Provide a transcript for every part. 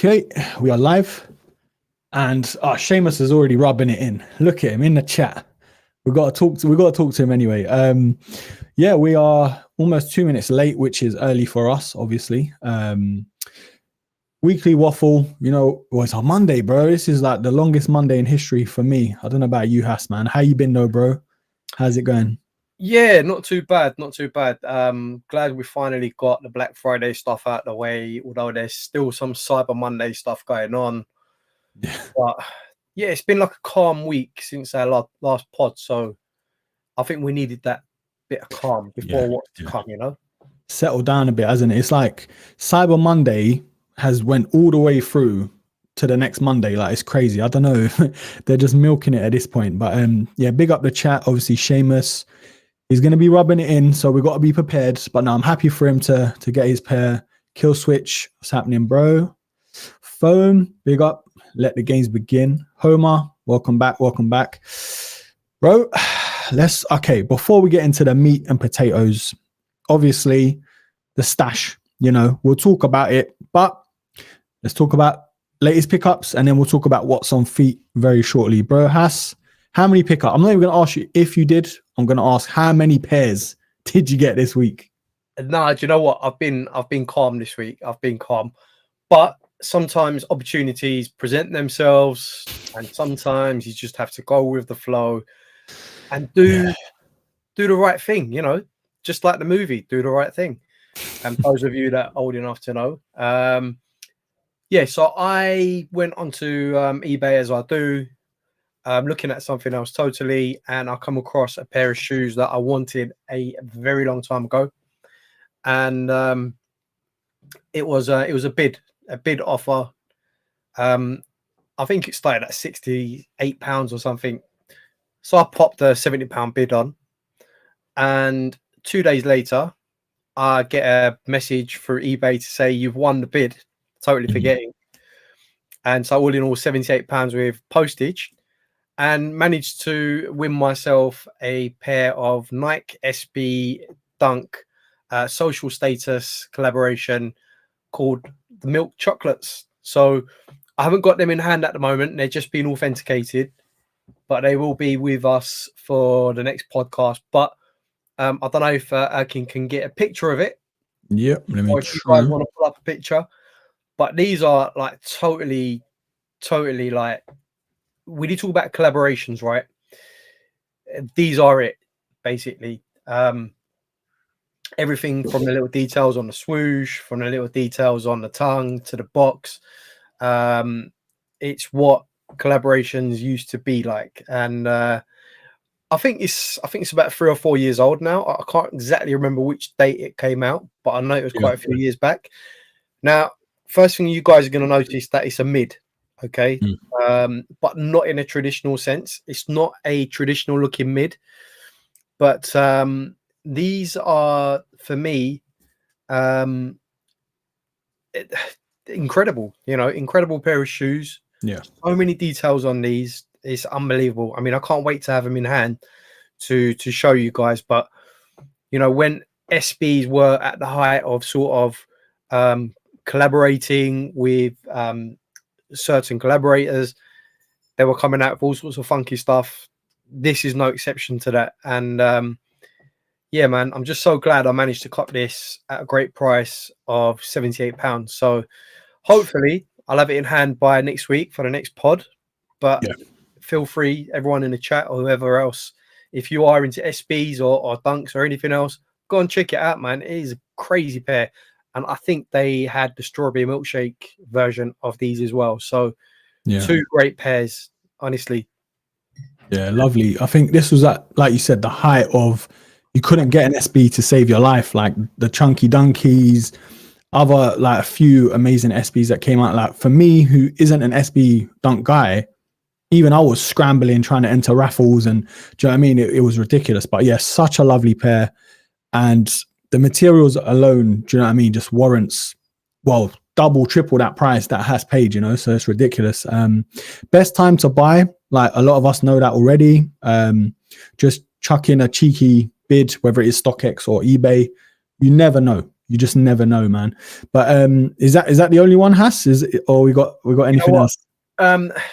Okay, we are live, and Seamus is already rubbing it in. Look at him in the chat. We got to talk to him anyway. Yeah, we are almost 2 minutes late, which is early for us, obviously. Weekly waffle, well, it's our Monday, bro. This is like the longest Monday in history for me. I don't know about you, Hass, man. How you been, though, bro? How's it going? Yeah, not too bad, not too bad. Glad we finally got the Black Friday stuff out of the way, although there's still some Cyber Monday stuff going on. Yeah. But yeah, it's been like a calm week since our last pod, so I think we needed that bit of calm before what's to come, Settle down a bit, hasn't it? It's like Cyber Monday has went all the way through to the next Monday. Like, it's crazy. I don't know. They're just milking it at this point. But yeah, big up the chat. Obviously, Seamus. He's going to be rubbing it in, so we've got to be prepared. But no, I'm happy for him to get his pair. Kill switch. What's happening, bro? Phone, big up. Let the games begin. Homer, welcome back. Welcome back. Bro, okay, before we get into the meat and potatoes, obviously, the stash, we'll talk about it. But let's talk about latest pickups, and then we'll talk about what's on feet very shortly. Bro, Hass, how many pickups? I'm not even going to ask you if you did. I'm going to ask, how many pairs did you get this week? No, do you know what? I've been calm this week. I've been calm. But sometimes opportunities present themselves, and sometimes you just have to go with the flow and do the right thing, just like the movie, do the right thing. And those of you that are old enough to know. So I went onto eBay, as I do. Looking at something else totally, and I come across a pair of shoes that I wanted a very long time ago, and it was a bid offer. I think it started at £68 or something, so I popped a £70 bid on, and 2 days later I get a message through eBay to say you've won the bid, totally forgetting. And so all in all, £78 with postage. And managed to win myself a pair of Nike SB Dunk social status collaboration called the Milk Chocolates. So I haven't got them in hand at the moment. They're just being authenticated, but they will be with us for the next podcast. But I don't know if Akin can get a picture of it. Yep. Let me or if you guys want to pull up a picture. But these are like totally like, we did talk about collaborations, right? These are it, basically. Everything from the little details on the swoosh, from the little details on the tongue to the box. It's what collaborations used to be like, and I think it's about 3 or 4 years old now. I can't exactly remember which date it came out, but I know it was quite a few years back. Now, first thing you guys are going to notice that it's a mid. Okay, but not in a traditional sense. It's not a traditional looking mid, but these are, for me, incredible. Incredible pair of shoes. Yeah, so many details on these. It's unbelievable. I mean, I can't wait to have them in hand to show you guys. But when SBs were at the height of sort of collaborating with certain collaborators, they were coming out with all sorts of funky stuff. This is no exception to that. And yeah, man, I'm just so glad I managed to cop this at a great price of £78. So hopefully I'll have it in hand by next week for the next pod. But feel free, everyone in the chat or whoever else, if you are into SBs or Dunks or anything else, go and check it out, man. It is a crazy pair. And I think they had the strawberry milkshake version of these as well. So 2 great pairs, honestly. Yeah, lovely. I think this was at, like you said, the height of, you couldn't get an SB to save your life. Like the chunky dunkies, other like a few amazing SBs that came out. Like for me, who isn't an SB dunk guy, even I was scrambling trying to enter raffles, and do you know what I mean? It was ridiculous. But yeah, such a lovely pair. And the materials alone, do you know what I mean, just warrants, well, double, triple that price that has paid, so it's ridiculous. Best time to buy, like a lot of us know that already. Just chuck in a cheeky bid, whether it is StockX or eBay. You never know. You just never know, man. But is that the only one, Has? Is it, or we got anything else?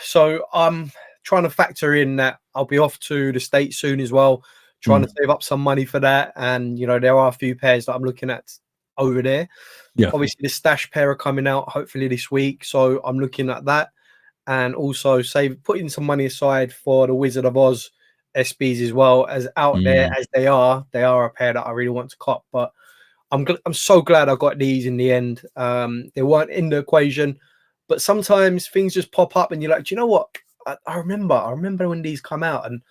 So I'm trying to factor in that I'll be off to the States soon as well, trying to save up some money for that. And there are a few pairs that I'm looking at over there. Yeah, obviously the stash pair are coming out hopefully this week, so I'm looking at that, and also putting some money aside for the Wizard of Oz SBs as well. As out there as they are a pair that I really want to cop. But I'm so glad I got these in the end. They weren't in the equation, but sometimes things just pop up and you're like, do you know what? I remember when these come out, and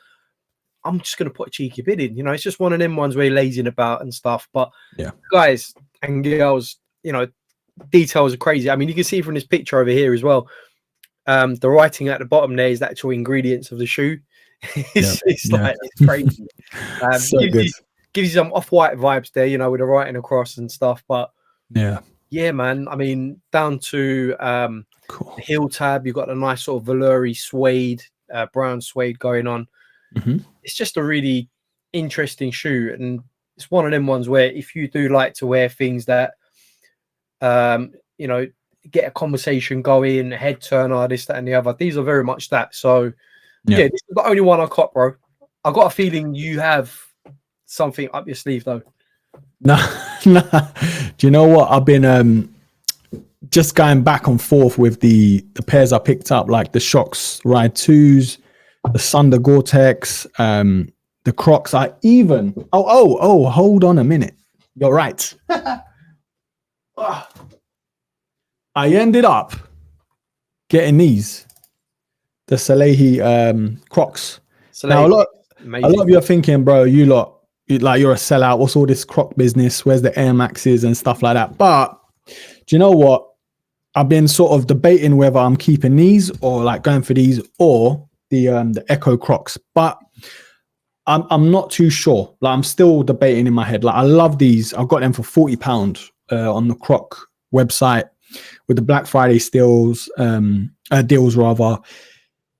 I'm just going to put a cheeky bid in. It's just one of them ones where you're lazing about and stuff. But yeah, guys and girls, details are crazy. I mean, you can see from this picture over here as well. The writing at the bottom there is the actual ingredients of the shoe. It's crazy. So good. Gives you some off-white vibes there, with the writing across and stuff. But yeah, man. I mean, down to cool. the heel tab, you've got a nice sort of velour suede, brown suede going on. It's just a really interesting shoe, and it's one of them ones where if you do like to wear things that get a conversation going, head turner, this, that, and the other, these are very much that. So yeah, this is the only one I caught, bro. I got a feeling you have something up your sleeve though. Nah. Do you know what? I've been just going back and forth with the pairs I picked up, like the Shocks Ride 2s, the Thunder Gore-Tex, the Crocs. I even hold on a minute. You're right. I ended up getting these, the Salehi Crocs. Now a lot of you are thinking, bro, you're a sellout. What's all this Croc business? Where's the Air Maxes and stuff like that? But do you know what? I've been sort of debating whether I'm keeping these or like going for these or the Echo Crocs. But I'm not too sure. Like I'm still debating in my head. Like I love these. I got them for £40 on the Croc website with the Black Friday deals rather.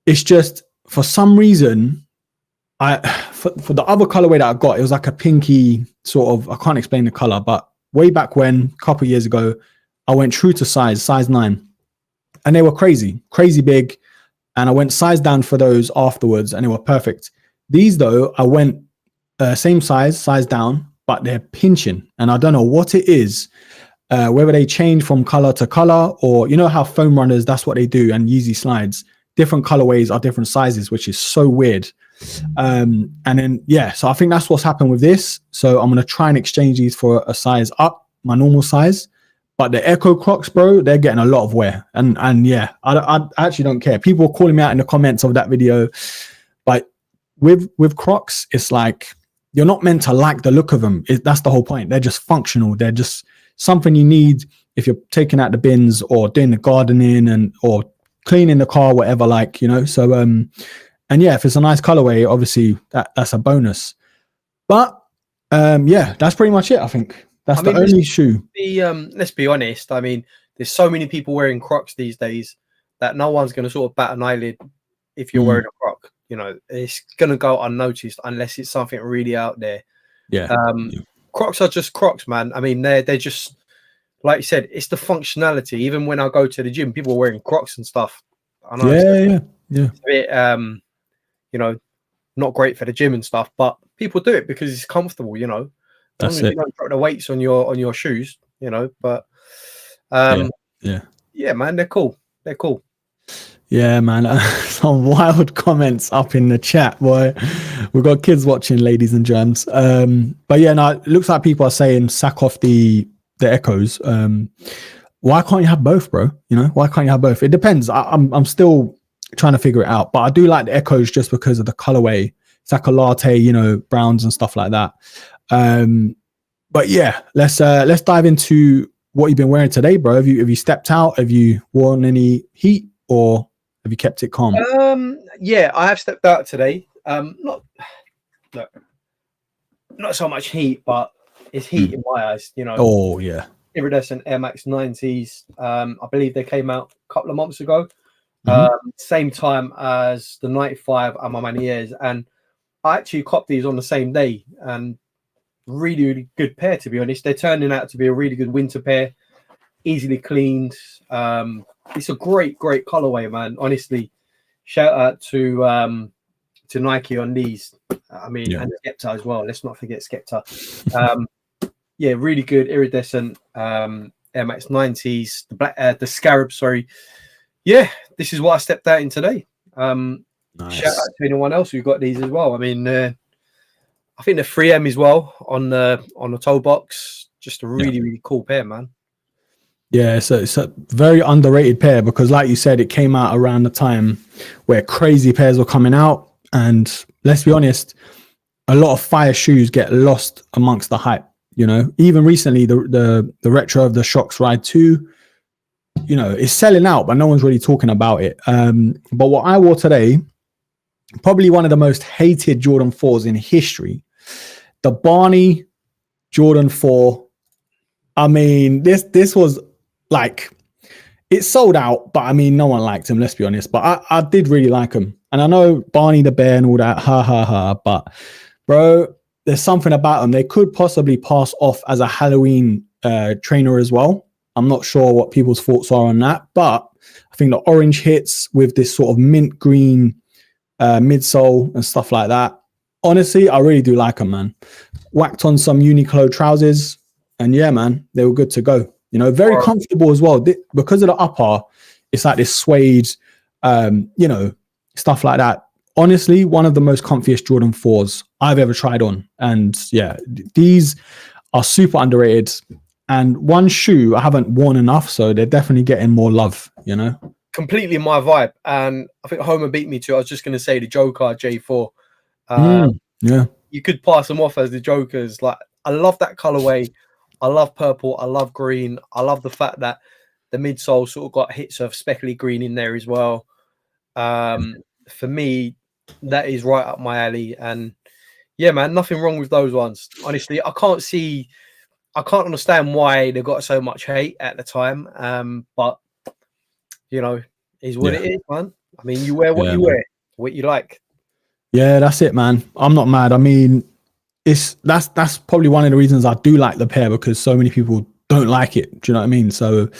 It's just for some reason for the other colorway that I got, it was like a pinky sort of, I can't explain the color, but way back when, a couple of years ago, I went true to size 9, and they were crazy big, and I went size down for those afterwards, and they were perfect. These though, I went same size down, but they're pinching, and I don't know what it is, whether they change from color to color, or how foam runners, that's what they do, and Yeezy slides, different colorways are different sizes, which is so weird. And then so I think that's what's happened with this. So I'm going to try and exchange these for a size up, my normal size. But the Echo Crocs, bro, they're getting a lot of wear, and I actually don't care. People were calling me out in the comments of that video, but with Crocs, it's like you're not meant to like the look of them. That's the whole point. They're just functional. They're just something you need if you're taking out the bins or doing the gardening or cleaning the car, whatever. So and if it's a nice colorway, obviously that's a bonus. But that's pretty much it. I think. That's the only shoe. Let's be honest. I mean, there's so many people wearing Crocs these days that no one's going to sort of bat an eyelid if you're wearing a Croc. It's going to go unnoticed unless it's something really out there. Crocs are just Crocs, man. I mean, they're just, like you said, it's the functionality. Even when I go to the gym, people are wearing Crocs and stuff. I know it's a bit, not great for the gym and stuff, but people do it because it's comfortable. That's it. You don't drop the weights on your shoes, but man, they're cool. Yeah, man. Some wild comments up in the chat, boy. We've got kids watching, ladies and germs. But it looks like people are saying sack off the Echoes. Why can't you have both, bro? Why can't you have both? It depends. I'm still trying to figure it out, but I do like the Echoes just because of the colorway. It's like a latte, browns and stuff like that. But let's dive into what you've been wearing today, bro. Have you stepped out? Have you worn any heat, or have you kept it calm? I have stepped out today. Not so much heat, but it's heat in my eyes. Oh yeah. Iridescent Air Max 90s. I believe they came out a couple of months ago. Same time as the 95 and my Maniers, and I actually copped these on the same day, and really, really good pair, to be honest. They're turning out to be a really good winter pair, easily cleaned. It's a great colorway, man. Honestly, shout out to Nike on these. I mean, and Skepta as well. Let's not forget Skepta. Yeah, really good iridescent Air Max 90s, the scarab. Sorry. Yeah, this is what I stepped out in today. Nice. Shout out to anyone else who got these as well. I mean, I think the 3M as well on the toe box. Just a really cool pair, man. Yeah, so it's a very underrated pair because, like you said, it came out around the time where crazy pairs were coming out, and let's be honest, a lot of fire shoes get lost amongst the hype. You know, even recently, the retro of the Shox Ride 2, you know, is selling out, but no one's really talking about it. But what I wore today, probably one of the most hated Jordan 4s in history, the Barney Jordan 4. I mean, this was like, it sold out, but I mean, no one liked him, let's be honest. But I did really like him. And I know Barney the Bear and all that, but bro, there's something about them. They could possibly pass off as a Halloween trainer as well. I'm not sure what people's thoughts are on that, but I think the orange hits with this sort of mint green midsole and stuff like that. Honestly, I really do like them, man. Whacked on some Uniqlo trousers, and yeah, man, they were good to go. You know, very comfortable as well. Because of the upper, it's like this suede, you know, stuff like that. Honestly, one of the most comfiest Jordan 4s I've ever tried on. And yeah, these are super underrated. And one shoe I haven't worn enough, so they're definitely getting more love, you know? Completely my vibe. And I think Homer beat me to it. I was just going to say the Joker J4. Yeah. You could pass them off as the Jokers. Like, I love that colorway. I love purple. I love green. I love the fact that the midsole sort of got hits of speckly green in there as well. For me, that is right up my alley. And yeah, man, nothing wrong with those ones. Honestly, I can't understand why they got so much hate at the time. But you know, is what it is, man. I mean, you wear what you wear, what you like. Yeah, that's it, man. I'm not mad. I mean, that's probably one of the reasons I do like the pair, because so many people don't like it. Do you know what I mean? So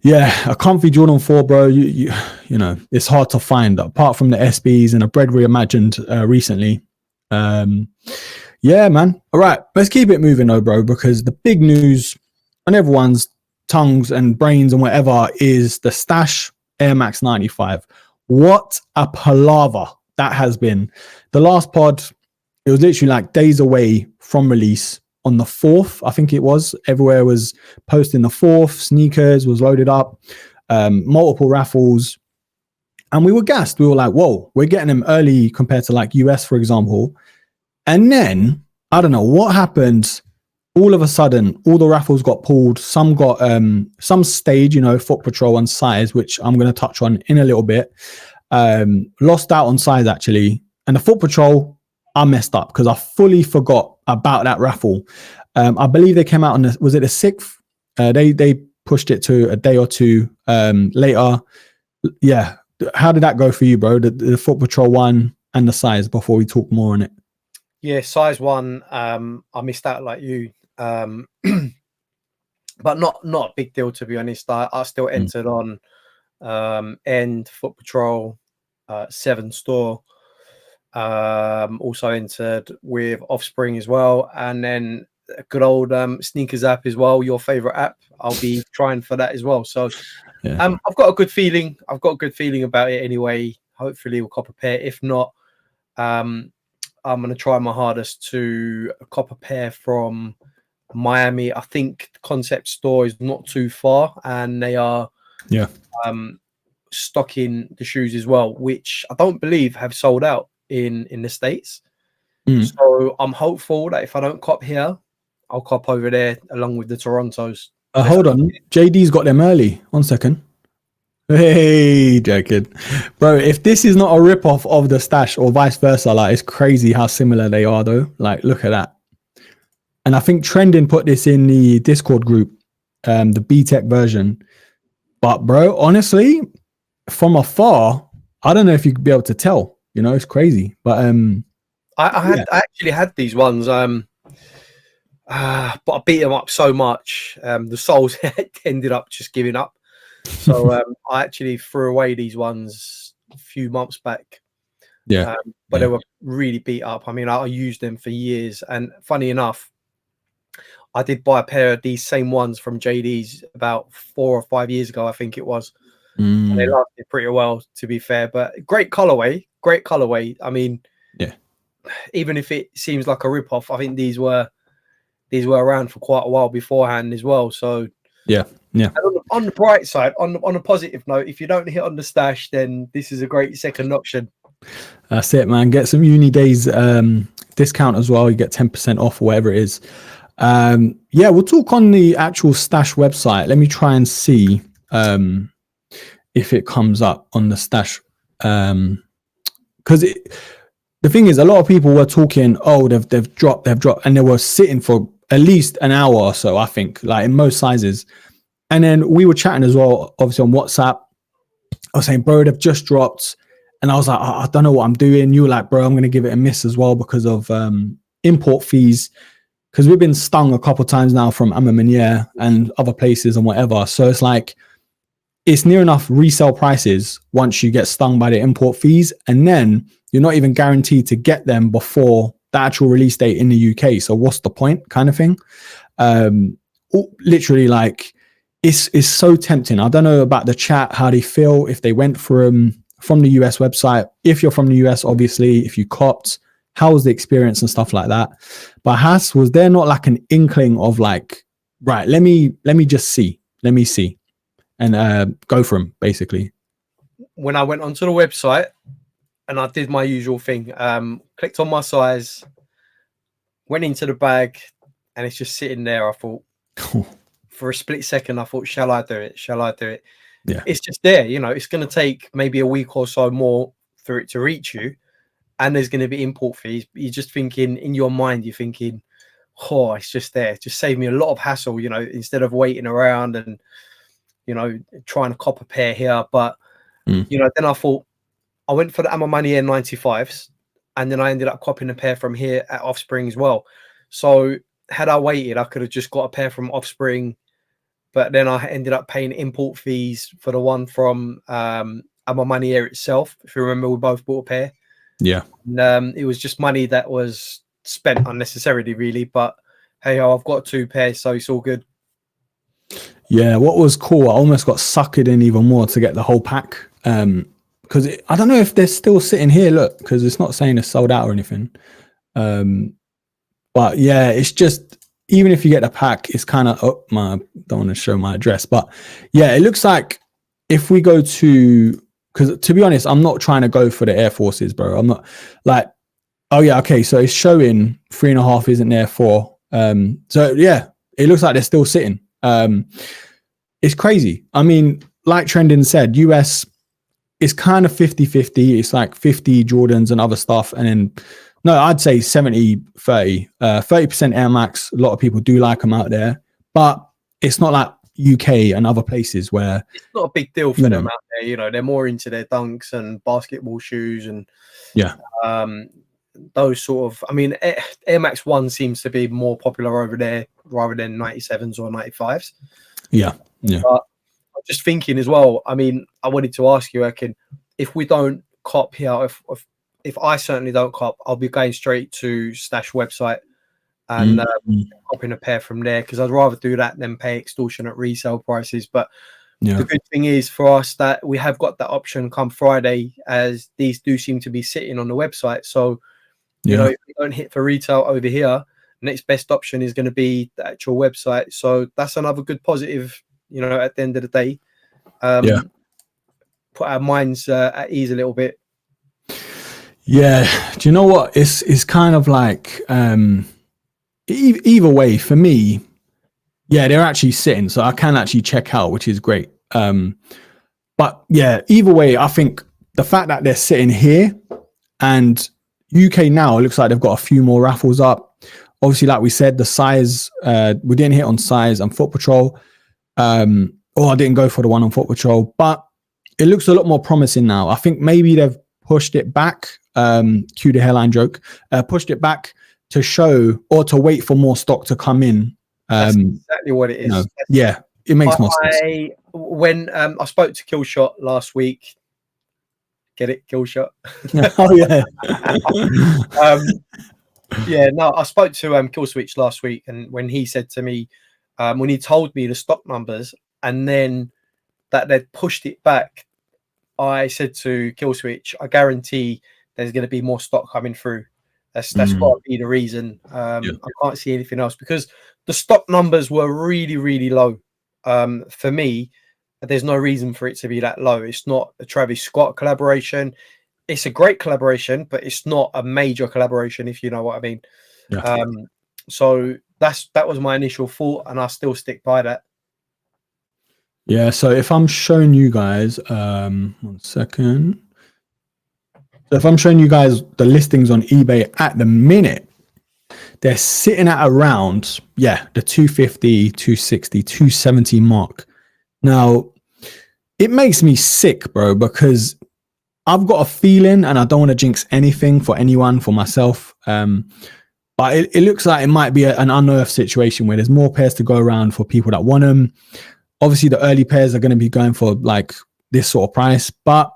yeah, a comfy Jordan 4, bro. You know, it's hard to find apart from the SBs and a bread reimagined recently. Yeah, man. All right, let's keep it moving though, bro, because the big news on everyone's tongues and brains and whatever is the Stash Air Max 95. What a palaver that has been. The last pod, it was literally like days away from release on the 4th, I think it was. Everywhere was posting the 4th. Sneakers was loaded up, multiple raffles. And we were gassed. We were like, whoa, we're getting them early compared to like US, for example. And then, I don't know what happened. All of a sudden, all the raffles got pulled. Some got some stage, you know, Foot Patrol on size, which I'm going to touch on in a little bit. Lost out on size, actually. And the Foot Patrol, I messed up because I fully forgot about that raffle. I believe they came out on was it the 6th? They pushed it to a day or two later. Yeah. How did that go for you, bro? The Foot Patrol one and the size, before we talk more on it. Yeah, size 1. I missed out like you. But not a big deal, to be honest. I still entered on End, Foot Patrol, 7 Store. Also entered with Offspring as well, and then a good old Sneakers app as well, your favorite app. I'll be trying for that as well. So I've got a good feeling. I've got a good feeling about it anyway. Hopefully we'll cop a pair. If not, I'm going to try my hardest to cop a pair from Miami. I think the Concept Store is not too far, and they are stocking the shoes as well, which I don't believe have sold out in the States. So I'm hopeful that if I don't cop here, I'll cop over there along with the Torontos. Hold on, JD's got them early. 1 second. Hey, joking, bro. If this is not a rip-off of the Stash or vice versa, like, it's crazy how similar they are though. Like, look at that. And I think Trending put this in the Discord group, the B-Tech version. But bro, honestly, from afar, I don't know if you could be able to tell. You know, it's crazy. But I actually had these ones. but I beat them up so much. The soles ended up just giving up. So I actually threw away these ones a few months back. Yeah. But they were really beat up. I mean, I used them for years. And funny enough, I did buy a pair of these same ones from JD's about 4 or 5 years ago, I think it was. And they lasted pretty well, to be fair. But great colorway, great colorway. I mean, even if it seems like a rip-off, I think these were around for quite a while beforehand as well. So yeah. On the bright side, on a positive note, if you don't hit on the stash, then this is a great second option. That's it, man. Get some uni days discount as well. You get 10% off or whatever it is. Yeah, we'll talk on the actual stash website. Let me try and see if it comes up on the stash. Because the thing is, a lot of people were talking, oh, they've dropped, and they were sitting for at least an hour or so, I think, like in most sizes. And then we were chatting as well, obviously on WhatsApp. I was saying, bro, they've just dropped. And I was like, I don't know what I'm doing. You were like, bro, I'm going to give it a miss as well because of import fees. Because we've been stung a couple of times now from Immigrants and other places and whatever. So it's like, it's near enough resale prices once you get stung by the import fees. And then you're not even guaranteed to get them before the actual release date in the UK. So what's the point, kind of thing? Literally, like, it's so tempting. I don't know about the chat, how they feel, if they went from the US website. If you're from the US, obviously, if you copped, how was the experience and stuff like that? But was there not like an inkling of like, right, let me just see, and go for them, basically? When I went onto the website and I did my usual thing, clicked on my size, went into the bag, and it's just sitting there. I thought, for a split second, I thought, shall I do it? Yeah. It's just there, you know, it's going to take maybe a week or so more for it to reach you. And there's going to be import fees. You're just thinking, in your mind, you're thinking, oh, it's just there. Just save me a lot of hassle, you know, instead of waiting around and, you know, trying to cop a pair here. But, you know, then I thought, I went for the Immigrants Air 95s, and then I ended up copping a pair from here at Offspring as well. So had I waited, I could have just got a pair from Offspring. But then I ended up paying import fees for the one from Immigrants Air itself. If you remember, we both bought a pair. Yeah. And, it was just money that was spent unnecessarily, really. But hey, I've got 2 pairs, so it's all good. Yeah, what was cool, I almost got suckered in even more to get the whole pack. Because I don't know if they're still sitting here, look, because it's not saying it's sold out or anything. But yeah, it's just, even if you get the pack, it's kind of, I don't want to show my address, but yeah, it looks like if we go to, because to be honest, I'm not trying to go for the Air Forces, bro. I'm not like, oh yeah, okay, so it's showing 3.5, isn't there, 4? So yeah, it looks like they're still sitting. It's crazy. I mean, like Trending said, US is kind of 50-50. It's like 50 Jordans and other stuff, and then no, I'd say 70-30. 30% Air Max. A lot of people do like them out there, but it's not like UK and other places where it's not a big deal for them out there. You know, they're more into their dunks and basketball shoes and those sort of. I mean, Air Max 1 seems to be more popular over there rather than 97s or 95s. Yeah. But I'm just thinking as well. I mean, I wanted to ask you, Akin, if we don't cop here, if I certainly don't cop, I'll be going straight to Stash website and copping a pair from there, because I'd rather do that than pay extortionate resale prices. But the good thing is for us that we have got that option come Friday, as these do seem to be sitting on the website. So, you know, if we don't hit for retail over here, next best option is going to be the actual website. So that's another good positive, you know, at the end of the day. Put our minds at ease a little bit. Yeah, do you know what? It's kind of like either way for me. Yeah, they're actually sitting, so I can actually check out, which is great. But yeah, either way, I think the fact that they're sitting here and UK now, it looks like they've got a few more raffles up. Obviously, like we said, the size, we didn't hit on size and Foot Patrol. I didn't go for the one on Foot Patrol, but it looks a lot more promising now. I think maybe they've pushed it back. Cue the hairline joke. Pushed it back to show or to wait for more stock to come in. That's exactly what it is. Yeah, it makes more sense. When I spoke to Killshot last week, get it, Killshot. Oh yeah. Yeah, no, I spoke to Kill Switch last week, and when he said to me, when he told me the stock numbers, and then that they'd pushed it back, I said to Kill Switch, I guarantee there's going to be more stock coming through. That's got to be the reason. I can't see anything else, because the stock numbers were really, really low. For me, there's no reason for it to be that low. It's not a Travis Scott collaboration. It's a great collaboration, but it's not a major collaboration, if you know what I mean. Yeah. So that was my initial thought, and I still stick by that. Yeah, so if I'm showing you guys, 1 second. So if I'm showing you guys the listings on eBay at the minute, they're sitting at around, the 250, 260, 270 mark. Now, it makes me sick, bro, because I've got a feeling, and I don't want to jinx anything for anyone, for myself, but it looks like it might be an unearthed situation where there's more pairs to go around for people that want them. Obviously, the early pairs are going to be going for like this sort of price, but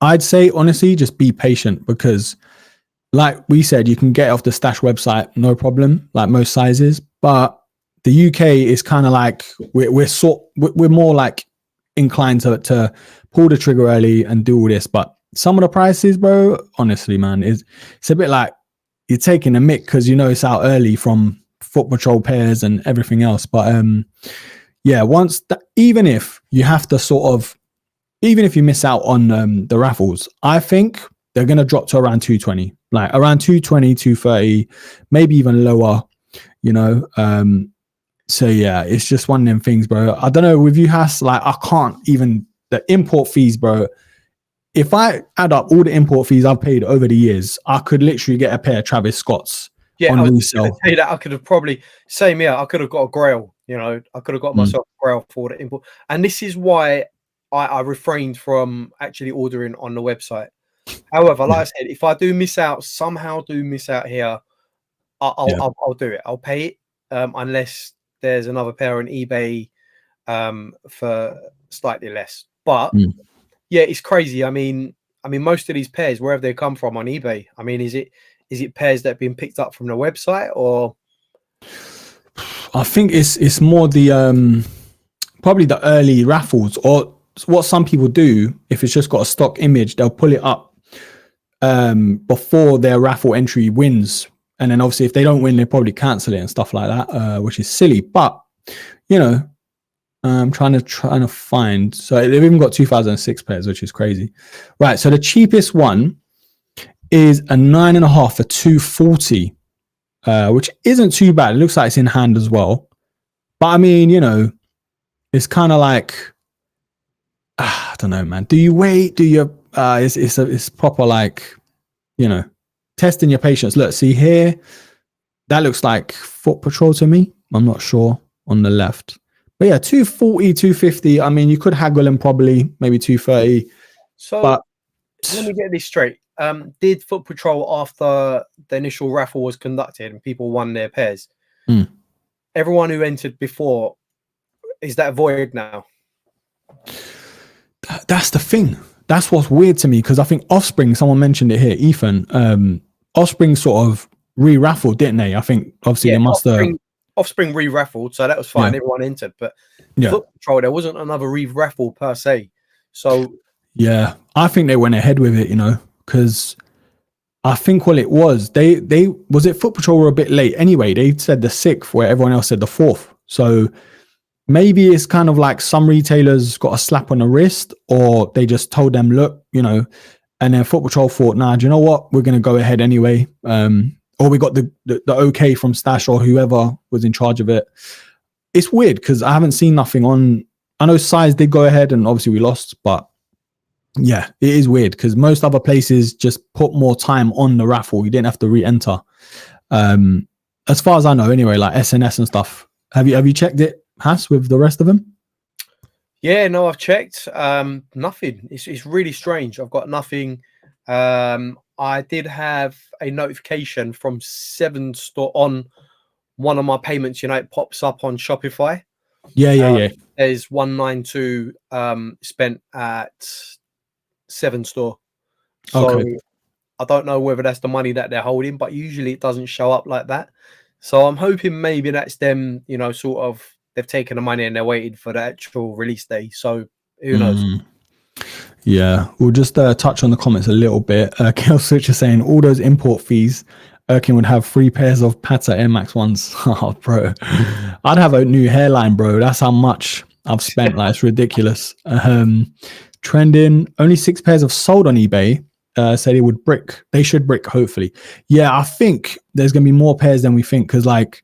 I'd say, honestly, just be patient, because like we said, you can get it off the Stash website, no problem, like most sizes, but the UK is kind of like, we're more like inclined to pull the trigger early and do all this. But some of the prices, bro, honestly, man, it's a bit like you're taking a mick, because you know it's out early from Foot Patrol pairs and everything else. But even if you have to even if you miss out on the raffles, I think they're going to drop to around 220, like around 220, 230, maybe even lower, you know. So yeah, it's just one of them things, bro. I don't know with you, Has, like I can't even, the import fees, bro. If I add up all the import fees I've paid over the years, I could literally get a pair of Travis Scotts. Yeah, I was going to say that. I could have probably, same here, I could have got a Grail, you know, I could have got myself a Grail for the import. And this is why I refrained from actually ordering on the website. However, like I said, if I do miss out here, I'll do it. I'll pay it, unless there's another pair on eBay for slightly less. But yeah, it's crazy. I mean, most of these pairs, wherever they come from on eBay, I mean, is it pairs that have been picked up from the website, or? I think it's more the probably the early raffles, or what some people do. If it's just got a stock image, they'll pull it up before their raffle entry wins, and then obviously if they don't win, they probably cancel it and stuff like that, which is silly. But you know, I'm trying to find. So they've even got 2006 pairs, which is crazy, right? So the cheapest one is a 9.5 for 240, which isn't too bad. It looks like it's in hand as well. But I mean, you know, it's kind of like, I don't know, man. Do you wait? Do you? It's proper, like, you know, testing your patience. Look, see here, that looks like Foot Patrol to me. I'm not sure on the left, but yeah, 240, 250. I mean, you could haggle them probably, maybe 230. So but let me get this straight. Did Foot Patrol, after the initial raffle was conducted and people won their pairs, everyone who entered before, is that void now? That's the thing. That's what's weird to me, because I think Offspring, someone mentioned it here, Ethan, Offspring sort of re-raffled, didn't they? I think obviously they must have. Offspring re-raffled, so that was fine. Everyone entered, but Foot Patrol, there wasn't another re-raffle per se. So yeah, I think they went ahead with it, you know, because I think what it was, they was it Foot Patrol were a bit late anyway. They said the 6th, where everyone else said the 4th. So maybe it's kind of like some retailers got a slap on the wrist, or they just told them, look, you know, and then Foot Patrol thought, nah, do you know what? We're going to go ahead anyway. Or we got the okay from Stash or whoever was in charge of it. It's weird because I haven't seen nothing on. I know Size did go ahead and obviously we lost, but yeah, it is weird because most other places just put more time on the raffle. You didn't have to re-enter. As far as I know, anyway, like SNS and stuff. Have you checked it, Has, with the rest of them? Yeah, no, I've checked. Nothing. It's really strange. I've got nothing. I did have a notification from 7 Store on one of my payments. You know, it pops up on Shopify. Yeah. There's 192 spent at 7 Store. So Okay. I don't know whether that's the money that they're holding, but usually it doesn't show up like that. So I'm hoping maybe that's them, you know, sort of they've taken the money and they're waiting for the actual release day. So who knows? Yeah, we'll just touch on the comments a little bit. Kill Switch is saying all those import fees, Erkin would have 3 pairs of Patta Air Max ones. Oh, bro, I'd have a new hairline, bro. That's how much I've spent. Like, it's ridiculous. Trending, only 6 pairs have sold on eBay. Said it would brick. They should brick, hopefully. Yeah, I think there's gonna be more pairs than we think, because like,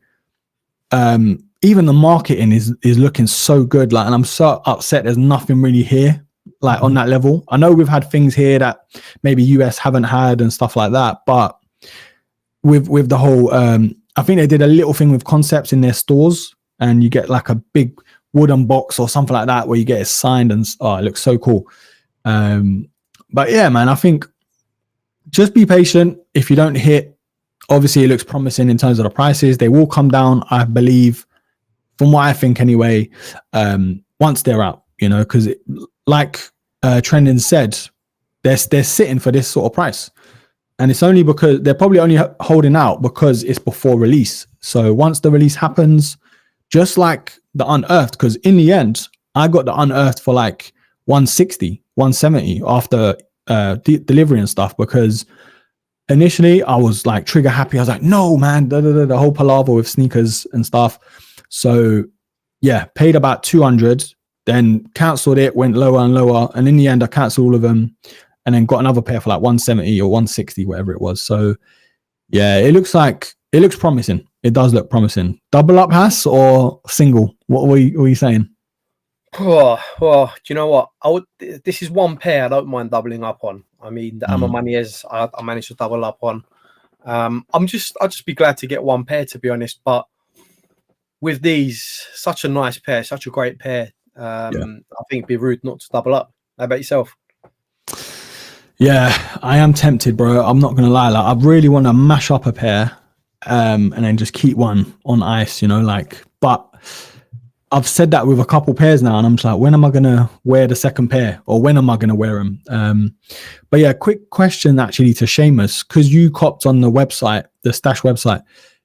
even the marketing is looking so good. Like, and I'm so upset there's nothing really here, like on that level. I know we've had things here that maybe US haven't had and stuff like that, but with the whole, I think they did a little thing with concepts in their stores, and you get like a big wooden box or something like that where you get it signed, and it looks so cool. But yeah, man, I think just be patient. If you don't hit, obviously it looks promising in terms of the prices. They will come down, I believe, from what I think anyway, once they're out, you know, because like Trending said, they're sitting for this sort of price. And it's only because they're probably only holding out because it's before release. So once the release happens, just like the Unearthed, because in the end, I got the Unearthed for like 160, 170 after delivery and stuff, because initially I was like trigger happy. I was like, no, man, the whole palaver with sneakers and stuff. So yeah, paid about 200, then cancelled it, went lower and lower. And in the end, I cancelled all of them and then got another pair for like 170 or 160, whatever it was. So yeah, it looks promising. It does look promising. Double up, Hass, or single? What were you saying? Oh, well, do you know what? This is one pair I don't mind doubling up on. I mean, the Amma money is I managed to double up on. I'll just be glad to get one pair, to be honest. But with these, such a nice pair, such a great pair. I think it'd be rude not to double up. How about yourself? Yeah, I am tempted, bro. I'm not gonna lie. Like, I really want to mash up a pair, and then just keep one on ice, you know, like. But I've said that with a couple pairs now, and I'm just like, when am I gonna wear the second pair, or when am I gonna wear them? But yeah, quick question actually to Jacquemus, because you copped on the website, the Stash website.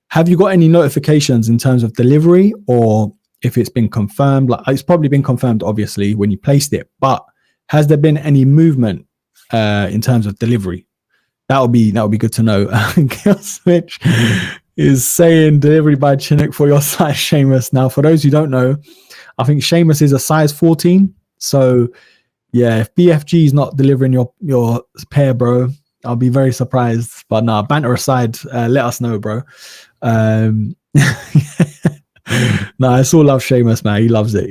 Have you got any notifications in terms of delivery, or if it's been confirmed? Like, it's probably been confirmed, obviously, when you placed it. But has there been any movement in terms of delivery? That would be good to know. Kill Switch is saying delivery by Chinook for your size, Jacquemus. Now, for those who don't know, I think Jacquemus is a size 14. So yeah, if BFG is not delivering your pair, bro, I'll be very surprised. But nah, banter aside, let us know, bro. Nah, it's all love, Jacquemus, man. He loves it.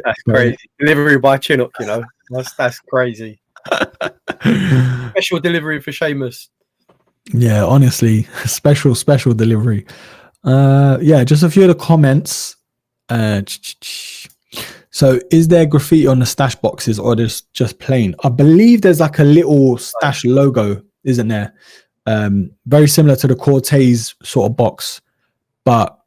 That's crazy. Delivery by Chinook, you know. That's crazy. Special delivery for Jacquemus. Yeah, honestly, special delivery. Yeah, just a few of the comments. So is there graffiti on the Stash boxes, or just plain? I believe there's like a little Stash logo, isn't there? Very similar to the Cortiez sort of box. But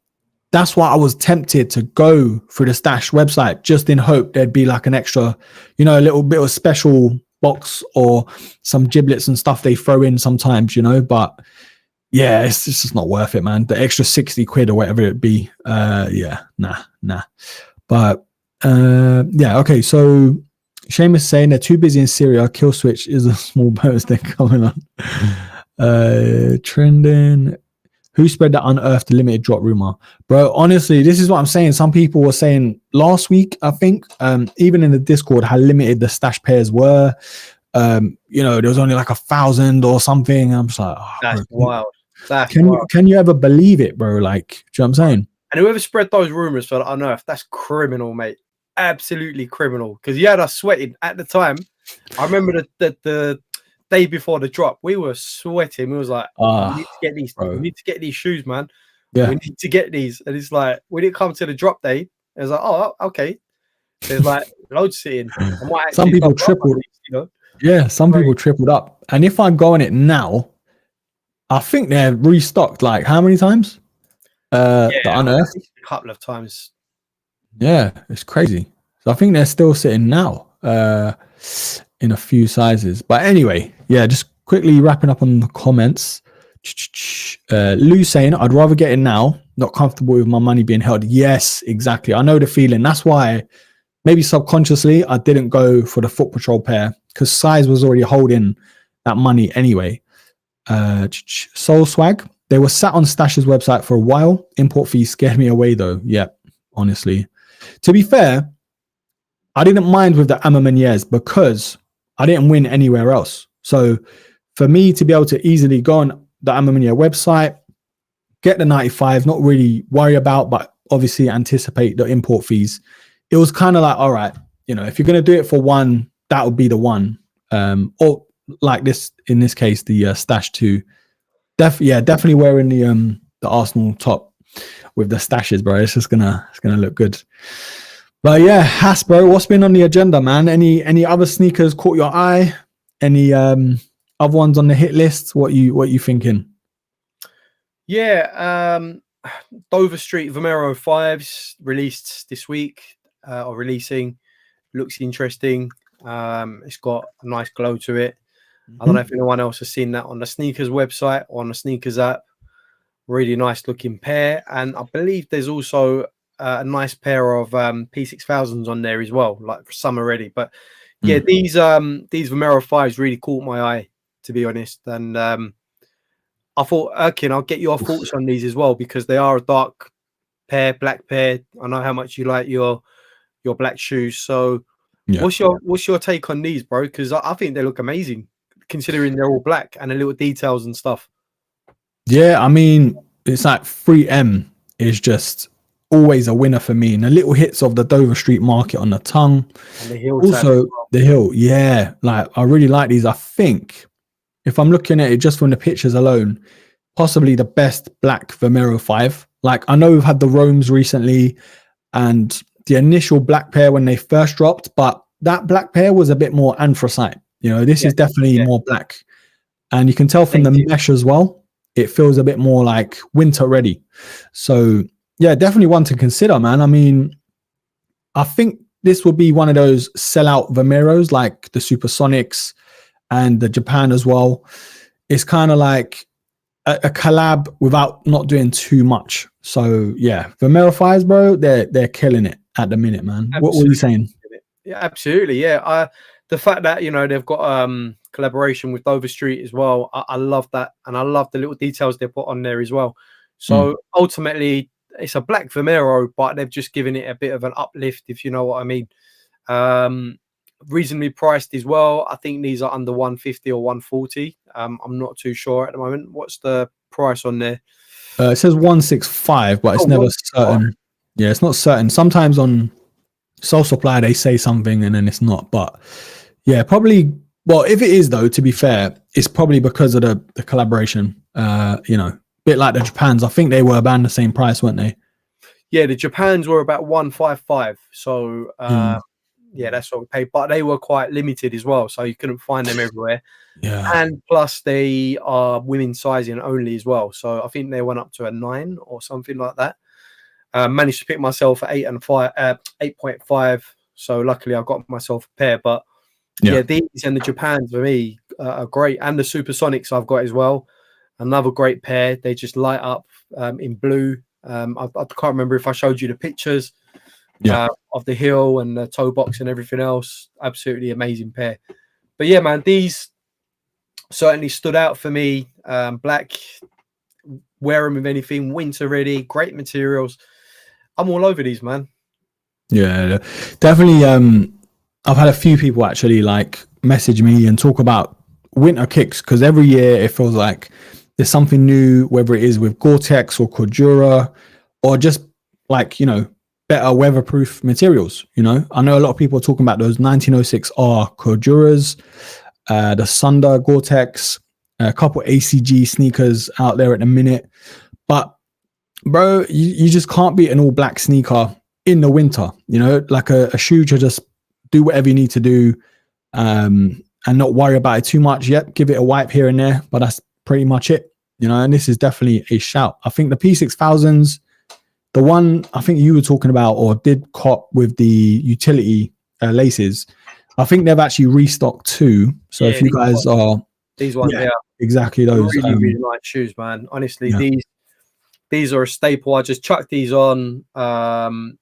that's why I was tempted to go through the Stash website, just in hope there'd be like an extra, you know, a little bit of special box or some giblets and stuff they throw in sometimes, you know. But yeah, it's just not worth it, man. The extra 60 quid or whatever it be. Yeah, nah. But yeah, okay. So Jacquemus saying they're too busy in Syria. Kill Switch is a small bonus they're coming on. Trending. Who spread that Unearthed limited drop rumor? Bro, honestly, this is what I'm saying. Some people were saying last week, I think, even in the Discord, how limited the Stash pairs were. You know, there was only like 1,000 or something. I'm just like, oh, that's bro, wild. Can you ever believe it, bro? Like, do you know what I'm saying? And whoever spread those rumors for the Unearthed, that's criminal, mate. Absolutely criminal. Because you had us sweating at the time. I remember the day before the drop, we were sweating. We was like, we need to get these. Bro. We need to get these shoes, man. Yeah. We need to get these. And it's like, when it comes to the drop day, it was like, oh, okay. There's like loads sitting. Some people tripled. These, you know? Yeah, some people tripled up. And if I go on it now, I think they're restocked like how many times? The Unearthed. A couple of times. Yeah, it's crazy. So I think they're still sitting now in a few sizes. But anyway, yeah, just quickly wrapping up on the comments. Lou saying, I'd rather get it now, not comfortable with my money being held. Yes, exactly. I know the feeling. That's why maybe subconsciously I didn't go for the Foot Patrol pair because size was already holding that money anyway. Soul Swag. They were sat on Stash's website for a while. Import fees scared me away though. Yeah, honestly. To be fair, I didn't mind with the Amamaniers because I didn't win anywhere else. So for me to be able to easily go on the Amamanier website, get the 95, not really worry about, but obviously anticipate the import fees. It was kind of like, all right, you know, if you're going to do it for one, that would be the one. Or like this, in this case, the Stash 2. Definitely wearing the Arsenal top with the stashes, bro. It's gonna look good. But yeah, Hasbro, what's been on the agenda, man? Any other sneakers caught your eye? Any other ones on the hit list? What you thinking? Yeah, Dover Street Vomero 5s released this week, or releasing. Looks interesting. It's got a nice glow to it. I don't know if anyone else has seen that on the sneakers website or on the sneakers app. Really nice looking pair. And I believe there's also a nice pair of P6000s on there as well, like for summer ready. But yeah, these Vomero 5s really caught my eye, to be honest. And I thought, Erkin, I'll get your thoughts on these as well, because they are a dark pair, black pair. I know how much you like your black shoes. So yeah. What's your take on these, bro? Because I think they look amazing, considering they're all black and the little details and stuff. Yeah, I mean, it's like 3M is just always a winner for me. And the little hits of the Dover Street market on the tongue. And the heel also, the heel, yeah. Like, I really like these. I think, if I'm looking at it just from the pictures alone, possibly the best black Vomero 5. Like, I know we've had the Romes recently and the initial black pair when they first dropped, but that black pair was a bit more anthracite. You know, this is definitely more black. And you can tell from the mesh as well, it feels a bit more like winter ready. So, yeah, definitely one to consider, man. I mean, I think this would be one of those sellout Vomeros, like the Supersonics and the Japan as well. It's kind of like a collab without not doing too much. So, yeah, Vomero 5s, bro, they're killing it at the minute, man. Absolutely. What were you saying? Yeah, absolutely. Yeah, the fact that, you know, they've got collaboration with Dover Street as well. I love that. And I love the little details they put on there as well. So ultimately, it's a black Vomero, but they've just given it a bit of an uplift, if you know what I mean. Reasonably priced as well. I think these are under 150 or 140. I'm not too sure at the moment. What's the price on there? It says 165, but it's never certain. Yeah, it's not certain. Sometimes on Soul Supply, they say something and then it's not. But yeah, probably. Well, if it is, though, to be fair, it's probably because of the collaboration. You know, a bit like the Japans. I think they were about the same price, weren't they? Yeah, the Japans were about 155. So, yeah, that's what we paid. But they were quite limited as well, so you couldn't find them everywhere. Yeah. And plus, they are women's sizing only as well. So I think they went up to a 9 or something like that. Managed to pick myself at 8.5. So luckily, I got myself a pair. But yeah, these and the Japans for me are great. And the Supersonics I've got as well. Another great pair. They just light up in blue. I can't remember if I showed you the pictures of the heel and the toe box and everything else. Absolutely amazing pair. But yeah, man, these certainly stood out for me. Black, wear them with anything, winter ready, great materials. I'm all over these, man. Yeah, definitely. I've had a few people actually like message me and talk about winter kicks because every year it feels like there's something new, whether it is with Gore-Tex or Cordura or just like, you know, better weatherproof materials. You know, I know a lot of people are talking about those 1906R Corduras, the Sunder Gore-Tex, a couple ACG sneakers out there at the minute. But bro, you just can't beat an all black sneaker in the winter, you know, like a shoe to just do whatever you need to do and not worry about it too much. Yep, give it a wipe here and there, but that's pretty much it. you know, and this is definitely a shout. I think the P6000s, the one I think you were talking about or did cop with the utility laces, I think they've actually restocked too. So if you guys are these ones, exactly those really, really nice shoes, man. Honestly, these are a staple. I just chucked these on, and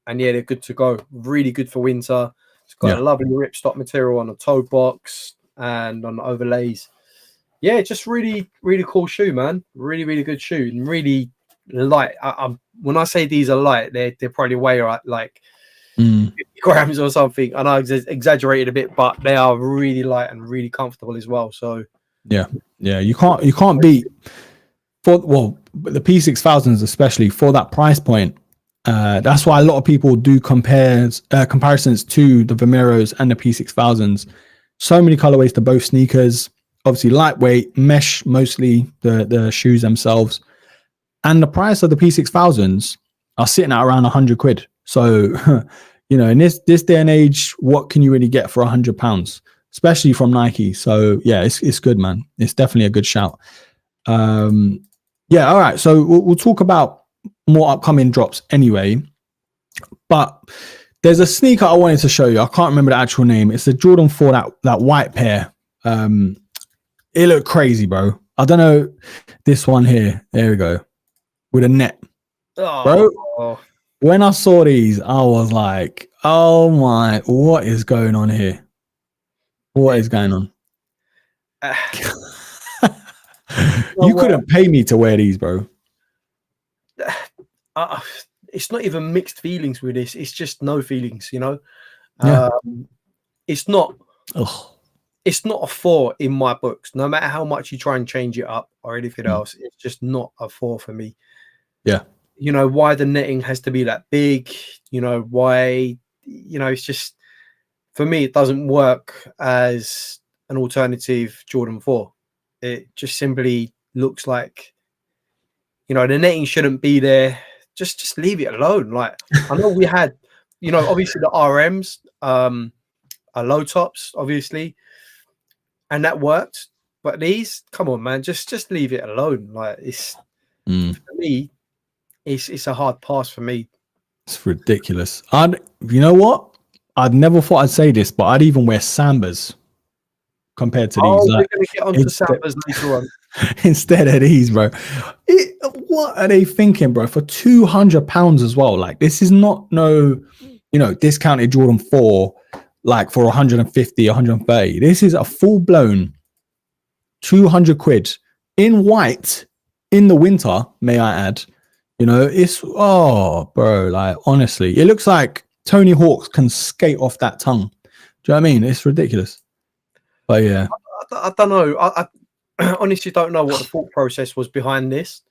yeah, they're good to go. Really good for winter. It's got a lovely ripstop material on the toe box and on the overlays. Yeah, just really, really cool shoe, man. Really, really good shoe and really light. When I say these are light, they probably weigh like 50 grams or something. I know I exaggerated a bit, but they are really light and really comfortable as well. So yeah, you can't beat the P6000s, especially for that price point. That's why a lot of people do comparisons to the Vomeros and the P6000s. So many colorways to both sneakers. Obviously lightweight, mesh mostly, the shoes themselves. And the price of the P6000s are sitting at around 100 quid. So, you know, in this day and age, what can you really get for £100, especially from Nike? So yeah, it's good, man. It's definitely a good shout. All right. So we'll talk about more upcoming drops anyway. But there's a sneaker I wanted to show you. I can't remember the actual name. It's the Jordan 4, that white pair. It looked crazy, bro. I don't know. This one here. There we go. With a net. Bro, when I saw these, I was like, oh my, what is going on here? What is going on? You couldn't pay me to wear these, bro. It's not even mixed feelings with this. It's just no feelings, you know? It's not... It's not a 4 in my books. No matter how much you try and change it up or anything else, it's just not a 4 for me. Yeah. You know, why the netting has to be that big, you know, why, you know, it's just, for me, it doesn't work as an alternative Jordan 4. It just simply looks like, you know, the netting shouldn't be there. Just leave it alone. Like, I know we had, you know, obviously the RMs, are low tops, obviously. And that worked, but these, come on, man, just leave it alone. Like it's for me, it's a hard pass for me. It's ridiculous. You know what? I'd never thought I'd say this, but I'd even wear Sambas compared to these. We're gonna get onto Sambas later on. Instead of these, bro. What are they thinking, bro? For £200 as well. Like this is not discounted Jordan 4. Like for 150, 130. This is a full-blown 200 quid in white in the winter, may I add. You know, it's, bro, like, honestly, it looks like Tony Hawk can skate off that tongue. Do you know what I mean? It's ridiculous. But yeah. I don't know. I honestly don't know what the thought process was behind this.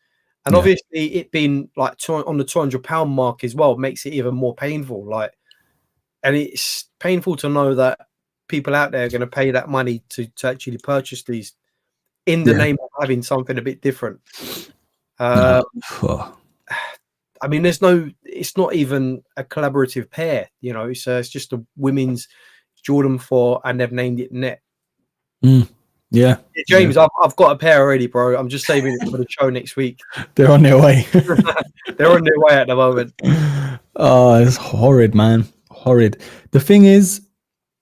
And obviously it being like on the £200 mark as well makes it even more painful. Like, and it's painful to know that people out there are going to pay that money to actually purchase these in the name of having something a bit different. I mean, it's not even a collaborative pair, you know, it's just a women's Jordan 4 and they've named it Net. Yeah. James, I've got a pair already, bro. I'm just saving it for the show next week. They're on their way. They're on their way at the moment. Oh, it's horrid, man. Horrid. The thing is,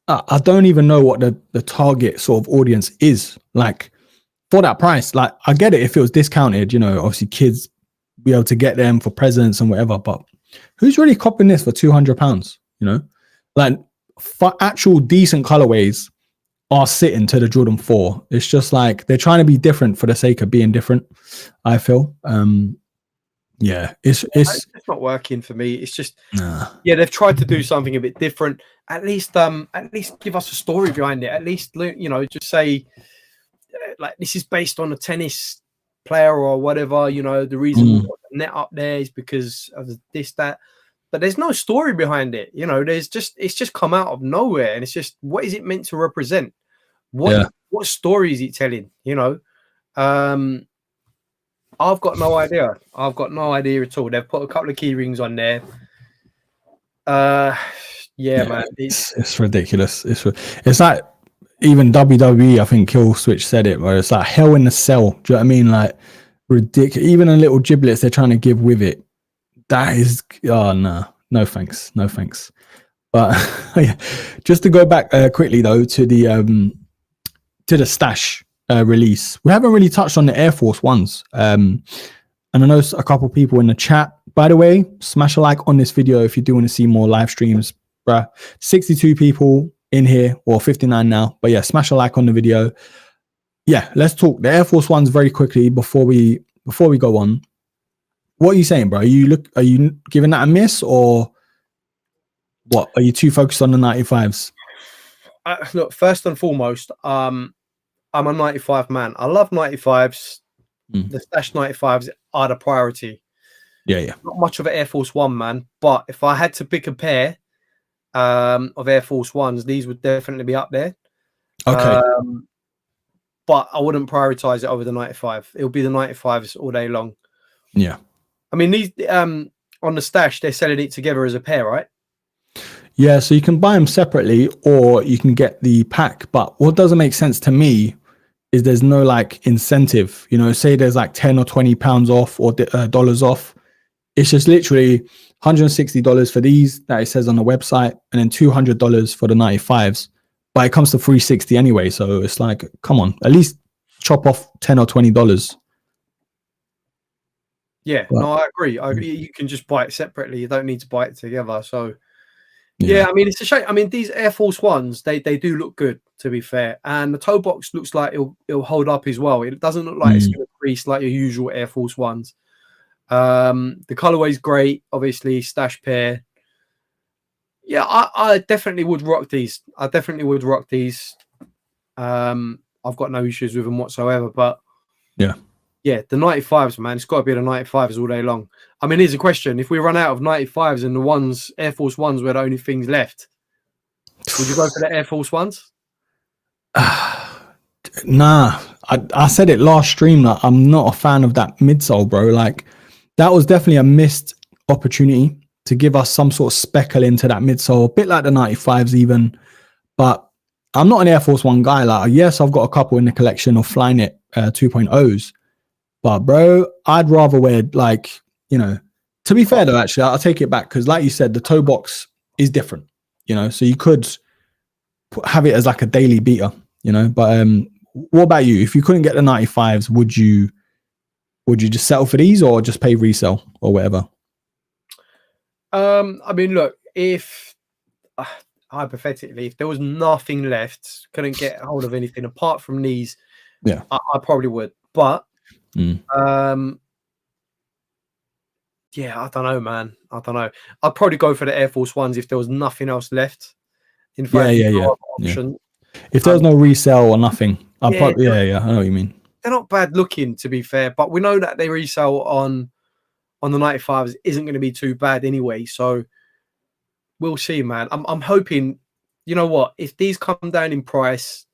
I don't even know what the target sort of audience is like for that price. Like, I get it if it was discounted, you know, obviously kids be able to get them for presents and whatever, but who's really copping this for £200? You know, like for actual decent colorways are sitting to the Jordan 4. It's just like they're trying to be different for the sake of being different, I feel. It's not working for me. It's just they've tried to do something a bit different. At least give us a story behind it. At least, you know, just say like this is based on a tennis player or whatever. You know, the reason we got the net up there is because of this, that. But there's no story behind it. You know, it's just come out of nowhere, and it's just, what is it meant to represent? What story is it telling? You know, I've got no idea. I've got no idea at all. They've put a couple of key rings on there. Man, it's ridiculous. It's like, even WWE, I think Kill Switch said it, where it's like hell in the cell. Do you know what I mean? Like ridiculous. Even a little giblets they're trying to give with it. That is, oh no, no thanks, no thanks. But yeah, just to go back quickly though to the stash release, we haven't really touched on the Air Force Ones. And I know a couple people in the chat. By the way, smash a like on this video if you do want to see more live streams, bruh. 62 people in here, or 59 now. But yeah, smash a like on the video. Yeah, let's talk the Air Force Ones very quickly before we go on. What are you saying, bro? Are you giving that a miss, or what? Are you too focused on the 95s? Look, first and foremost, I'm a 95 man. I love 95s. The stash 95s are the priority. Yeah. Not much of an Air Force One man, but if I had to pick a pair of Air Force Ones, these would definitely be up there. Okay. But I wouldn't prioritize it over the 95. It would be the 95s all day long. Yeah. I mean, these on the stash, they're selling it together as a pair, right? Yeah, so you can buy them separately or you can get the pack. But what doesn't make sense to me is there's no like incentive. You know, say there's like 10 or 20 pounds off or dollars off. It's just literally $160 for these that it says on the website, and then $200 for the 95s. But it comes to $360 anyway, so it's like, come on, at least chop off $10 or $20. Yeah, But, no, I agree. You can just buy it separately. You don't need to buy it together. So, yeah, I mean, it's a shame. I mean, these Air Force Ones, they do look good, to be fair. And the toe box looks like it'll hold up as well. It doesn't look like it's going to crease like your usual Air Force Ones. The colorway's great, obviously, stash pair. Yeah, I definitely would rock these. I've got no issues with them whatsoever. But yeah, the 95s, man, it's got to be the 95s all day long. I mean, here's a question: if we run out of 95s and the ones Air Force Ones were the only things left, would you go for the Air Force Ones? Nah, I said it last stream that I'm not a fan of that midsole, bro. Like, that was definitely a missed opportunity to give us some sort of speckle into that midsole, a bit like the 95s even. But I'm not an Air Force One guy. Like, yes, I've got a couple in the collection of Flyknit 2.0s. But, bro, I'd rather wear, like, you know, to be fair, though, actually, I'll take it back. Because, like you said, the toe box is different, you know. So you could have it as, like, a daily beater, you know. But what about you? If you couldn't get the 95s, would you just settle for these or just pay resale or whatever? I mean, look, if hypothetically, if there was nothing left, couldn't get hold of anything apart from these, I probably would. But yeah, I don't know, man. I don't know. I'd probably go for the Air Force Ones if there was nothing else left. In fact, option. If there was no resale or nothing, I'd probably I know what you mean. They're not bad looking, to be fair, but we know that they resell on the 95s isn't going to be too bad anyway. So we'll see, man. I'm hoping, you know what, if these come down in price,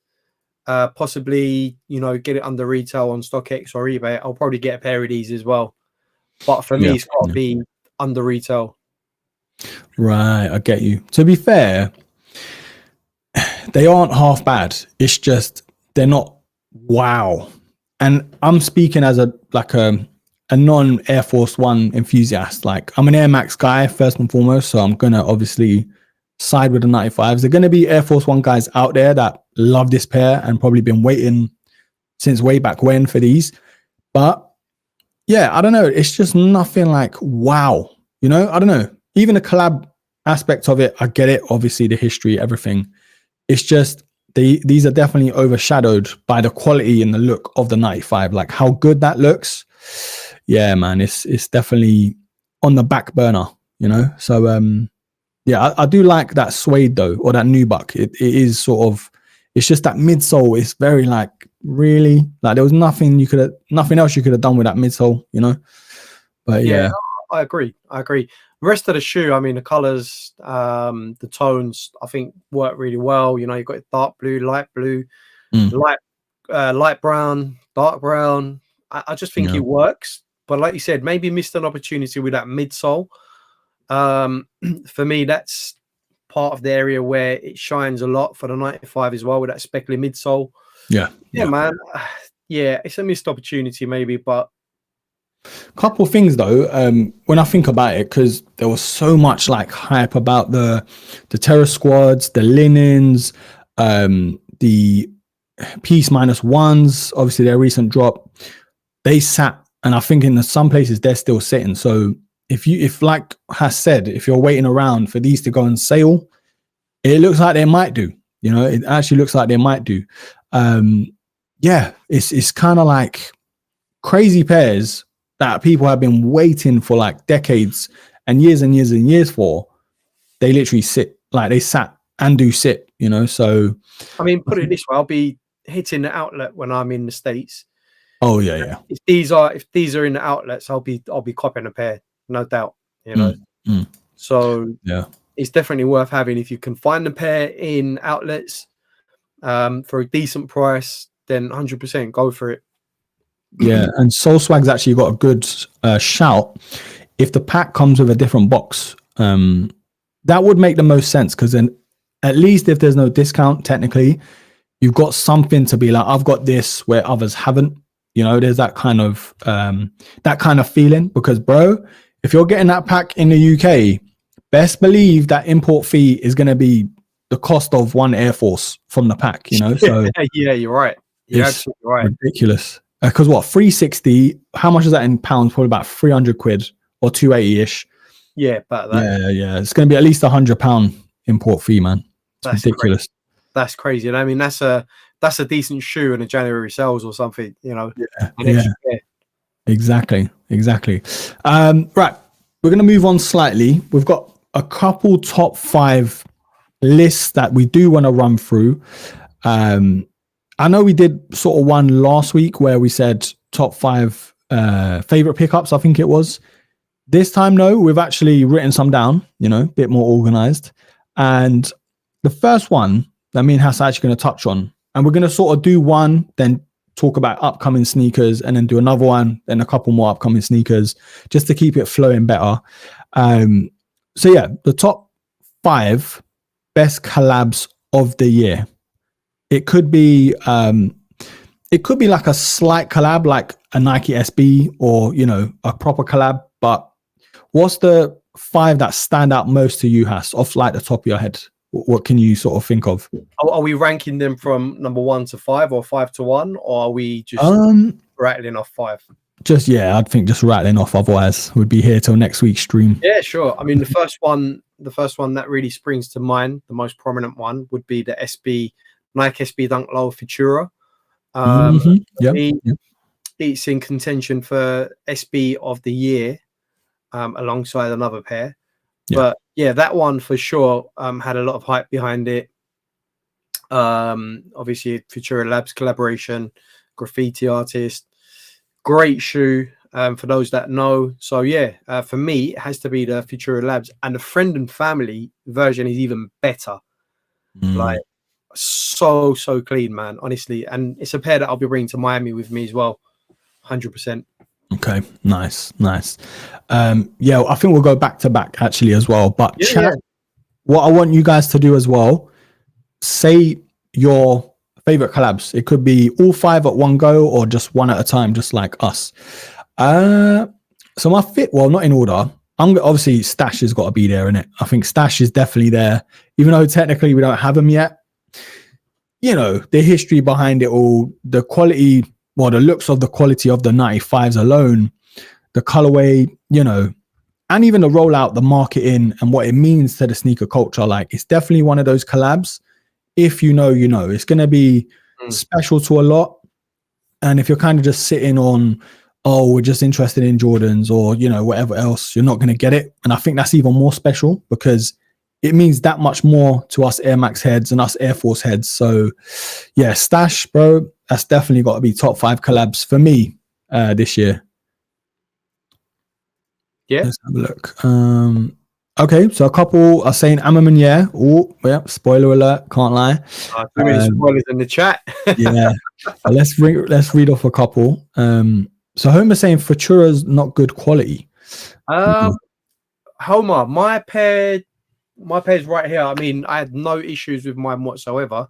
possibly, you know, get it under retail on StockX or eBay, I'll probably get a pair of these as well. But for me, it's got to be under retail. Right, I get you. To be fair, they aren't half bad. It's just they're not wow. And I'm speaking as a non Air Force One enthusiast. Like, I'm an Air Max guy first and foremost, so I'm gonna obviously side with the 95s. There are gonna be Air Force One guys out there that love this pair and probably been waiting since way back when for these. But yeah, I don't know. It's just nothing like wow. You know, I don't know. Even the collab aspect of it, I get it. Obviously, the history, everything. It's just these are definitely overshadowed by the quality and the look of the 95. Like, how good that looks. Yeah, man, it's definitely on the back burner, you know. So yeah, I do like that suede though, or that nubuck. It is sort of, it's just that midsole. It's very like, really, like there was nothing else you could have done with that midsole, you know. But yeah, I agree. The rest of the shoe, I mean, the colors, the tones, I think work really well. You know, you've got dark blue, light blue, light brown, dark brown. I just think it works. But like you said, maybe missed an opportunity with that midsole. For me, that's part of the area where it shines a lot for the 95 as well with that speckly midsole. Yeah, man. Yeah, it's a missed opportunity maybe, but couple things though, when I think about it, because there was so much like hype about the terror squads, the linens, the Peace -1s, obviously their recent drop, they sat, and I think in some places they're still sitting. So if like has said, if you're waiting around for these to go on sale, it looks like they might do. You know, it actually looks like they might do. Yeah, it's kind of like crazy pairs that people have been waiting for like decades and years and years and years for. They literally sit, like they sat and do sit, you know. So I mean, put it this way, I'll be hitting the outlet when I'm in the States. Oh yeah. If these are in the outlets, I'll be copying a pair, no doubt. You know. So yeah, it's definitely worth having if you can find a pair in outlets for a decent price. Then 100% go for it. Yeah, and Soul Swag's actually got a good shout. If the pack comes with a different box, that would make the most sense, because then at least if there's no discount, technically, you've got something to be like, I've got this where others haven't. You know, there's that kind of feeling, because bro, if you're getting that pack in the UK, best believe that import fee is going to be the cost of one Air Force from the pack, you know. So yeah, you're right. You're absolutely right. Ridiculous. Because what, 360, how much is that in pounds? Probably about 300 quid or 280-ish. Yeah, about that. Yeah. It's going to be at least £100 import fee, man. It's ridiculous. Crazy. That's crazy. And I mean, that's a decent shoe in a January sales or something, you know. Yeah. Exactly. Right. We're going to move on slightly. We've got a couple top 5 lists that we do want to run through. I know we did sort of one last week where we said top 5 favorite pickups, I think it was. This time, no, we've actually written some down, you know, a bit more organized. And the first one that me and Hass are actually going to touch on, and we're going to sort of do one, then talk about upcoming sneakers, and then do another one, then a couple more upcoming sneakers, just to keep it flowing better. So yeah, the top 5 best collabs of the year. It could be like a slight collab, like a Nike SB, or, you know, a proper collab. But what's the 5 that stand out most to you, Hass, off like the top of your head? What can you sort of think of? Are we ranking them from number 1 to 5 or 5 to 1, or are we just rattling off 5? I'd think just rattling off. Otherwise, we'd be here till next week's stream. Yeah, sure. I mean, the first one that really springs to mind, the most prominent one, would be the Nike SB Dunk Low Futura. It's in contention for SB of the year, alongside another pair. But yeah, that one for sure had a lot of hype behind it. Obviously, Futura Labs collaboration, graffiti artist, great shoe for those that know. So yeah, for me, it has to be the Futura Labs, and the friend and family version is even better. Like, so clean, man, honestly. And it's a pair that I'll be bringing to Miami with me as well, 100%. Okay, nice. Yeah, I think we'll go back to back actually as well. But what I want you guys to do as well, say your favorite collabs. It could be all 5 at one go, or just one at a time, just like us. So my not in order. Obviously Stash has got to be there, innit? I think Stash is definitely there, even though technically we don't have them yet. You know, the history behind it all, the quality, the looks of the quality of the 95s alone, the colorway, you know, and even the rollout, the marketing, and what it means to the sneaker culture. Like, it's definitely one of those collabs. If you know, you know, it's going to be special to a lot. And if you're kind of just sitting on, oh, we're just interested in Jordans, or, you know, whatever else, you're not going to get it. And I think that's even more special, because it means that much more to us Air Max heads and us Air Force heads. So yeah, Stash, bro, that's definitely got to be top 5 collabs for me this year. Yeah. Let's have a look. Okay, so a couple are saying Ammerman, yeah. Oh, yeah, spoiler alert, can't lie. Too many spoilers in the chat. Yeah. Let's read off a couple. So Homer's saying Futura's not good quality. Homer, my pair my pair's right here. I mean, I had no issues with mine whatsoever.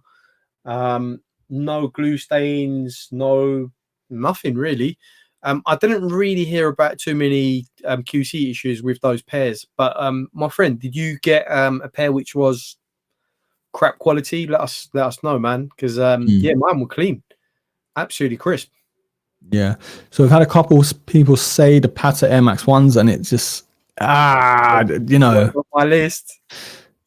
No glue stains, nothing really. I didn't really hear about too many QC issues with those pairs. But my friend, did you get a pair which was crap quality? Let us know, man. Because yeah, mine were clean, absolutely crisp. Yeah. So we've had a couple people say the Patta Air Max ones, and it's just you know, on my list.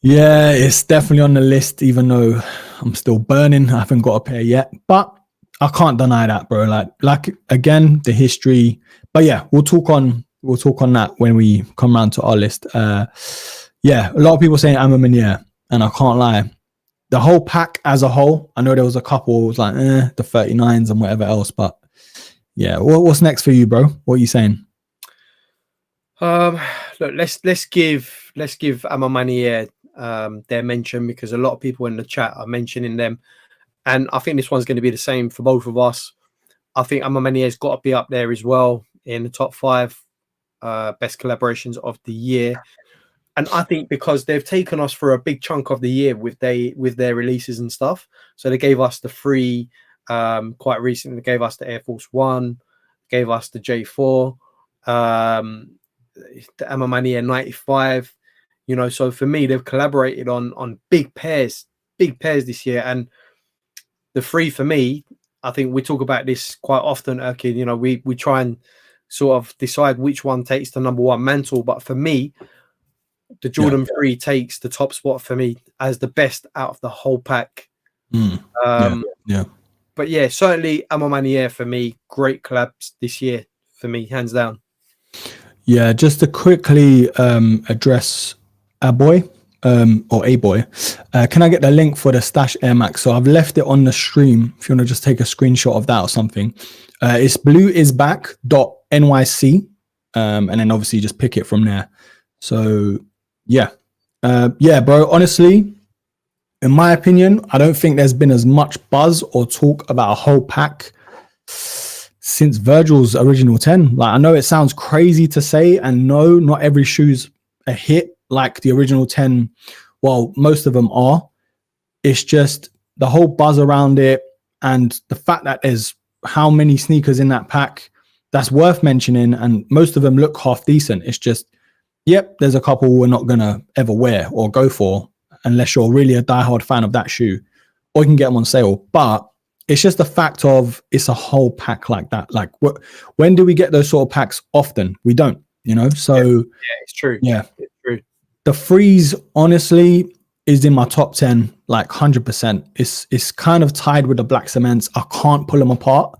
Yeah, it's definitely on the list, even though I'm still burning. I haven't got a pair yet, but I can't deny that, bro. Like again, the history. But yeah, we'll talk on that when we come around to our list. Yeah, a lot of people saying Immigrants, and I can't lie. The whole pack as a whole, I know there was a couple was like the 39s and whatever else, but yeah, what's next for you, bro? What are you saying? Look, let's give Immigrants their mention, because a lot of people in the chat are mentioning them, and I think this one's going to be the same for both of us. I think Immigrants got to be up there as well in the top 5 best collaborations of the year. And I think because they've taken us for a big chunk of the year with their releases and stuff. So they gave us the 3 quite recently. They gave us the Air Force One, gave us the J4, the Immigrants 95. You know, so for me, they've collaborated on big pairs this year. And the 3 for me, I think we talk about this quite often, Erkin. You know, we try and sort of decide which one takes the #1 mantle. But for me, the Jordan 3 takes the top spot for me as the best out of the whole pack. Yeah. But yeah, certainly Immigrants for me, great collabs this year for me, hands down. Yeah, just to quickly address a boy. Can I get the link for the Stash Air Max? So I've left it on the stream if you want to just take a screenshot of that or something. It's blueisback.nyc, and then obviously just pick it from there. So yeah, bro, honestly, in my opinion, I don't think there's been as much buzz or talk about a whole pack since Virgil's original 10. Like, I know it sounds crazy to say, and no, not every shoe's a hit like the original 10. Well, most of them are. It's just the whole buzz around it, and the fact that there's how many sneakers in that pack that's worth mentioning, and most of them look half decent. It's just, yep, there's a couple we're not gonna ever wear or go for unless you're really a diehard fan of that shoe, or you can get them on sale. But it's just the fact of it's a whole pack like that. Like, when do we get those sort of packs? Often we don't, you know. So yeah, it's true. Yeah, it's true. The Freeze, honestly, is in my top 10, like 100%. It's kind of tied with the Black Cements. I can't pull them apart.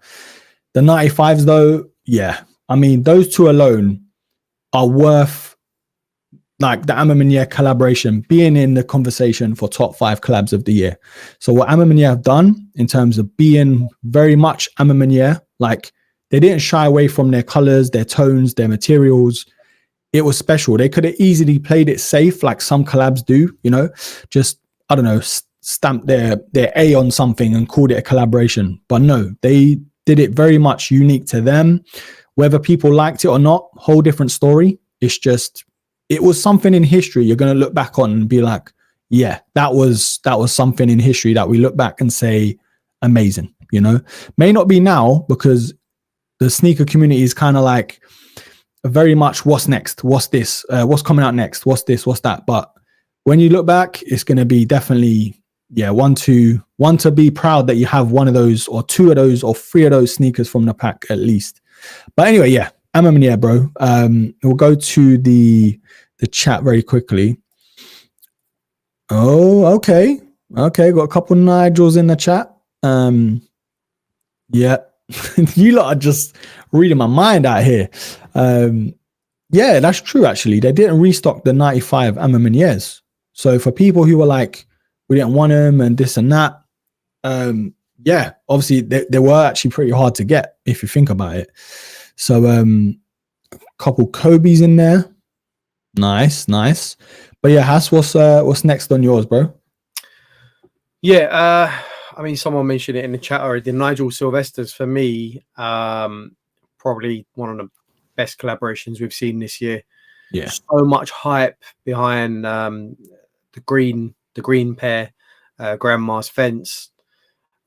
The 95s, though, yeah. I mean, those two alone are worth, like, the Immigrants collaboration being in the conversation for top 5 collabs of the year. So what Immigrants have done in terms of being very much Immigrants, like, they didn't shy away from their colors, their tones, their materials. It was special. They could have easily played it safe, like some collabs do, you know, just, I don't know, stamp their A on something and called it a collaboration. But no, they did it very much unique to them. Whether people liked it or not, whole different story. It's just, it was something in history you're going to look back on and be like, yeah, that was something in history that we look back and say, amazing, you know. May not be now, because the sneaker community is kind of like, very much what's next, what's this, what's coming out next, what's this, what's that. But when you look back, it's going to be definitely, yeah, one to be proud that you have one of those or 2 of those or 3 of those sneakers from the pack at least. But anyway, yeah, Immigrants, bro. We'll go to the chat very quickly. Oh, okay, got a couple Nigels in the chat. Yeah. You lot are just reading my mind out here. Yeah, that's true. Actually, they didn't restock the 95 Immigrants. So for people who were like, we didn't want them and this and that, yeah, obviously they were actually pretty hard to get if you think about it. So a couple Kobe's in there. Nice. But yeah, Has, what's next on yours, bro? Yeah, I mean, someone mentioned it in the chat already. Nigel Sylvester's, for me, probably one of the best collaborations we've seen this year. Yeah. So much hype behind green pair, Grandma's Fence.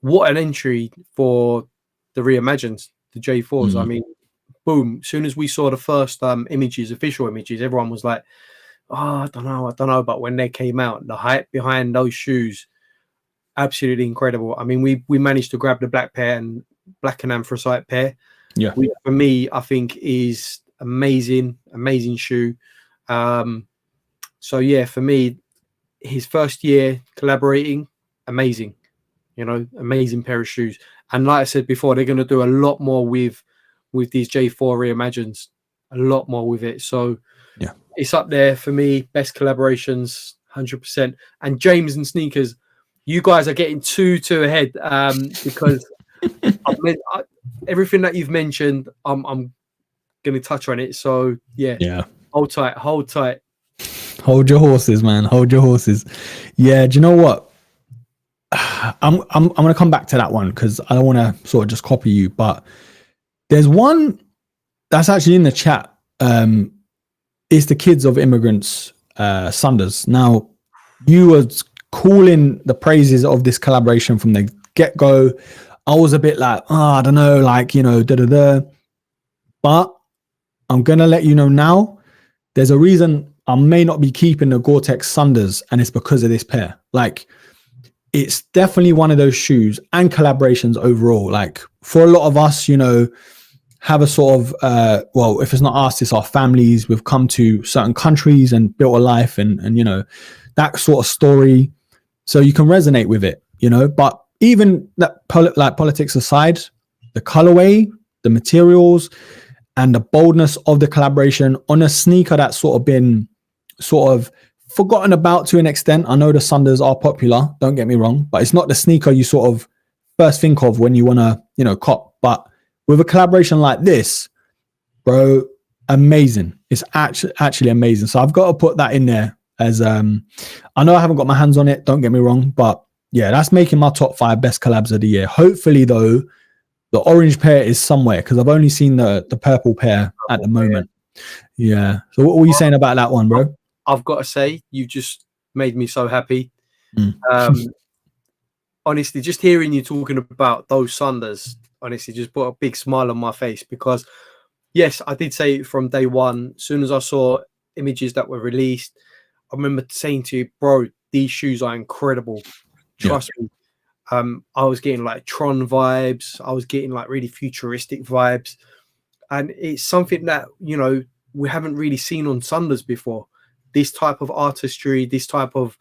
What an entry for the Reimagined, the J4s. I mean, boom, as soon as we saw the first images, official images, everyone was like, oh, I don't know. But when they came out, the hype behind those shoes, absolutely incredible. I mean, we managed to grab the black pair and black and anthracite pair. Yeah. Which for me, I think is amazing shoe. So yeah, for me, his first year collaborating, amazing. Amazing pair of shoes. And like I said before, they're going to do a lot more with these J4 Reimagined, a lot more with it. So yeah, it's up there for me. Best collaborations, 100%. And James and Sneakers, you guys are getting too ahead because everything that you've mentioned, I'm going to touch on it. So yeah, hold tight. Hold your horses, man. Hold your horses. Yeah, do you know what? I'm gonna come back to that one because I don't want to sort of just copy you, but there's one that's actually in the chat. It's the kids of Immigrants, Sunders. Now, you were calling the praises of this collaboration from the get-go. I was a bit like, I don't know, like, but I'm gonna let you know now. There's a reason I may not be keeping the Gore-Tex Sunders, and it's because of this pair. Like, it's definitely one of those shoes and collaborations overall. Like, for a lot of us, have a sort of, well, if it's not us, it's our families. We've come to certain countries and built a life and that sort of story. So you can resonate with it, but even that, politics aside, the colorway, the materials, and the boldness of the collaboration on a sneaker that's sort of been forgotten about to an extent. I know the Sunders are popular, don't get me wrong, but it's not the sneaker you sort of first think of when you want to, cop. But with a collaboration like this, bro, amazing. It's actually amazing. So I've got to put that in there as, I know I haven't got my hands on it, don't get me wrong, but yeah, that's making my top 5 best collabs of the year. Hopefully though, the orange pair is somewhere because I've only seen the purple pair at the moment. Yeah. So what were you saying about that one, bro? I've got to say, you just made me so happy. Honestly, just hearing you talking about those Sunders, honestly, just put a big smile on my face because, yes, I did say from day one, as soon as I saw images that were released, I remember saying to you, bro, these shoes are incredible. Trust me. I was getting like Tron vibes. I was getting like really futuristic vibes. And it's something that, we haven't really seen on Sunders before. This type of artistry, this type of,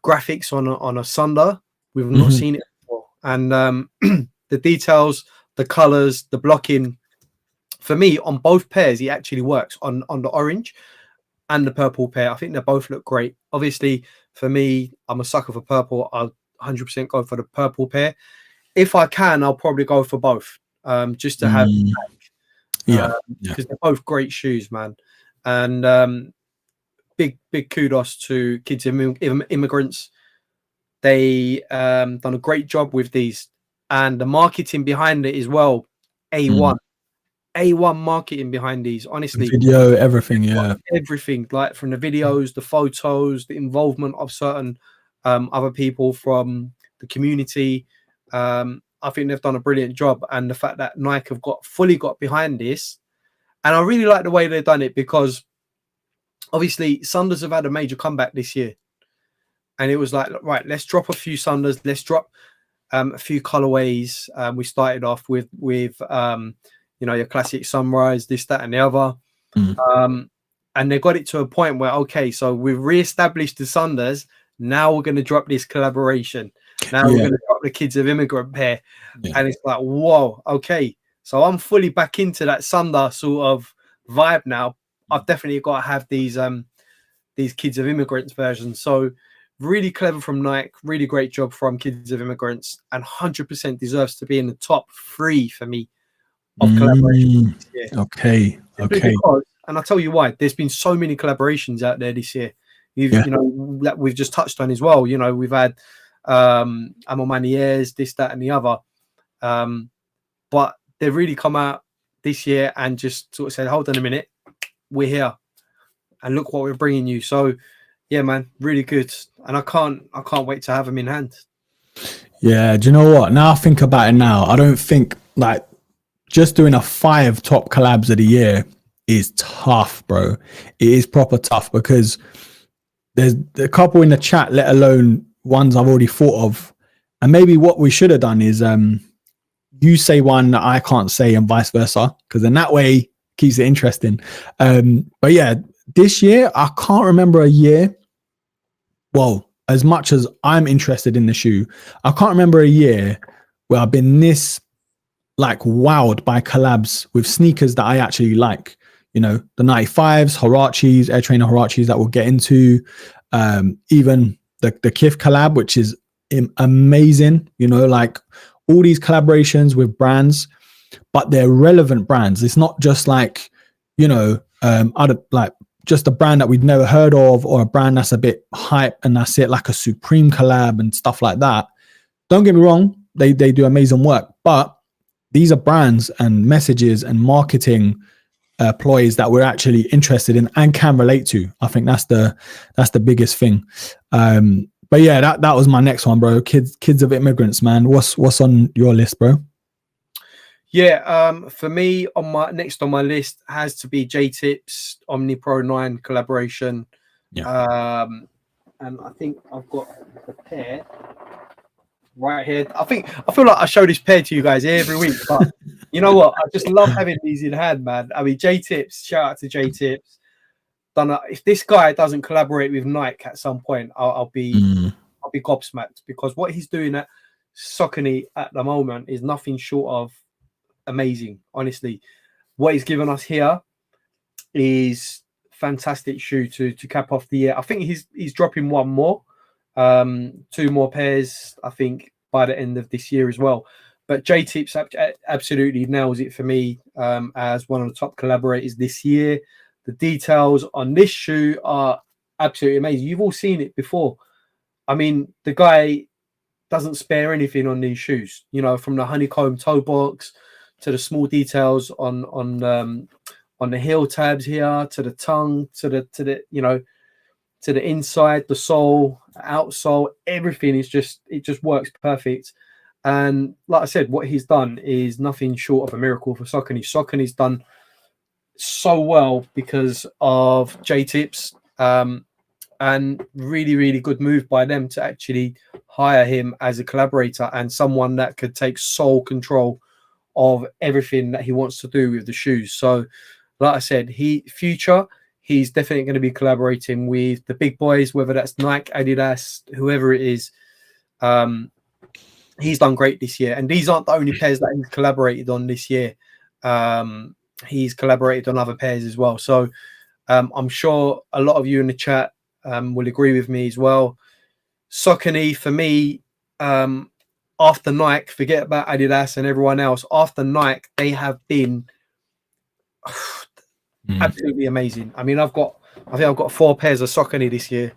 graphics on a Sunder, we've not seen it before. And the details, the colors, the blocking, for me, on both pairs, it actually works. On the orange and the purple pair, I think they both look great. Obviously, for me, I'm a sucker for purple. I'll 100% go for the purple pair. If I can, I'll probably go for both, just to have because they're both great shoes, man. And big kudos to Kids Immigrants. They done a great job with these, and the marketing behind it as well. A1 marketing behind these, honestly. Video, everything, everything, like from the videos, the photos, the involvement of certain other people from the community. I think they've done a brilliant job, and the fact that Nike have fully got behind this, and I really like the way they've done it because obviously Sunders have had a major comeback this year, and it was like, right, let's drop a few Sunders, let's drop a few colorways. We started off with your classic Sunrise, this, that, and the other. And they got it to a point where, okay, so we've reestablished the Sunders. Now we're going to drop this collaboration. Now we're going to drop the Kids of Immigrant pair. And it's like, whoa, okay. So I'm fully back into that Sunder sort of vibe now. I've definitely got to have these Kids of Immigrants versions. So really clever from Nike. Really great job from Kids of Immigrants. And 100% deserves to be in the top 3 for me of collaborations this year. Okay. Because, and I'll tell you why, there's been so many collaborations out there this year. That we've just touched on as well. We've had Amomaniers, this, that, and the other. But they've really come out this year and just sort of said, hold on a minute, we're here. and look what we're bringing you. So yeah, man, really good, and I can't wait to have them in hand. Yeah, do you know what? Now I think about it now, I don't think like just doing a 5 top collabs of the year is tough, bro. It is proper tough because there's a couple in the chat, let alone ones I've already thought of. And maybe what we should have done is you say one that I can't say and vice versa, because in that way keeps it interesting. But yeah, this year I can't remember a year. Well, as much as I'm interested in the shoe, I can't remember a year where I've been this like wowed by collabs with sneakers that I actually like. You know, the 95s, Huaraches, Air Trainer Huaraches that we'll get into, even the Kith collab, which is amazing. You know, like all these collaborations with brands, but they're relevant brands. It's not just like, you know, other like just a brand that we've never heard of, or a brand that's a bit hype and that's it, like a Supreme collab and stuff like that. Don't get me wrong, they do amazing work, but these are brands and messages and marketing ploys that we're actually interested in and can relate to. I think that's the biggest thing. But yeah, that was my next one, bro. Kids of Immigrants, man. What's on your list, bro? Yeah, for me, next on my list has to be J-Tips Omni Pro 9 collaboration. Yeah. And I think I've got the pair right here. I feel like I show this pair to you guys every week, but you know what? I just love having these in hand, man. I mean, J-Tips, shout out to J-Tips. If this guy doesn't collaborate with Nike at some point, I'll be gobsmacked, because what he's doing at Saucony at the moment is nothing short of amazing. Honestly, what he's given us here is fantastic shoe to cap off the year. I think he's dropping one more, 2 more pairs, I think, by the end of this year as well. But J-Tips absolutely nails it for me as one of the top collaborators this year. The details on this shoe are absolutely amazing. You've all seen it before. I mean, the guy doesn't spare anything on these shoes, you know, from the honeycomb toe box to the small details on the heel tabs here, to the tongue, to the you know, to the inside, the sole, outsole, everything is just works perfect. And like I said, what he's done is nothing short of a miracle for Saucony. Saucony's done so well because of J-Tips, and really, really good move by them to actually hire him as a collaborator and someone that could take sole control of everything that he wants to do with the shoes. So, like I said, he's definitely going to be collaborating with the big boys, whether that's Nike, Adidas, whoever it is. He's done great this year, and these aren't the only pairs that he's collaborated on this year. He's collaborated on other pairs as well. So I'm sure a lot of you in the chat will agree with me as well. Saucony, for me, after Nike, forget about Adidas and everyone else. After Nike, they have been absolutely amazing. I mean, I think I've got 4 pairs of Saucony this year,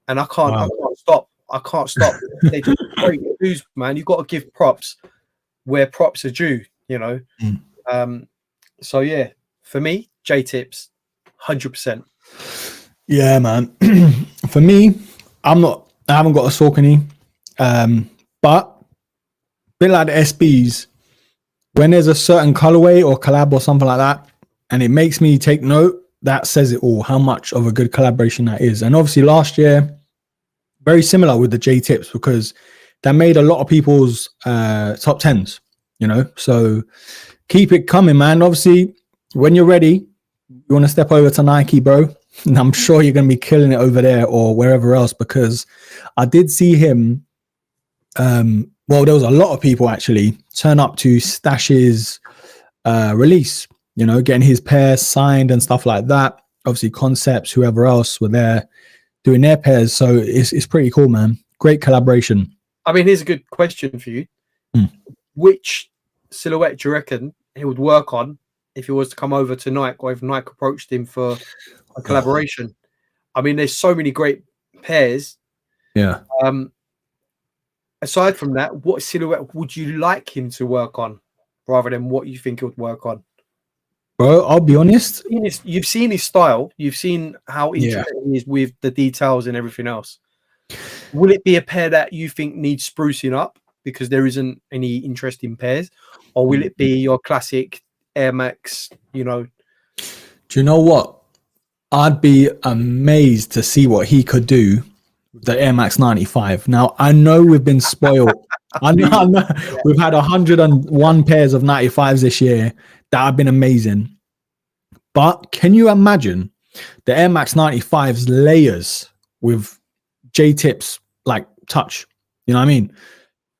and I can't stop. I can't stop. They're just great shoes, man. You've got to give props where props are due, you know. So yeah, for me, J-Tips, 100%. Yeah, man. For me, I haven't got a Saucony, but a bit like the SBs, when there's a certain colorway or collab or something like that, and it makes me take note, that says it all, how much of a good collaboration that is. And obviously last year, very similar with the J-Tips, because that made a lot of people's top 10s, you know. So keep it coming, man. Obviously, when you're ready, you want to step over to Nike, bro. And I'm sure you're going to be killing it over there or wherever else, because I did see him. Well, there was a lot of people actually turn up to Stash's release, you know, getting his pairs signed and stuff like that. Obviously, Concepts, whoever else were there doing their pairs. So it's pretty cool, man. Great collaboration. I mean, here's a good question for you. Which silhouette do you reckon he would work on if he was to come over to Nike, or if Nike approached him for a collaboration? I mean, there's so many great pairs. Yeah. Aside from that, what silhouette would you like him to work on rather than what you think he would work on? Bro, I'll be honest. You've seen his style. You've seen how Yeah. intricate he is with the details and everything else. Will it be a pair that you think needs sprucing up because there isn't any interesting pairs, or will it be your classic Air Max? You know, Do you know what? I'd be amazed to see what he could do with the Air Max 95. Now, I know we've been spoiled. I know we've had 101 pairs of 95s this year that have been amazing. But can you imagine the Air Max 95's layers with J-tips like touch? You know what I mean?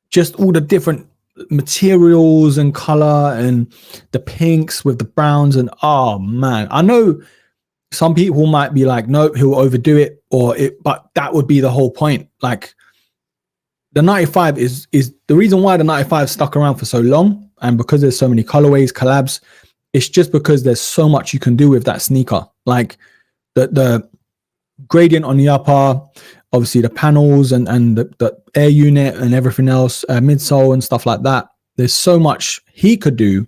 Just all the different materials and color and the pinks with the browns, and oh man, I know some people might be like, nope, he'll overdo it, but that would be the whole point. Like the 95 is the reason why the 95 stuck around for so long, and because there's so many colorways, collabs. It's just because there's so much you can do with that sneaker. Like the gradient on the upper, obviously the panels and the air unit and everything else, midsole and stuff like that. There's so much he could do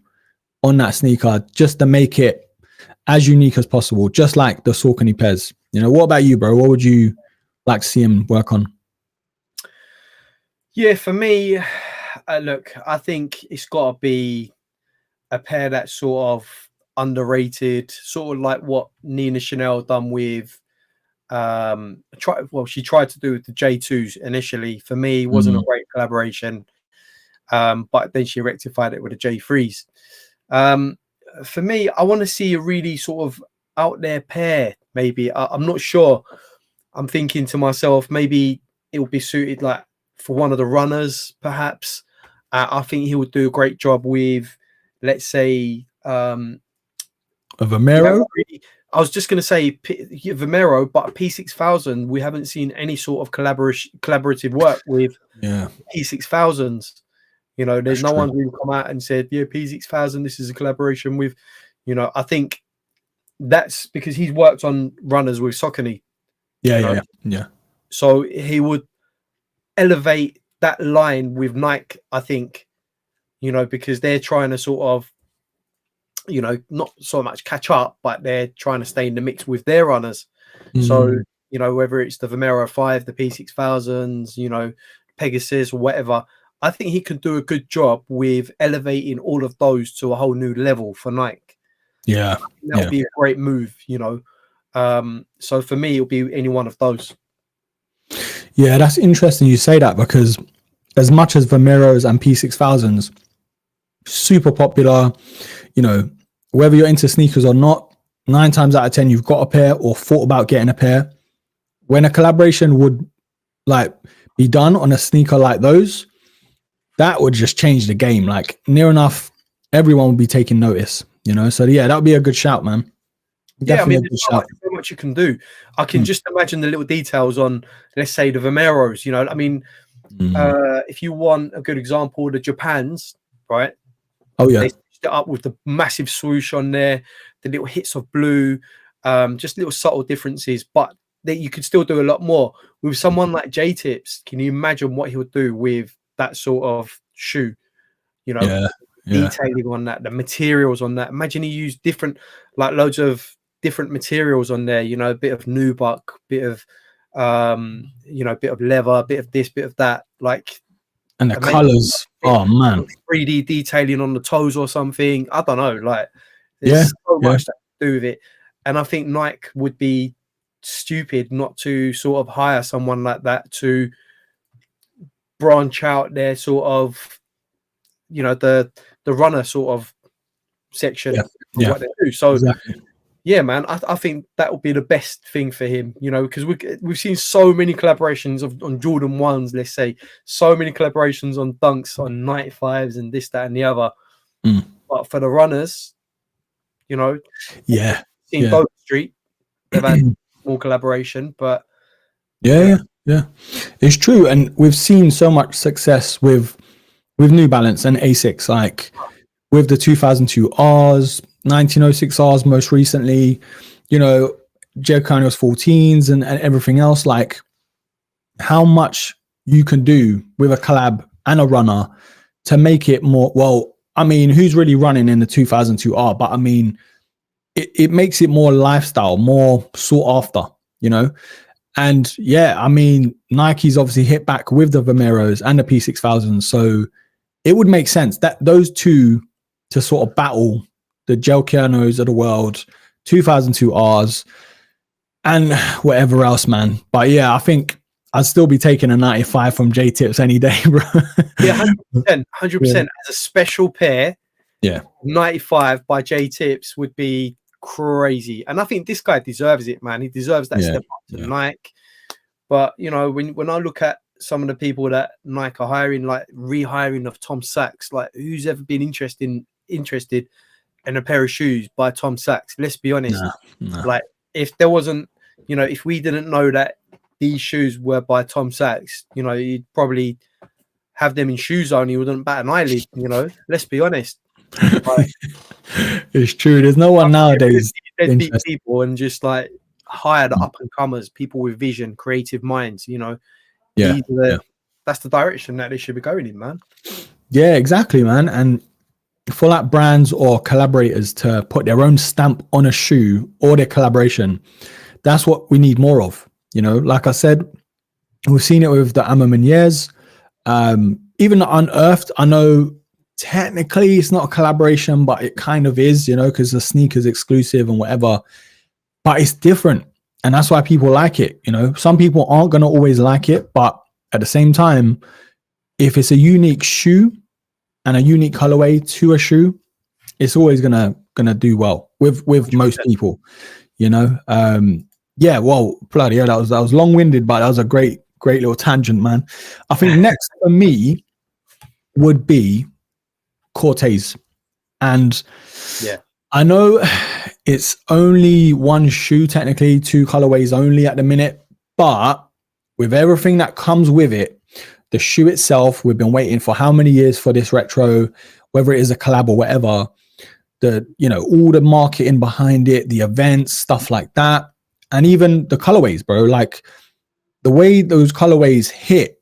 on that sneaker just to make it as unique as possible, just like the Saucony pairs. You know, what about you, bro? What would you like to see him work on? Yeah, for me, look, I think it's got to be a pair that's sort of underrated, sort of like what Nina Chanel done with she tried to do with the J2s initially. For me, it wasn't a great collaboration, but then she rectified it with the J3s. For me, I want to see a really sort of out there pair. Maybe I'm not sure. I'm thinking to myself, maybe it would be suited like for one of the runners, perhaps. I think he would do a great job with, let's say, a Vomero. I was just going to say Vomero, but P6000, we haven't seen any sort of collaborative work with P6000s. You know, there's no one who come out and said, yeah, P6000, this is a collaboration with, you know, I think that's because he's worked on runners with Saucony. Yeah. So he would elevate that line with Nike, I think, you know, because they're trying to sort of, you know, not so much catch up, but they're trying to stay in the mix with their runners. So, you know, whether it's the Vomero 5, the P6000s, you know, Pegasus or whatever, I think he can do a good job with elevating all of those to a whole new level for Nike. Yeah. That would be a great move, you know. So for me, it'll be any one of those. Yeah, that's interesting you say that, because as much as Vomeros and P6000s, super popular, you know, whether you're into sneakers or not, 9 times out of 10, you've got a pair or thought about getting a pair. When a collaboration would like be done on a sneaker like those, that would just change the game. Like near enough, everyone would be taking notice, you know? So yeah, that would be a good shout, man. Definitely, I mean, there's so much you can do. I can just imagine the little details on, let's say, the Vomeros, you know, I mean, if you want a good example, the Japans, right? Oh yeah. They stitched it up with the massive swoosh on there, the little hits of blue, just little subtle differences, but that you could still do a lot more with someone like J-Tips. Can you imagine what he would do with that sort of shoe? You know, detailing on that, the materials on that. Imagine he used different, like loads of different materials on there. You know, a bit of nubuck, bit of, you know, bit of leather, bit of this, bit of that. Like, and the colors. Oh man, 3D detailing on the toes or something. I don't know. Like, there's so much to do with it, and I think Nike would be stupid not to sort of hire someone like that to branch out their sort of, you know, the runner sort of section of what they do. So yeah, man, I think that would be the best thing for him, you know, because we've seen so many collaborations on Jordan 1s, let's say, so many collaborations on Dunks, on 95s and this, that and the other. But for the runners, you know, in Boat Street, they've had more collaboration, but yeah, it's true. And we've seen so much success with New Balance and Asics, like with the 2002 R's, 1906 R's most recently, you know, Jacquemus 14s and everything else. Like how much you can do with a collab and a runner to make it more, well, I mean, who's really running in the 2002 R? But I mean, it makes it more lifestyle, more sought after, you know. And yeah, I mean, Nike's obviously hit back with the Vomeros and the P6000, so it would make sense that those two to sort of battle the Jacquemus of the world, 2002 Rs, and whatever else, man. But yeah, I think I'd still be taking a 95 from J Tips any day, bro. Yeah, 100%. 100%. As a special pair, yeah, 95 by J Tips would be crazy. And I think this guy deserves it, man. He deserves that step up to Nike. But, you know, when I look at some of the people that Nike are hiring, like rehiring of Tom Sachs, like who's ever been interested in a pair of shoes by Tom Sachs? Let's be honest. Nah. Like, if there wasn't, you know, if we didn't know that these shoes were by Tom Sachs, you know, you'd probably have them in shoes only. You wouldn't bat an eyelid, you know. Let's be honest. Like, it's true. There's no one nowadays. Deadbeat people and just like hire the up and comers, people with vision, creative minds, you know. That's the direction that they should be going in, man. Yeah, exactly, man. And for like brands or collaborators to put their own stamp on a shoe or their collaboration, that's what we need more of. You know, like I said, we've seen it with the Immigrants, even the Unearthed. I know technically it's not a collaboration, but it kind of is, you know, because the sneaker's exclusive and whatever. But it's different, and that's why people like it. You know, some people aren't going to always like it, but at the same time, if it's a unique shoe and a unique colorway to a shoe, it's always gonna do well with most people, you know. Yeah, well, bloody hell, that was long-winded, but that was a great little tangent, man. I think next for me would be Cortiez, and I know it's only one shoe, technically 2 colorways only at the minute, but with everything that comes with it, the shoe itself, we've been waiting for how many years for this retro, whether it is a collab or whatever, all the marketing behind it, the events, stuff like that. And even the colorways, bro, like the way those colorways hit,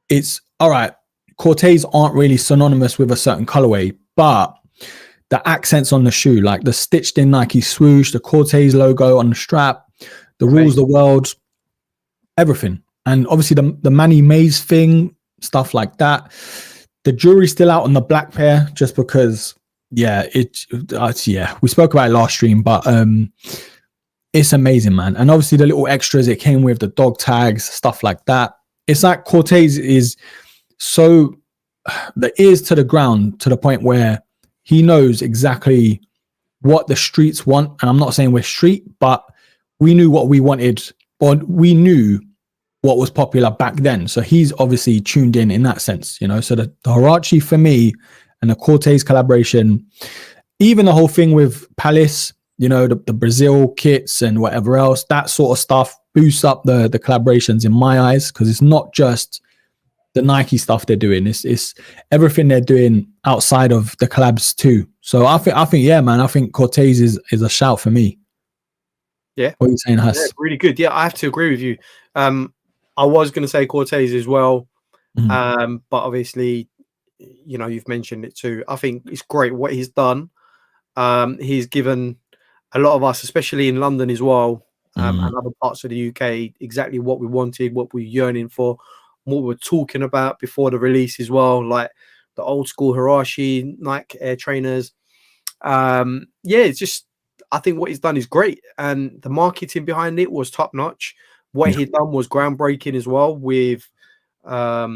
it's all right. Cortiez aren't really synonymous with a certain colorway, but the accents on the shoe, like the stitched in Nike swoosh, the Cortiez logo on the strap, the rules the world, everything. And obviously the Manny Mays thing, stuff like that. The jury's still out on the black pair just because, we spoke about it last stream, but it's amazing, man. And obviously the little extras it came with, the dog tags, stuff like that. It's like Cortiez is so the ears to the ground to the point where he knows exactly what the streets want. And I'm not saying we're street, but we knew what we wanted, or we knew what was popular back then. So he's obviously tuned in that sense, you know. So the Huarache for me and the Cortiez collaboration, even the whole thing with Palace, you know, the Brazil kits and whatever else, that sort of stuff boosts up the collaborations in my eyes, because it's not just the Nike stuff they're doing. It's everything they're doing outside of the collabs too. So I think, yeah, man, I think Cortiez is a shout for me. Yeah. What are you saying, Hus? Yeah, really good. Yeah, I have to agree with you. I was going to say Cortiez as well. But obviously, you know, you've mentioned it too. I think it's great what he's done. He's given a lot of us, especially in London as well, and other parts of the UK, exactly what we wanted, what we're yearning for, what we were talking about before the release as well, like the old school Huarache, Nike Air trainers. It's just, I think what he's done is great, and the marketing behind it was top notch. What he'd done was groundbreaking as well, with all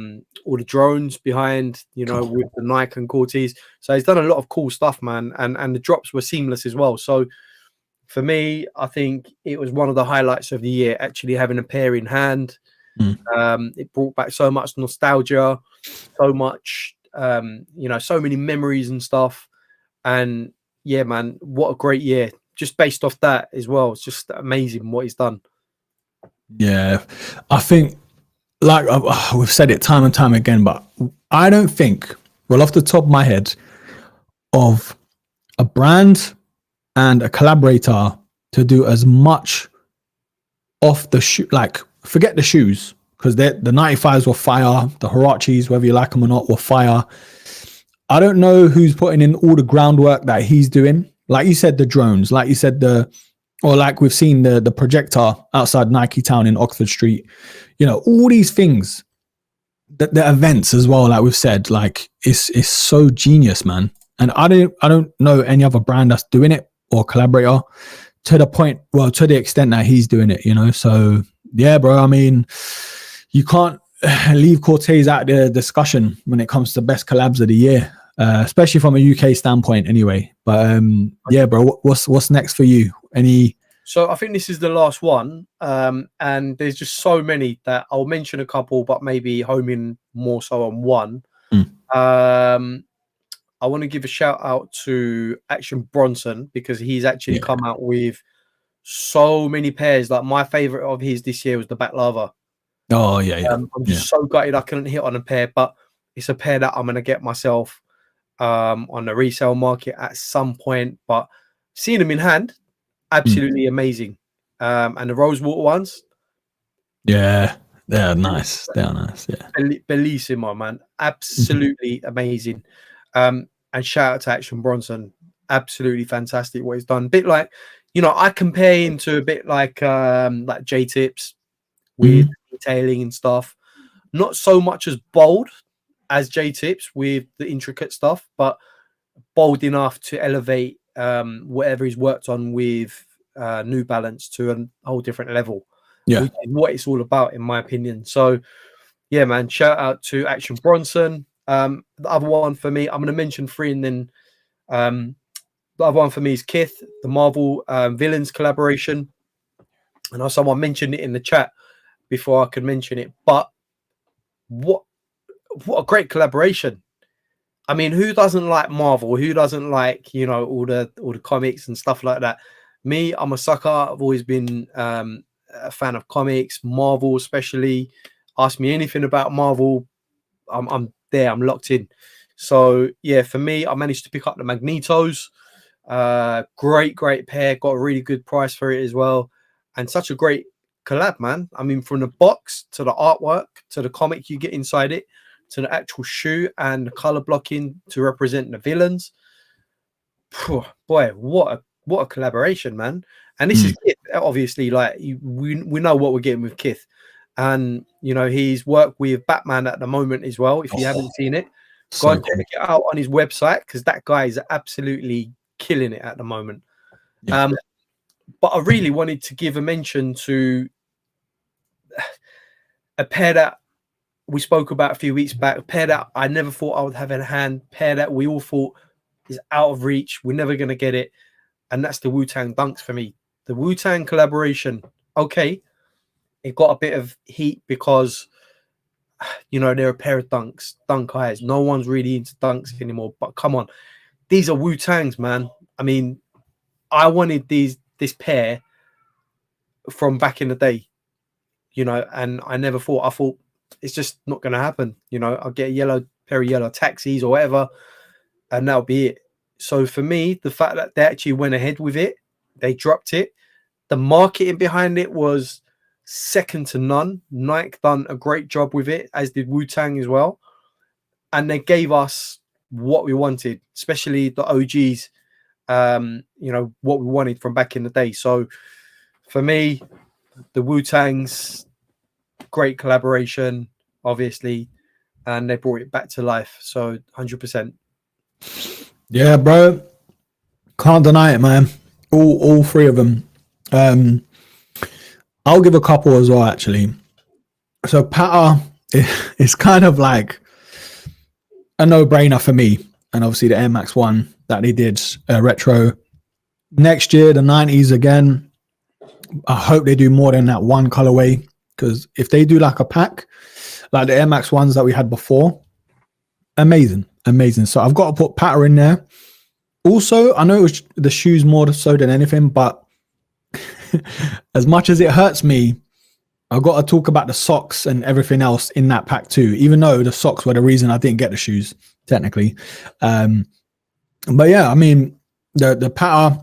the drones behind, you know, with the Nike and Cortiez. So he's done a lot of cool stuff, man, and the drops were seamless as well. So for me, I think it was one of the highlights of the year, actually having a pair in hand. It brought back so much nostalgia, so much, so many memories and stuff. And yeah, man, what a great year. Just based off that as well. It's just amazing what he's done. Yeah, I think, like we've said it time and time again, but I don't think, well, off the top of my head, of a brand and a collaborator to do as much off the shoe, like forget the shoes, because the 95s were fire, the Huaraches, whether you like them or not, were fire. I don't know who's putting in all the groundwork that he's doing like you said, the drones, like you said, or like we've seen the projector outside Nike Town in Oxford Street, you know, all these things, the events as well, like we've said, like it's so genius, man. And I don't know any other brand that's doing it or collaborator to the extent that he's doing it, you know. So yeah, bro, I mean, you can't leave Cortiez out of the discussion when it comes to best collabs of the year, especially from a UK standpoint anyway. But yeah, bro, what's next for you? So I think this is the last one, and there's just so many that I'll mention a couple, but maybe home in more so on one. I want to give a shout out to Action Bronson, because he's actually come out with so many pairs. Like my favorite of his this year was the Baklava. Oh yeah, I'm so gutted I couldn't hit on a pair, but it's a pair that I'm gonna get myself on the resale market at some point. But seeing them in hand, absolutely amazing. And the Rosewater ones, yeah, they're nice. They are nice. Yeah, bellissimo, man, absolutely amazing. And shout out to Action Bronson, absolutely fantastic what he's done. A bit like, you know, I compare him to a bit like J Tips with detailing and stuff. Not so much as bold as J Tips with the intricate stuff, but bold enough to elevate whatever he's worked on with New Balance to a whole different level. Yeah, which is what it's all about, in my opinion. So yeah, man, shout out to Action Bronson. The other one for me, I'm going to mention three, and then the other one for me is Kith, the Marvel Villains collaboration. I know someone mentioned it in the chat before I could mention it, but what a great collaboration. I mean, who doesn't like Marvel? Who doesn't like, you know, all the comics and stuff like that? Me, I'm a sucker. I've always been a fan of comics, Marvel especially. Ask me anything about Marvel, I'm there. I'm locked in. So yeah, for me, I managed to pick up the Magnetos. Great pair. Got a really good price for it as well, and such a great collab, man. I mean, from the box to the artwork to the comic you get inside it to the actual shoe and the color blocking to represent the villains. Boy, what a collaboration, man. And this is Kith, obviously, like we know what we're getting with Kith. And you know, he's worked with Batman at the moment as well. If you haven't seen it, go and check it out on his website, because that guy is absolutely killing it at the moment. But I really wanted to give a mention to a pair that we spoke about a few weeks back, a pair that I never thought I would have in hand, pair that we all thought is out of reach, we're never going to get it, and that's the Wu-Tang Dunks for me. The Wu-Tang collaboration, okay, it got a bit of heat because, you know, they're a pair of dunks, dunk highs. No one's really into dunks anymore, but come on, these are Wu-Tangs, man. I mean, I wanted this pair from back in the day, you know, and I thought it's just not going to happen. You know, I'll get a pair of yellow taxis or whatever, and that'll be it. So for me, the fact that they actually went ahead with it, they dropped it, the marketing behind it was second to none. Nike done a great job with it, as did Wu-Tang as well. And they gave us what we wanted, especially the OGs, you know, what we wanted from back in the day. So for me, the Wu-Tangs, great collaboration, obviously, and they brought it back to life. So 100%. Yeah, bro. Can't deny it, man. All three of them. I'll give a couple as well, actually. So Patta is kind of like a no-brainer for me. And obviously the Air Max 1 that they did retro. Next year, the 90s again. I hope they do more than that one colorway, because if they do like a pack, like the Air Max 1s that we had before, amazing. So I've got to put Patta in there. Also, I know it was the shoes more so than anything, but as much as it hurts me, I've got to talk about the socks and everything else in that pack too, even though the socks were the reason I didn't get the shoes, technically. But yeah, I mean, the Patta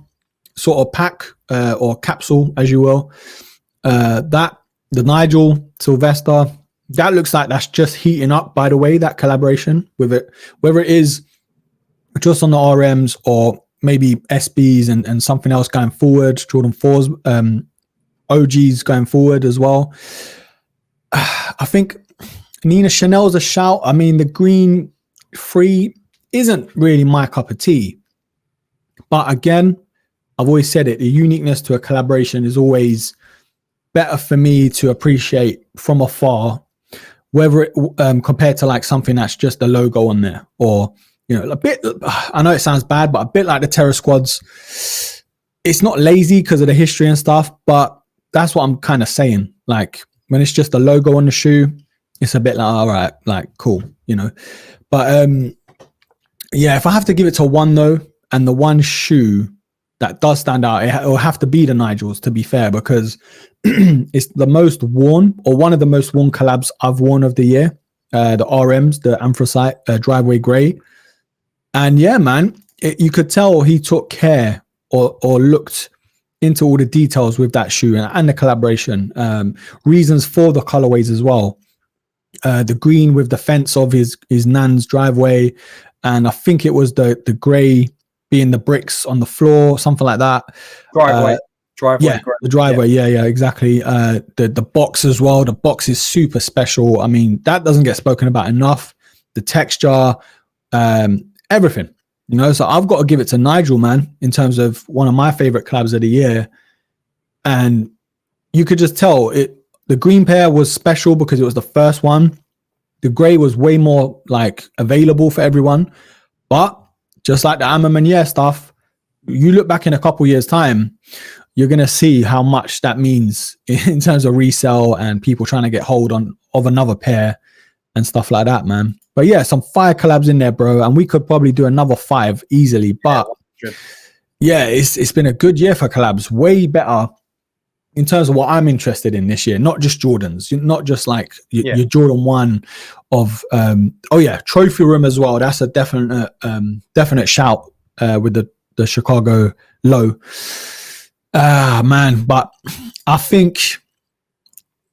sort of pack or capsule, as you will, that the Nigel Sylvester, that looks like that's just heating up, by the way, that collaboration with it, whether it is just on the RMs or maybe SBs and something else going forward, Jordan 4s, OGs going forward as well. I think Nina Chanel's a shout. I mean, the green 3 isn't really my cup of tea. But again, I've always said it, the uniqueness to a collaboration is always better for me to appreciate from afar, whether it compared to like something that's just a logo on there, or, you know, a bit, I know it sounds bad, but a bit like the Terror Squads. It's not lazy because of the history and stuff, but that's what I'm kind of saying. Like when it's just a logo on the shoe, it's a bit like, all right, like cool, you know. But yeah, if I have to give it to one though, and the one shoe that does stand out, it will have to be the Nigels, to be fair, because it's the most worn, or one of the most worn collabs I've worn of the year. The RMs, the Anthracite Driveway Grey. And yeah, man, you could tell he took care or looked into all the details with that shoe and the collaboration. Reasons for the colorways as well. The green with the fence of his nan's driveway. And I think it was the grey being the bricks on the floor, something like that. Driveway, yeah, the driveway. Yeah, exactly. The box as well. The box is super special. I mean, that doesn't get spoken about enough. The texture, everything, you know. So I've got to give it to Nigel, man, in terms of one of my favorite collabs of the year. And you could just tell it. The green pair was special because it was the first one. The grey was way more like available for everyone, but just like the Ammerman stuff, you look back in a couple years' time, you're going to see how much that means in terms of resale and people trying to get hold of another pair and stuff like that, man. But yeah, some fire collabs in there, bro. And we could probably do another 5 easily. But yeah, it's been a good year for collabs. Way better in terms of what I'm interested in this year. Not just Jordans, not just like your Jordan 1 of, Trophy Room as well. That's a definite shout with the Chicago low. Man, but I think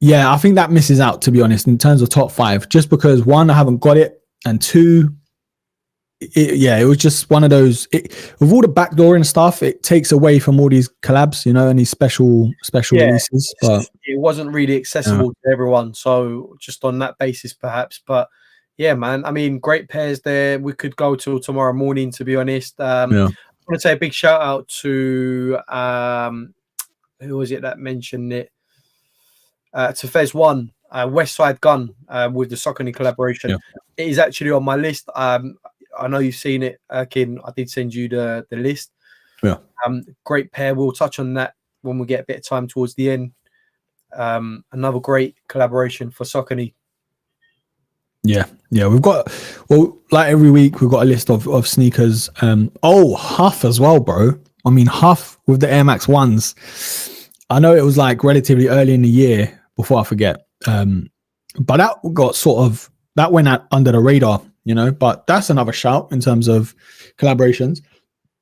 that misses out, to be honest, in terms of top 5, just because 1, I haven't got it, and 2, it was just one of those, with all the backdoor and stuff, it takes away from all these collabs, you know, and these special releases. But it wasn't really accessible to everyone, so just on that basis, perhaps. But yeah, man, I mean, great pairs there. We could go till tomorrow morning, to be honest. I want to say a big shout out to who was it that mentioned it? To Fez One, West Side Gun, with the Saucony collaboration. It is actually on my list. I know you've seen it, Kin. I did send you the list. Great pair. We'll touch on that when we get a bit of time towards the end. Another great collaboration for Saucony. Yeah, we've got, well, like every week we've got a list of sneakers. HUF as well, bro. I mean, HUF with the Air Max 1s. I know it was like relatively early in the year, before I forget, but that went out under the radar, you know. But that's another shout in terms of collaborations.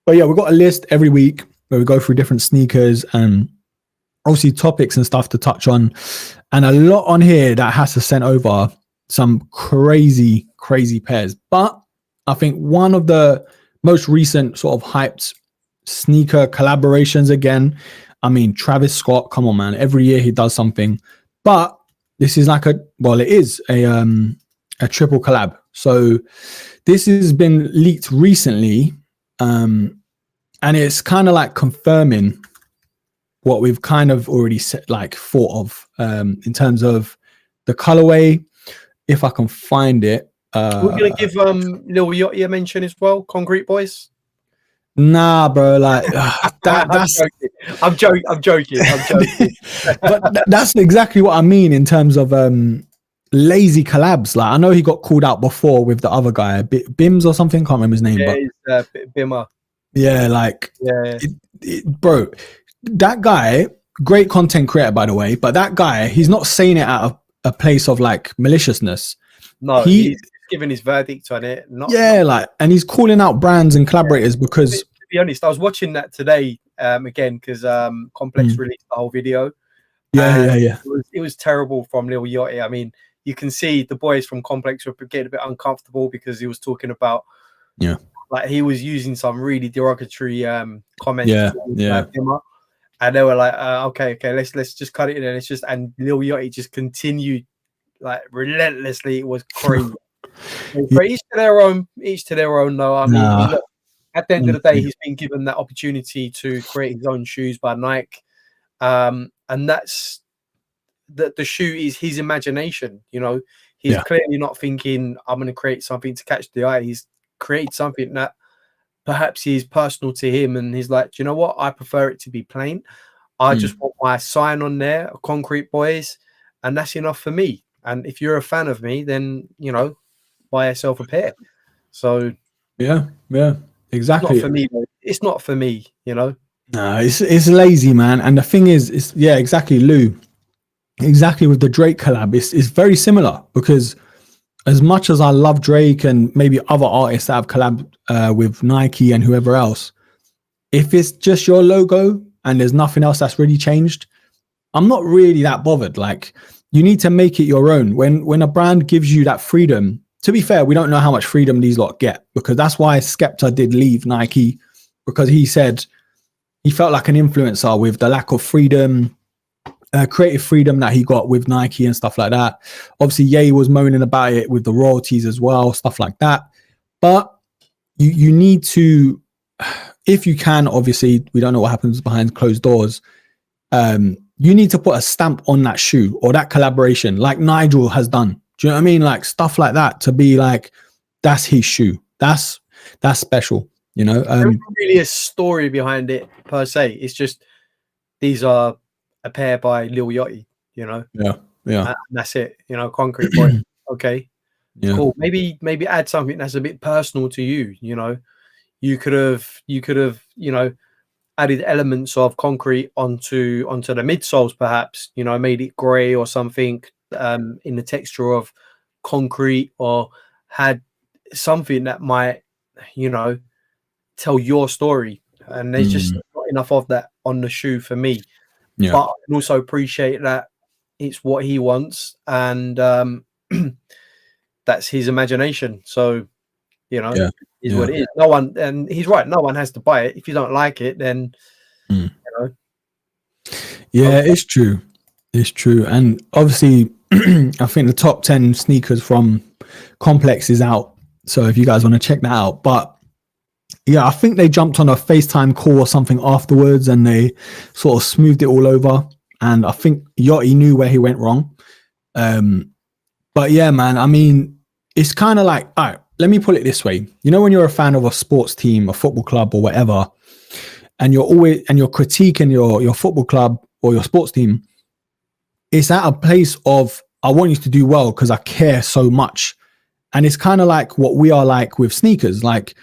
But yeah, we've got a list every week where we go through different sneakers and obviously topics and stuff to touch on, and a lot on here that has to send over some crazy pairs. But I think one of the most recent sort of hyped sneaker collaborations again, I mean, Travis Scott, come on, man, every year he does something, but this is like it is a triple collab. So this has been leaked recently, and it's kind of like confirming what we've kind of already thought of, in terms of the colorway. If I can find it, we're gonna give Lil Yachty a mention as well. Concrete Boys. Nah, bro. Like that's. I'm joking. But that's exactly what I mean in terms of lazy collabs. Like, I know he got called out before with the other guy, Bims or something. Can't remember his name. Yeah, but Bimmer. Yeah, like bro, that guy, great content creator, by the way. But that guy, he's not saying it out of a place of like maliciousness. No, he's giving his verdict on it. And he's calling out brands and collaborators because, to be honest, I was watching that today again because Complex released the whole video. Yeah. It was terrible from Lil Yachty. I mean, you can see the boys from Complex were getting a bit uncomfortable because he was talking about like he was using some really derogatory comments. Yeah, towards, yeah. Bimmer, and they were like, okay, let's just cut it in. And it's just, and Lil Yachty just continued like relentlessly. It was crazy. But each to their own. Each to their own. Though, I mean, look, at the end of the day, he's been given that opportunity to create his own shoes by Nike, and that's the shoe is his imagination. You know, he's clearly not thinking I'm going to create something to catch the eye. He's created something that perhaps is personal to him, and he's like, do you know what? I prefer it to be plain. I just want my sign on there, Concrete Boys, and that's enough for me. And if you're a fan of me, then you know, buy yourself a pair. So yeah, exactly. It's not for me, though. It's not for me, you know. No, it's lazy, man. And the thing is, it's exactly, Lou. Exactly, with the Drake collab, it's very similar, because as much as I love Drake and maybe other artists that have collabed with Nike and whoever else, if it's just your logo and there's nothing else that's really changed, I'm not really that bothered. Like, you need to make it your own. When a brand gives you that freedom, to be fair, we don't know how much freedom these lot get, because that's why Skepta did leave Nike, because he said he felt like an influencer with the lack of freedom, creative freedom that he got with Nike and stuff like that. Obviously, Ye was moaning about it with the royalties as well, stuff like that. But you need to, if you can, obviously, we don't know what happens behind closed doors. You need to put a stamp on that shoe or that collaboration, like Nigel has done. Do you know what I mean? Like stuff like that, to be like, that's his shoe. That's special. You know, there's not really a story behind it per se. It's just these are a pair by Lil Yachty, you know. Yeah. And that's it, you know. Concrete Boy. Okay, yeah. Cool. Maybe add something that's a bit personal to you. You know, you could have, you know, added elements of concrete onto the midsoles, perhaps. You know, made it grey or something in the texture of concrete, or had something that might, you know, tell your story. And there's just not enough of that on the shoe for me. Yeah. But I can also appreciate that it's what he wants, and that's his imagination. So, you know, is what it is. No one, and he's right, no one has to buy it. If you don't like it, then you know. Yeah, it's true. It's true. And obviously, I think the top 10 sneakers from Complex is out. So if you guys want to check that out. But yeah, I think they jumped on a FaceTime call or something afterwards, and they sort of smoothed it all over. And I think Yachty knew where he went wrong. But yeah, man, I mean, it's kind of like, all right, let me put it this way. You know, when you're a fan of a sports team, a football club or whatever, and you're critiquing your football club or your sports team, it's at a place of, I want you to do well because I care so much. And it's kind of like what we are like with sneakers. Like,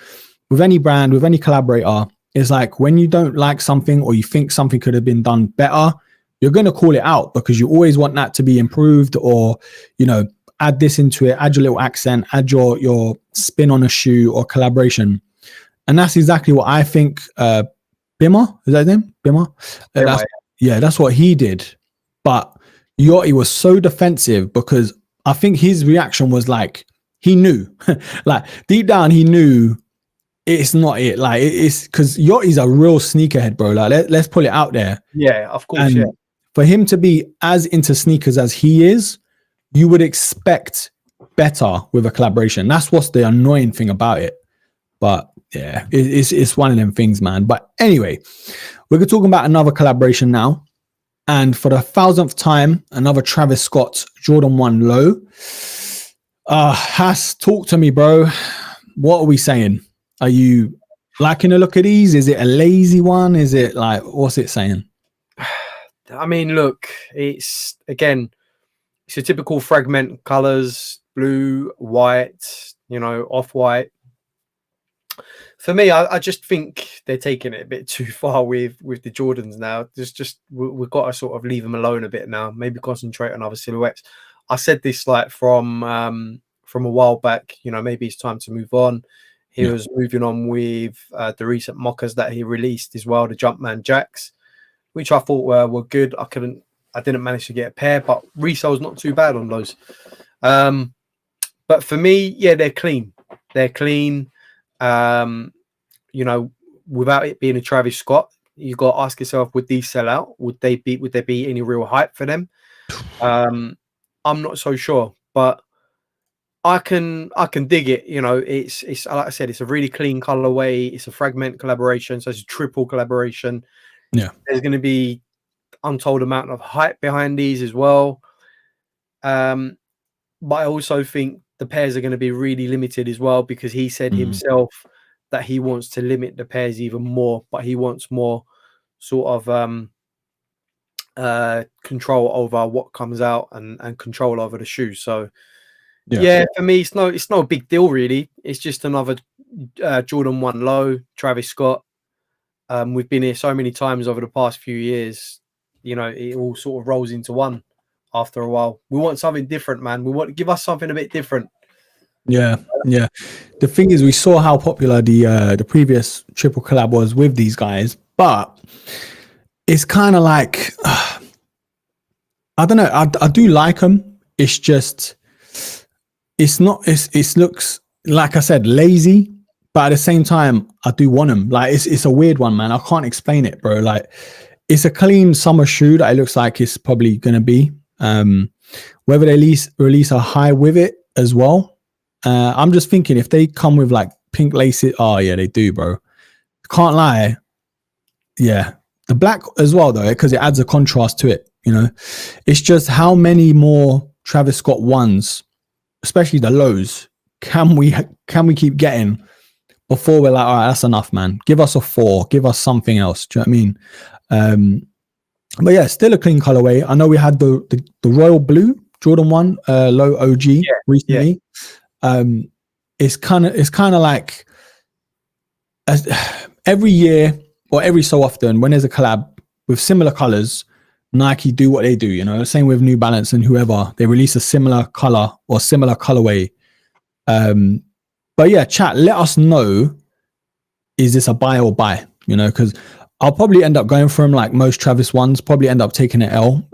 with any brand, with any collaborator, it's like when you don't like something or you think something could have been done better, you're going to call it out, because you always want that to be improved, or, you know, add this into it, add your little accent, add your spin on a shoe or collaboration. And that's exactly what I think Bimmer, is that his name? Bimmer? That's what he did. But Yachty was so defensive, because I think his reaction was like, he knew, like deep down, he knew it's not it. Like, it's because Yachty's a real sneakerhead, bro. Like, let's put it out there. Yeah, of course. And for him to be as into sneakers as he is, you would expect better with a collaboration. That's what's the annoying thing about it. But yeah, it's one of them things, man. But anyway, we're talking about another collaboration now. And for the 1000th time, another Travis Scott Jordan 1 low. Has, talk to me, bro. What are we saying? Are you liking a look at these? Is it a lazy one? Is it like, what's it saying? I mean, look, it's a typical fragment colors, blue, white, you know, off-white. For me, I just think they're taking it a bit too far with the Jordans now. We've got to sort of leave them alone a bit now. Maybe concentrate on other silhouettes. I said this like from a while back. You know, maybe it's time to move on. He was moving on with the recent mockers that he released as well, the Jumpman Jacks, which I thought were good. I didn't manage to get a pair, but resale's not too bad on those. But for me, yeah, they're clean. They're clean. You know, without it being a Travis Scott, you got to ask yourself, would these sell out? Would there be any real hype for them? I'm not so sure, but I can dig it. You know, it's like I said, it's a really clean colorway. It's a fragment collaboration, so it's a triple collaboration. Yeah, there's going to be untold amount of hype behind these as well. But I also think the pairs are going to be really limited as well, because he said himself that he wants to limit the pairs even more, but he wants more sort of control over what comes out and control over the shoes. So yeah, for me, it's no big deal really. It's just another Jordan 1 low, Travis Scott. We've been here so many times over the past few years, you know, it all sort of rolls into one after a while. We want something different, man. We want to give us something a bit different. Yeah. The thing is, we saw how popular the previous triple collab was with these guys, but it's kind of like I don't know. I do like them. It's just it looks, like I said, lazy, but at the same time, I do want them. Like it's a weird one, man. I can't explain it, bro. Like it's a clean summer shoe that it looks like it's probably gonna be. Whether they release a high with it as well. I'm just thinking if they come with like pink laces. Oh yeah, they do, bro. Can't lie. Yeah, the black as well though, because it adds a contrast to it. You know, it's just how many more Travis Scott ones, especially the lows, can we keep getting before we're like, all right, that's enough, man. Give us a 4. Give us something else. Do you know what I mean? But yeah, still a clean colorway. I know we had the royal blue Jordan 1 low OG recently. Yeah. It's kind of like every year or every so often when there's a collab with similar colors, Nike do what they do, you know. Same with New Balance and whoever, they release a similar color or similar colorway. But yeah, chat, let us know, is this a buy or buy? You know, because I'll probably end up going for them like most Travis ones, probably end up taking an L.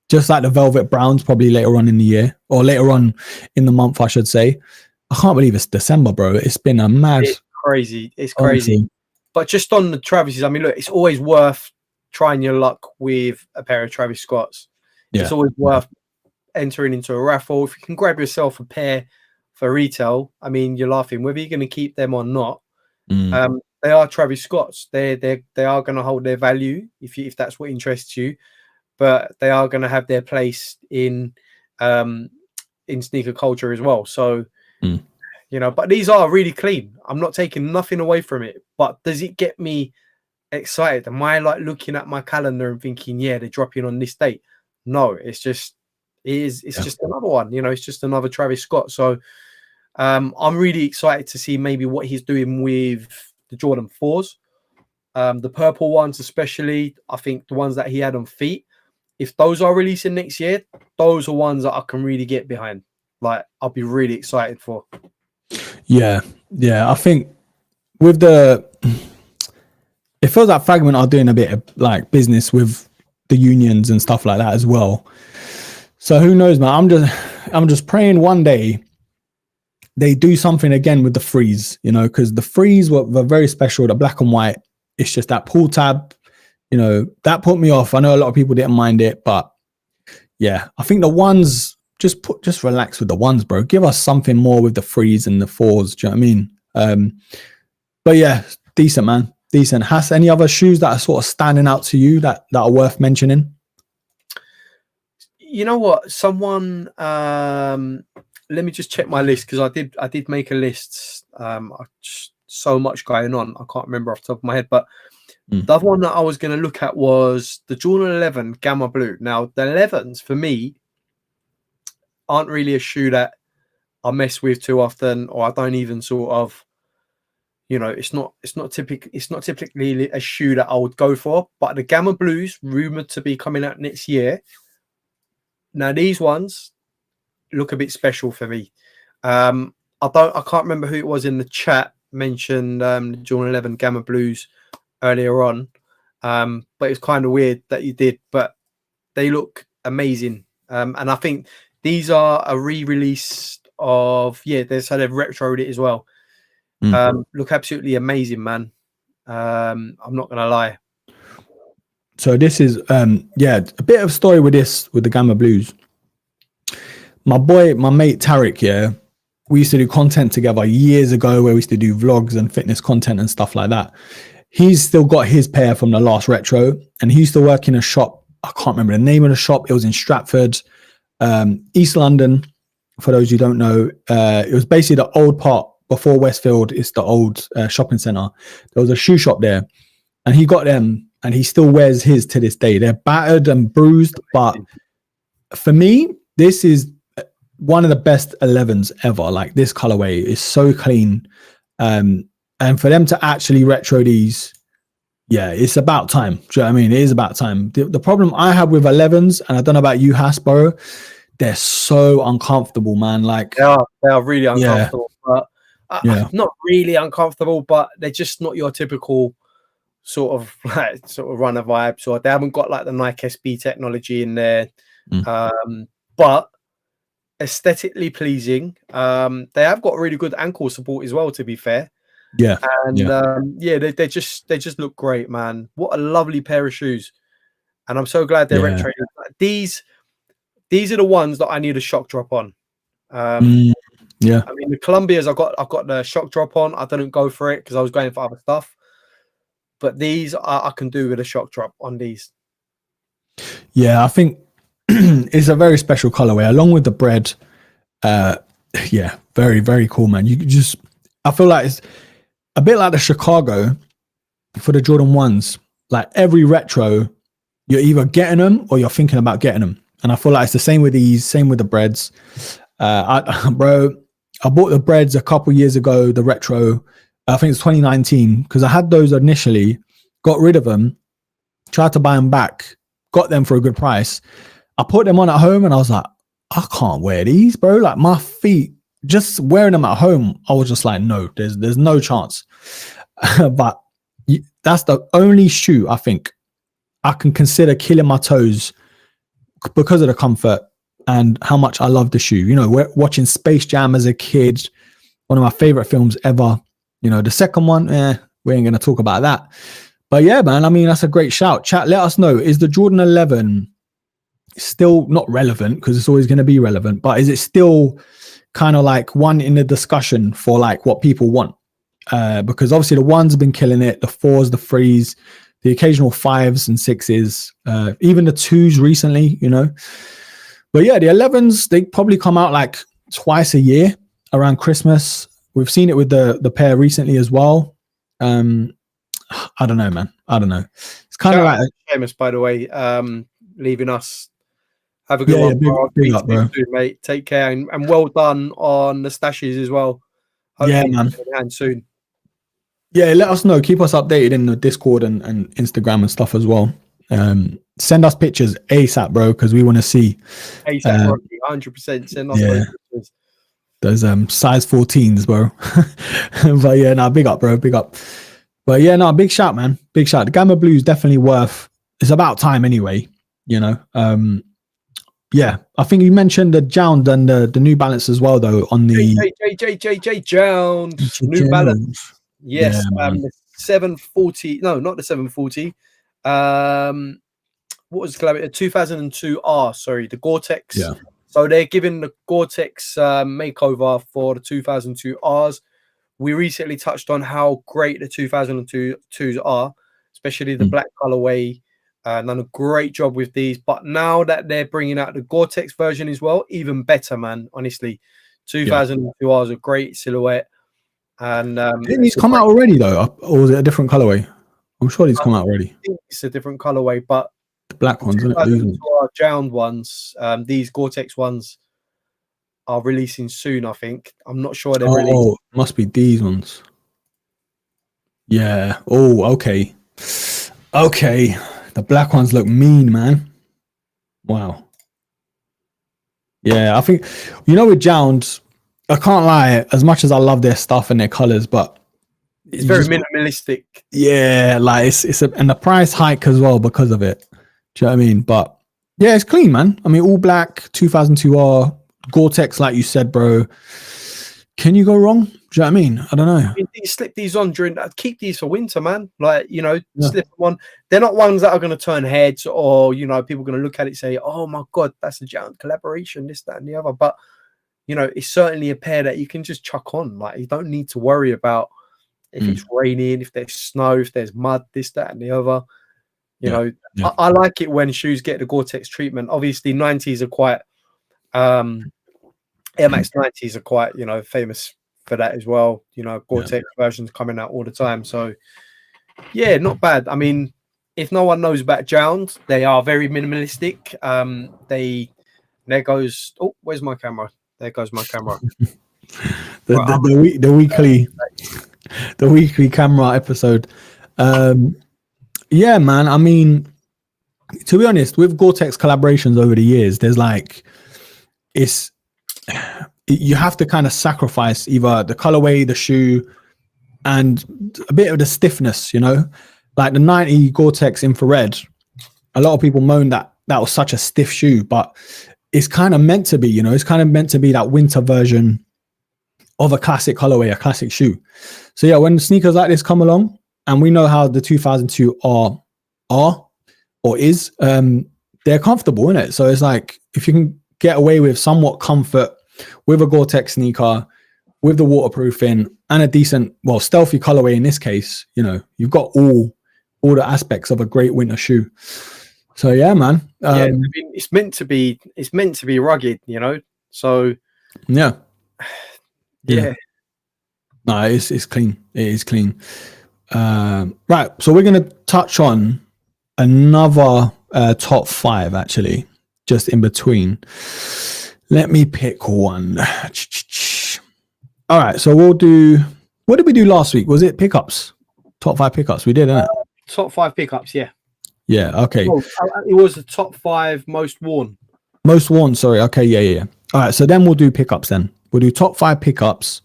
Just like the Velvet Browns, probably later on in the year or later on in the month, I should say. I can't believe it's December, bro. It's been a mad. It's crazy. It's crazy. Honestly. But just on the Travises, I mean, look, it's always worth trying your luck with a pair of Travis Scotts. Yeah. It's always worth entering into a raffle. If you can grab yourself a pair for retail, I mean, you're laughing. Whether you're going to keep them or not, they are Travis Scotts. They are going to hold their value if that's what interests you. But they are going to have their place in sneaker culture as well. So, you know, but these are really clean. I'm not taking nothing away from it. But does it get me excited? Am I like looking at my calendar and thinking, yeah, they're dropping on this date? No, it's just just another one. You know, it's just another Travis Scott. So I'm really excited to see maybe what he's doing with the Jordan 4s. The purple ones especially. I think the ones that he had on feet, if those are releasing next year, those are ones that I can really get behind. Like, I'll be really excited for. Yeah. I think with it feels like Fragment are doing a bit of like business with the unions and stuff like that as well. So who knows, man? I'm just praying one day they do something again with the freeze, you know, because the freeze were very special. The black and white, it's just that pull tab. You know, that put me off. I know a lot of people didn't mind it, but yeah, I think the ones, just relax with the ones, bro. Give us something more with the 3s and the 4s. Do you know what I mean? But yeah, decent, man. Decent. Has any other shoes that are sort of standing out to you that are worth mentioning? You know what? Someone, let me just check my list, because I did make a list. So much going on, I can't remember off the top of my head, but the other one that I was going to look at was the Jordan 11 Gamma Blue. Now, the 11s for me aren't really a shoe that I mess with too often, or I don't even sort of, you know, it's not typically a shoe that I would go for. But the Gamma Blues, rumored to be coming out next year. Now, these ones look a bit special for me. I can't remember who it was in the chat mentioned the Jordan 11 Gamma Blues earlier on, but it's kind of weird that you did. But they look amazing, and I think these are a re-release of they've retroed it as well. Look absolutely amazing, man. I'm not gonna lie. So this is a bit of story with the Gamma Blues. My mate Tariq, yeah, we used to do content together years ago where we used to do vlogs and fitness content and stuff like that. He's still got his pair from the last retro, and he used to work in a shop. I can't remember the name of the shop. It was in Stratford, East London. For those who don't know, it was basically the old part before Westfield. It's the old shopping centre. There was a shoe shop there, and he got them, and he still wears his to this day. They're battered and bruised, but for me, this is one of the best 11s ever. Like, this colorway is so clean, and for them to actually retro these, yeah, it's about time. Do you know what I mean? It is about time. The problem I have with 11s, and I don't know about you, Hasbro, they're so uncomfortable, man. Like, they are really uncomfortable. But not really uncomfortable, but they're just not your typical sort of runner vibes, or they haven't got like the Nike SB technology in there. But aesthetically pleasing. They have got really good ankle support as well, to be fair. They just look great, man. What a lovely pair of shoes, and I'm so glad they're retro. These are the ones that I need a shock drop on. I mean, the Columbias, I've got the shock drop on. I didn't go for it because I was going for other stuff, but these I can do with a shock drop on these. Yeah, I think it's a very special colorway along with the bread. Very, very cool, man. I feel like it's a bit like the Chicago for the Jordan 1s. Like, every retro, you're either getting them or you're thinking about getting them. And I feel like it's the same with these, same with the breads. I bought the breads a couple years ago, the retro, I think it's 2019, because I had those initially, got rid of them, tried to buy them back, got them for a good price. I put them on at home and I was like, I can't wear these, bro. Like, my feet, just wearing them at home, I was just like, no, there's no chance. But that's the only shoe I think I can consider killing my toes because of the comfort and how much I love the shoe. You know, we're watching Space Jam as a kid, one of my favorite films ever. You know, the second one, we ain't going to talk about that. But yeah, man, I mean, that's a great shout. Chat, let us know. Is the Jordan 11 still not relevant? Because it's always going to be relevant. But is it still kind of like one in the discussion for like what people want? Because obviously the 1s have been killing it. The 4s, the 3s, the occasional 5s and 6s, even the 2s recently, you know. But yeah, the 11s, they probably come out like twice a year around Christmas. We've seen it with the pair recently as well. I don't know, man. I don't know. It's kind of like Jacquemus, by the way, leaving us. Have a good one, big up, bro. Soon, mate. Take care, and well done on the stashes as well. Hopefully, man. And soon. Yeah, let us know. Keep us updated in the Discord and Instagram and stuff as well. Send us pictures ASAP, bro, because we want to see. ASAP, 100%. Send us those pictures. Those size 14s, bro. But yeah, big up, bro. Big up. But yeah, big shout, man. Big shout. The Gamma Blue is definitely worth. It's about time anyway, you know. Yeah, I think you mentioned the Jound and the New Balance as well, though, on the Jound New Balance. Yes, the 740. No, not the 740. What was the collab? A 2002 Arse. Sorry, the Gore-Tex. Yeah. So they're giving the Gore-Tex makeover for the 2002 Rs. We recently touched on how great the 2002s are, especially the black colorway. Done a great job with these. But now that they're bringing out the Gore-Tex version as well, even better, man. Honestly, 2002 Rs a great silhouette. And didn't these come out already though, or was it a different colorway? I'm sure these come out already. I think it's a different colorway, but the black ones, isn't it? Jound ones, these Gore-Tex ones are releasing soon. I think. I'm not sure they're releasing. Oh, must be these ones. Yeah. Oh, okay. Okay. The black ones look mean, man. Wow. Yeah, I think, you know, with Jound, I can't lie, as much as I love their stuff and their colors, but it's very minimalistic. Yeah, like and the price hike as well because of it. Do you know what I mean? But yeah, it's clean, man. I mean, all black, 2002R, Gore-Tex, like you said, bro. Can you go wrong? Do you know what I mean? I don't know. You slip these on during that. Keep these for winter, man. Like, you know, slip them on. They're not ones that are going to turn heads, or, you know, people are going to look at it and say, oh my God, that's a giant collaboration, this, that, and the other. But, you know, it's certainly a pair that you can just chuck on. Like, you don't need to worry about if it's raining, if there's snow, if there's mud, this, that, and the other. You know, I like it when shoes get the Gore-Tex treatment. Obviously, 90s are quite, Air Max 90s are quite, you know, famous for that as well. You know, Gore-Tex versions coming out all the time. So, yeah, not bad. I mean, if no one knows about Jounds, they are very minimalistic. There goes, oh, where's my camera? There goes my camera. The weekly camera episode. Yeah, man. I mean, to be honest, with Gore-Tex collaborations over the years, there's like, you have to kind of sacrifice either the colorway, the shoe, and a bit of the stiffness, you know, like the 90 Gore-Tex infrared. A lot of people moan that was such a stiff shoe, but it's kind of meant to be, you know, it's kind of meant to be that winter version of a classic colorway, a classic shoe. So yeah, when sneakers like this come along, and we know how the 2002 are or is, they're comfortable, innit? So it's like, if you can get away with somewhat comfort with a Gore-Tex sneaker, with the waterproofing and a decent, well, stealthy colorway in this case, you know, you've got all the aspects of a great winter shoe. So yeah, man. I mean, it's meant to be rugged, you know. So yeah. No, it's clean. It is clean. Right, so we're gonna touch on another top 5 actually, just in between. Let me pick one. All right, so we'll do, what did we do last week? Was it pickups? Top 5 pickups? We did, didn't it? Top 5 pickups, yeah. Yeah, okay. Oh, it was the top 5 most worn. Most worn, sorry. Okay, yeah. All right, so then we'll do pickups then. We'll do top 5 pickups.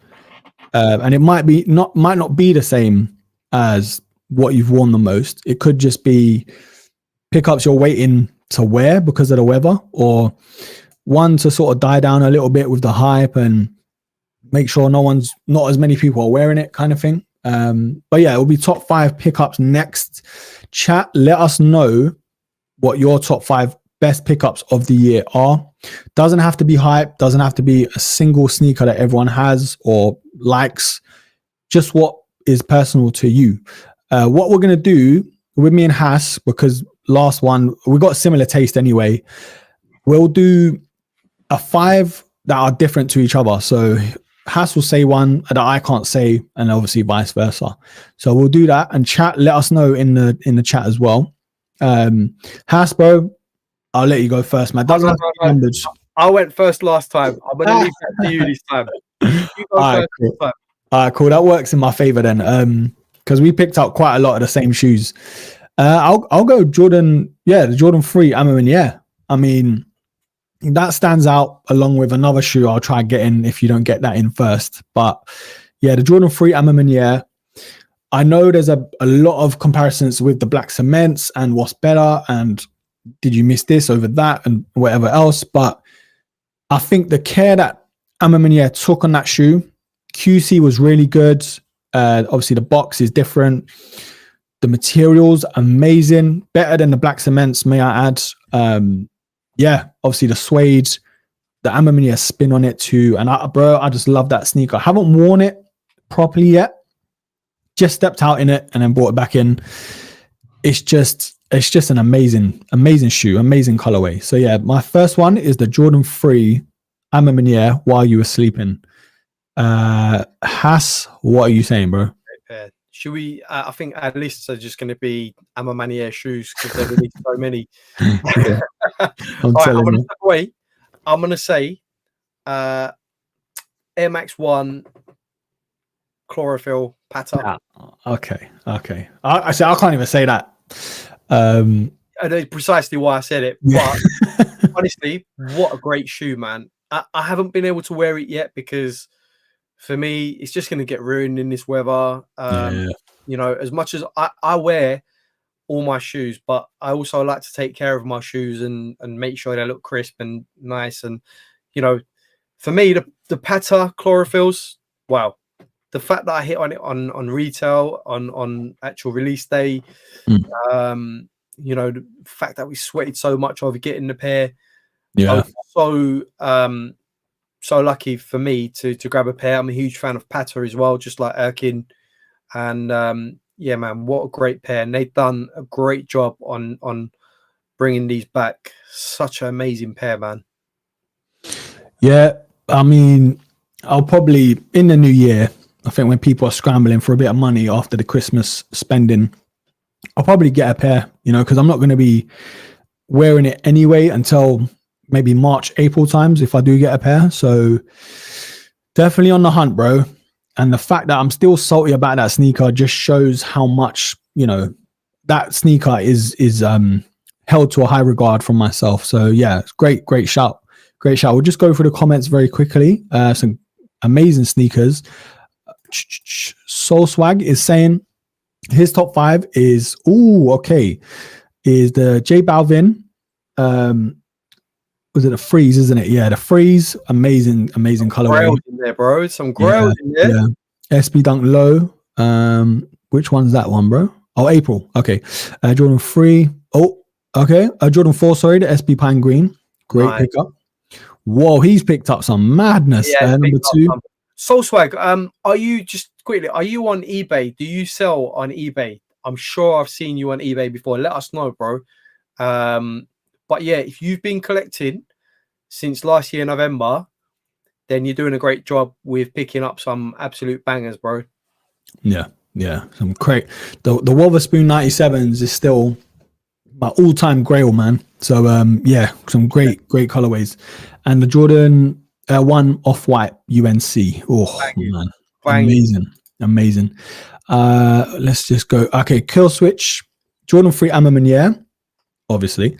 And it might not be the same as what you've worn the most. It could just be pickups you're waiting to wear because of the weather, or one to sort of die down a little bit with the hype and make sure not as many people are wearing it, kind of thing. But yeah, it will be top 5 pickups next. Chat, let us know what your top 5 best pickups of the year are. Doesn't have to be hype, doesn't have to be a single sneaker that everyone has or likes, just what is personal to you. What we're going to do with me and Hass, because last one, we got similar taste anyway, we'll do a 5 that are different to each other. So Hass will say one that I can't say, and obviously vice versa. So we'll do that, and chat, let us know in the chat as well. Hass, bro, I'll let you go first, man. Doesn't have to be numbers. I went first last time. I'm going to leave that to you this time. You go first this time. All right, cool. That works in my favor then, because we picked out quite a lot of the same shoes. I'll go Jordan. Yeah, the Jordan 3 Immigrants. Yeah, I mean, that stands out along with another shoe I'll try and get in if you don't get that in first. But yeah, the Jordan 3 Immigrants. Yeah, I know there's a lot of comparisons with the black cements and what's better, and did you miss this over that and whatever else. But I think the care that Immigrants took on that shoe, QC was really good. Obviously the box is different. The materials, amazing. Better than the black cements, may I add. Yeah, obviously the suede, the Immigrants spin on it too. And I just love that sneaker. I haven't worn it properly yet. Just stepped out in it and then brought it back in. It's just an amazing shoe, amazing colorway. So yeah, my first one is the Jordan 3 Immigrants while you were sleeping. Hass, what are you saying, bro? Should we? I think our lists are just going to be Immigrants shoes because there released so many. Yeah, I'm going to step away. I'm going to say Air Max 1 chlorophyll Patta. Okay. I can't even say that. I know precisely why I said it, but honestly, what a great shoe, man. I haven't been able to wear it yet because for me, it's just going to get ruined in this weather. You know, as much as I wear all my shoes, but I also like to take care of my shoes and make sure they look crisp and nice. And, you know, for me, the Patta chlorophylls, wow. The fact that I hit on it on retail, on actual release day, you know, the fact that we sweated so much over getting the pair. I was so lucky for me to grab a pair. I'm a huge fan of Patta as well, just like Erkin. And yeah, man, what a great pair. And they've done a great job on bringing these back. Such an amazing pair, man. Yeah, I mean, I'll probably, in the new year, I think when people are scrambling for a bit of money after the Christmas spending, I'll probably get a pair, you know, because I'm not going to be wearing it anyway until maybe March, April times if I do get a pair. So definitely on the hunt, bro. And the fact that I'm still salty about that sneaker just shows how much, you know, that sneaker is held to a high regard from myself. So yeah, it's great shout. Great shout. We'll just go through the comments very quickly. Some amazing sneakers. Soul Swag is saying his top 5 is is the J Balvin. Was it the Freeze, isn't it? Yeah, the Freeze. Amazing colorway in there, bro. Some grails in there. Yeah. SB Dunk Low. Which one's that one, bro? Oh, April. Okay. Jordan 3. Oh, okay. Jordan 4, sorry, the SB Pine Green. Great pickup. Whoa, he's picked up some madness. Yeah, number 2. Soul Swag, are you on eBay? Do you sell on eBay? I'm sure I've seen you on eBay before. Let us know, bro. But yeah, if you've been collecting since last year, November, then you're doing a great job with picking up some absolute bangers, bro. Yeah. Some great. The Wotherspoon 97s is still my all-time grail, man. So yeah, some great colorways. And the Jordan 1 Off-White UNC. Oh, man. Amazing. Let's just go. Okay, Kill Switch. Jordan 3 Amamanier. Obviously.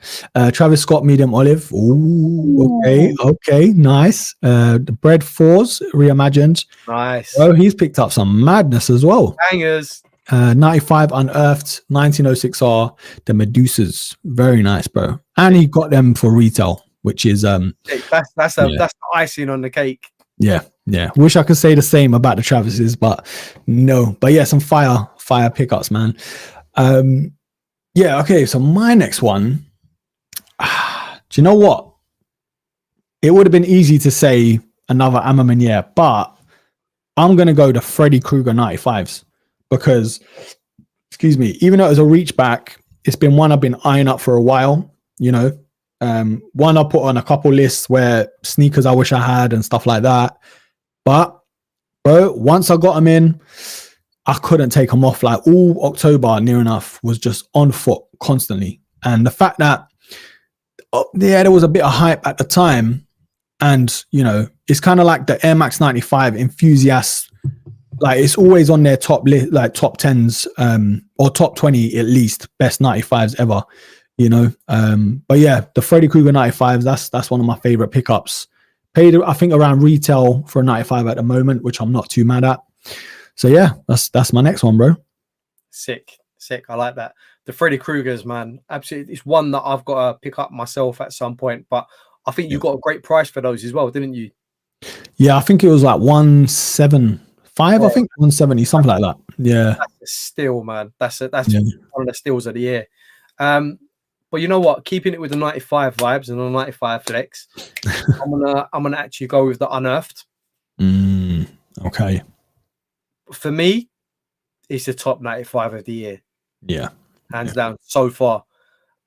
Travis Scott Medium Olive. Ooh, okay, nice. The Bread 4s Reimagined. Nice. Oh, he's picked up some madness as well. Bangers. 95 Unearthed, 1906R, the Medusas. Very nice, bro. And he got them for retail, which is that's the icing on the cake. Yeah. Wish I could say the same about the Travises, but no. But yeah, some fire pickups, man. Yeah, okay, so my next one, do you know what? It would have been easy to say another Amamanier, but I'm going to go the Freddy Krueger 95s because, excuse me, even though it was a reach back, it's been one I've been eyeing up for a while, you know. One I put on a couple lists where sneakers I wish I had and stuff like that. But, bro, once I got them in, I couldn't take them off. Like all October, near enough, was just on foot constantly. And the fact that, there was a bit of hype at the time. And, you know, it's kind of like the Air Max 95 enthusiasts. Like it's always on their top list, like top 10s or top 20 at least, best 95s ever, you know. But yeah, the Freddy Krueger 95s, that's one of my favorite pickups. Paid, I think, around retail for a 95 at the moment, which I'm not too mad at. So yeah, that's my next one, bro. Sick. I like that. The Freddy Kruegers, man, absolutely. It's one that I've got to pick up myself at some point. But I think you got a great price for those as well, didn't you? Yeah, I think it was like 175. I think 170, something like that. Yeah, that's a steal, man. That's one of the steals of the year. But you know what? Keeping it with the 95 vibes and the 95 flex, I'm gonna actually go with the Unearthed. Okay. For me, it's the top 95 of the year. Yeah. Hands down so far.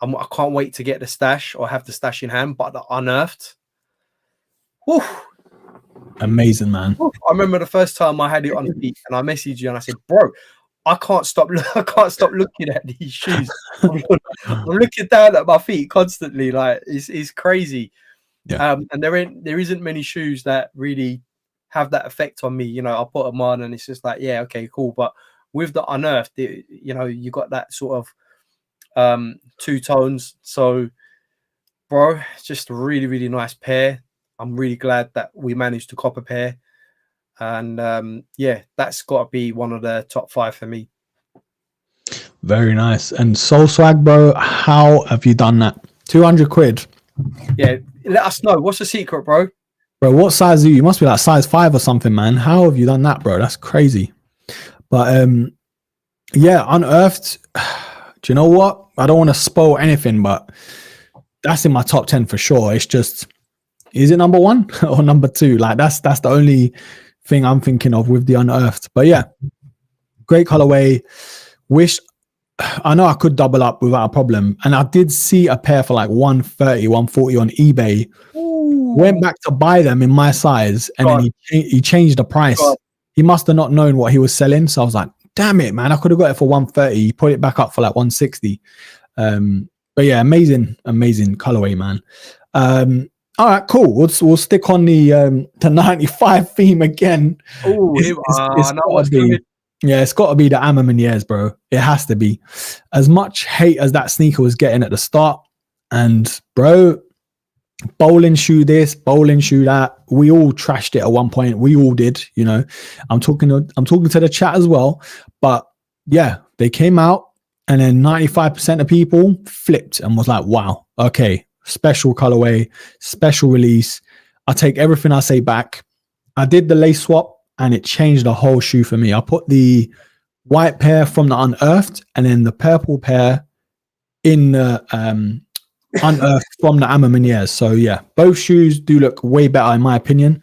I can't wait to get the stash or have the stash in hand, but the Unearthed. Whew, amazing, man. I remember the first time I had it on feet and I messaged you and I said, bro, I can't stop looking at these shoes. I'm looking down at my feet constantly. Like it's crazy. Yeah. And there isn't many shoes that really have that effect on me. You know, I'll put them on and it's just like, yeah, okay, cool. But with the Unearthed, you know, you got that sort of two tones. So, bro, it's just a really, really nice pair. I'm really glad that we managed to cop a pair. And yeah, that's got to be one of the top 5 for me. Very nice. And Soul Swag, bro, how have you done that? 200 quid. Yeah, let us know. What's the secret, bro? Bro, what size are you? You must be like size 5 or something, man. How have you done that, bro? That's crazy. But yeah, Unearthed. Do you know what? I don't want to spoil anything, but that's in my top 10 for sure. It's just, is it number 1 or number 2? Like that's the only thing I'm thinking of with the Unearthed. But yeah, great colorway. I know I could double up without a problem. And I did see a pair for like 130, 140 on eBay. Ooh. Went back to buy them in my size, and then he changed the price. He must have not known what he was selling. So I was like, damn it, man. I could have got it for 130. He put it back up for like 160. But yeah, amazing colorway, man. All right, cool. We'll stick on the 95 theme again. Oh, it's got to be the Immigrants, bro. It has to be. As much hate as that sneaker was getting at the start, and bro, bowling shoe this, bowling shoe that. We all trashed it at one point. We all did, you know. I'm talking to the chat as well. But yeah, they came out, and then 95% of people flipped and was like, wow, okay, special colorway, special release. I take everything I say back. I did the lace swap, and it changed the whole shoe for me. I put the white pair from the Unearthed and then the purple pair in the Unearthed from the Immigrants. So yeah, both shoes do look way better in my opinion.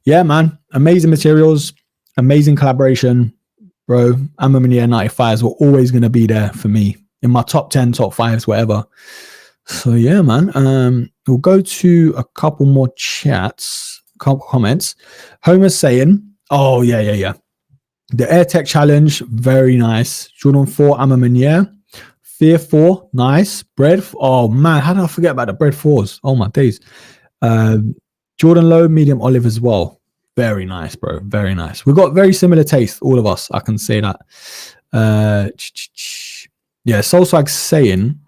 Yeah, man. Amazing materials, amazing collaboration. Bro, Immigrants 95s were always going to be there for me in my top 10, top 5s, whatever. So yeah, man. We'll go to a couple more chats. Couple comments. Homer's saying, oh yeah, the Air Tech Challenge, very nice. Jordan 4 Immigrants, Fear 4, nice. Bread, oh man, how did I forget about the Bread 4s? Oh my days. Jordan Low medium olive as well, very nice, bro, very nice. We've got very similar taste, all of us, I can say that. Yeah, Soul Swag saying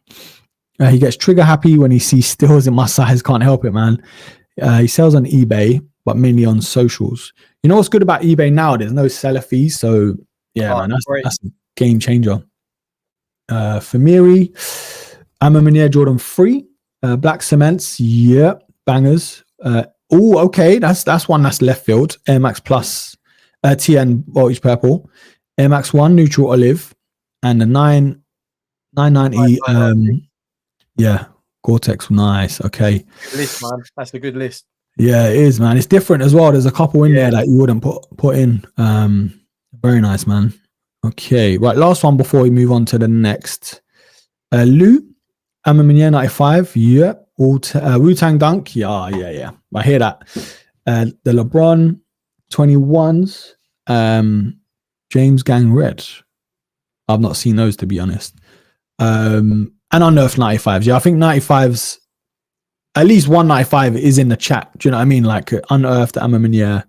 he gets trigger happy when he sees steals in my size. Can't help it, man. He sells on eBay, but mainly on socials. You know what's good about eBay now? There's no seller fees. So yeah, man, that's a game changer. Famiri, Immigrants Jordan 3, Black Cements, yeah, bangers. Oh, okay, that's one that's left field. Air Max Plus, TN Voltage Purple, Air Max 1 Neutral Olive, and the 990. Yeah. Gore-Tex, nice. Okay. Good list, man. That's a good list. Yeah, it is, man. It's different as well. There's a couple in there that you wouldn't put in. Very nice, man. Okay, right. Last one before we move on to the next. Lou, Immigrants 95. Yeah. Wu-Tang Dunk. Yeah. I hear that. The LeBron 21s. James Gang Red. I've not seen those, to be honest. And Unearthed 95s. Yeah, I think 95s, at least 195 is in the chat. Do you know what I mean? Like Unearthed, Immigrants,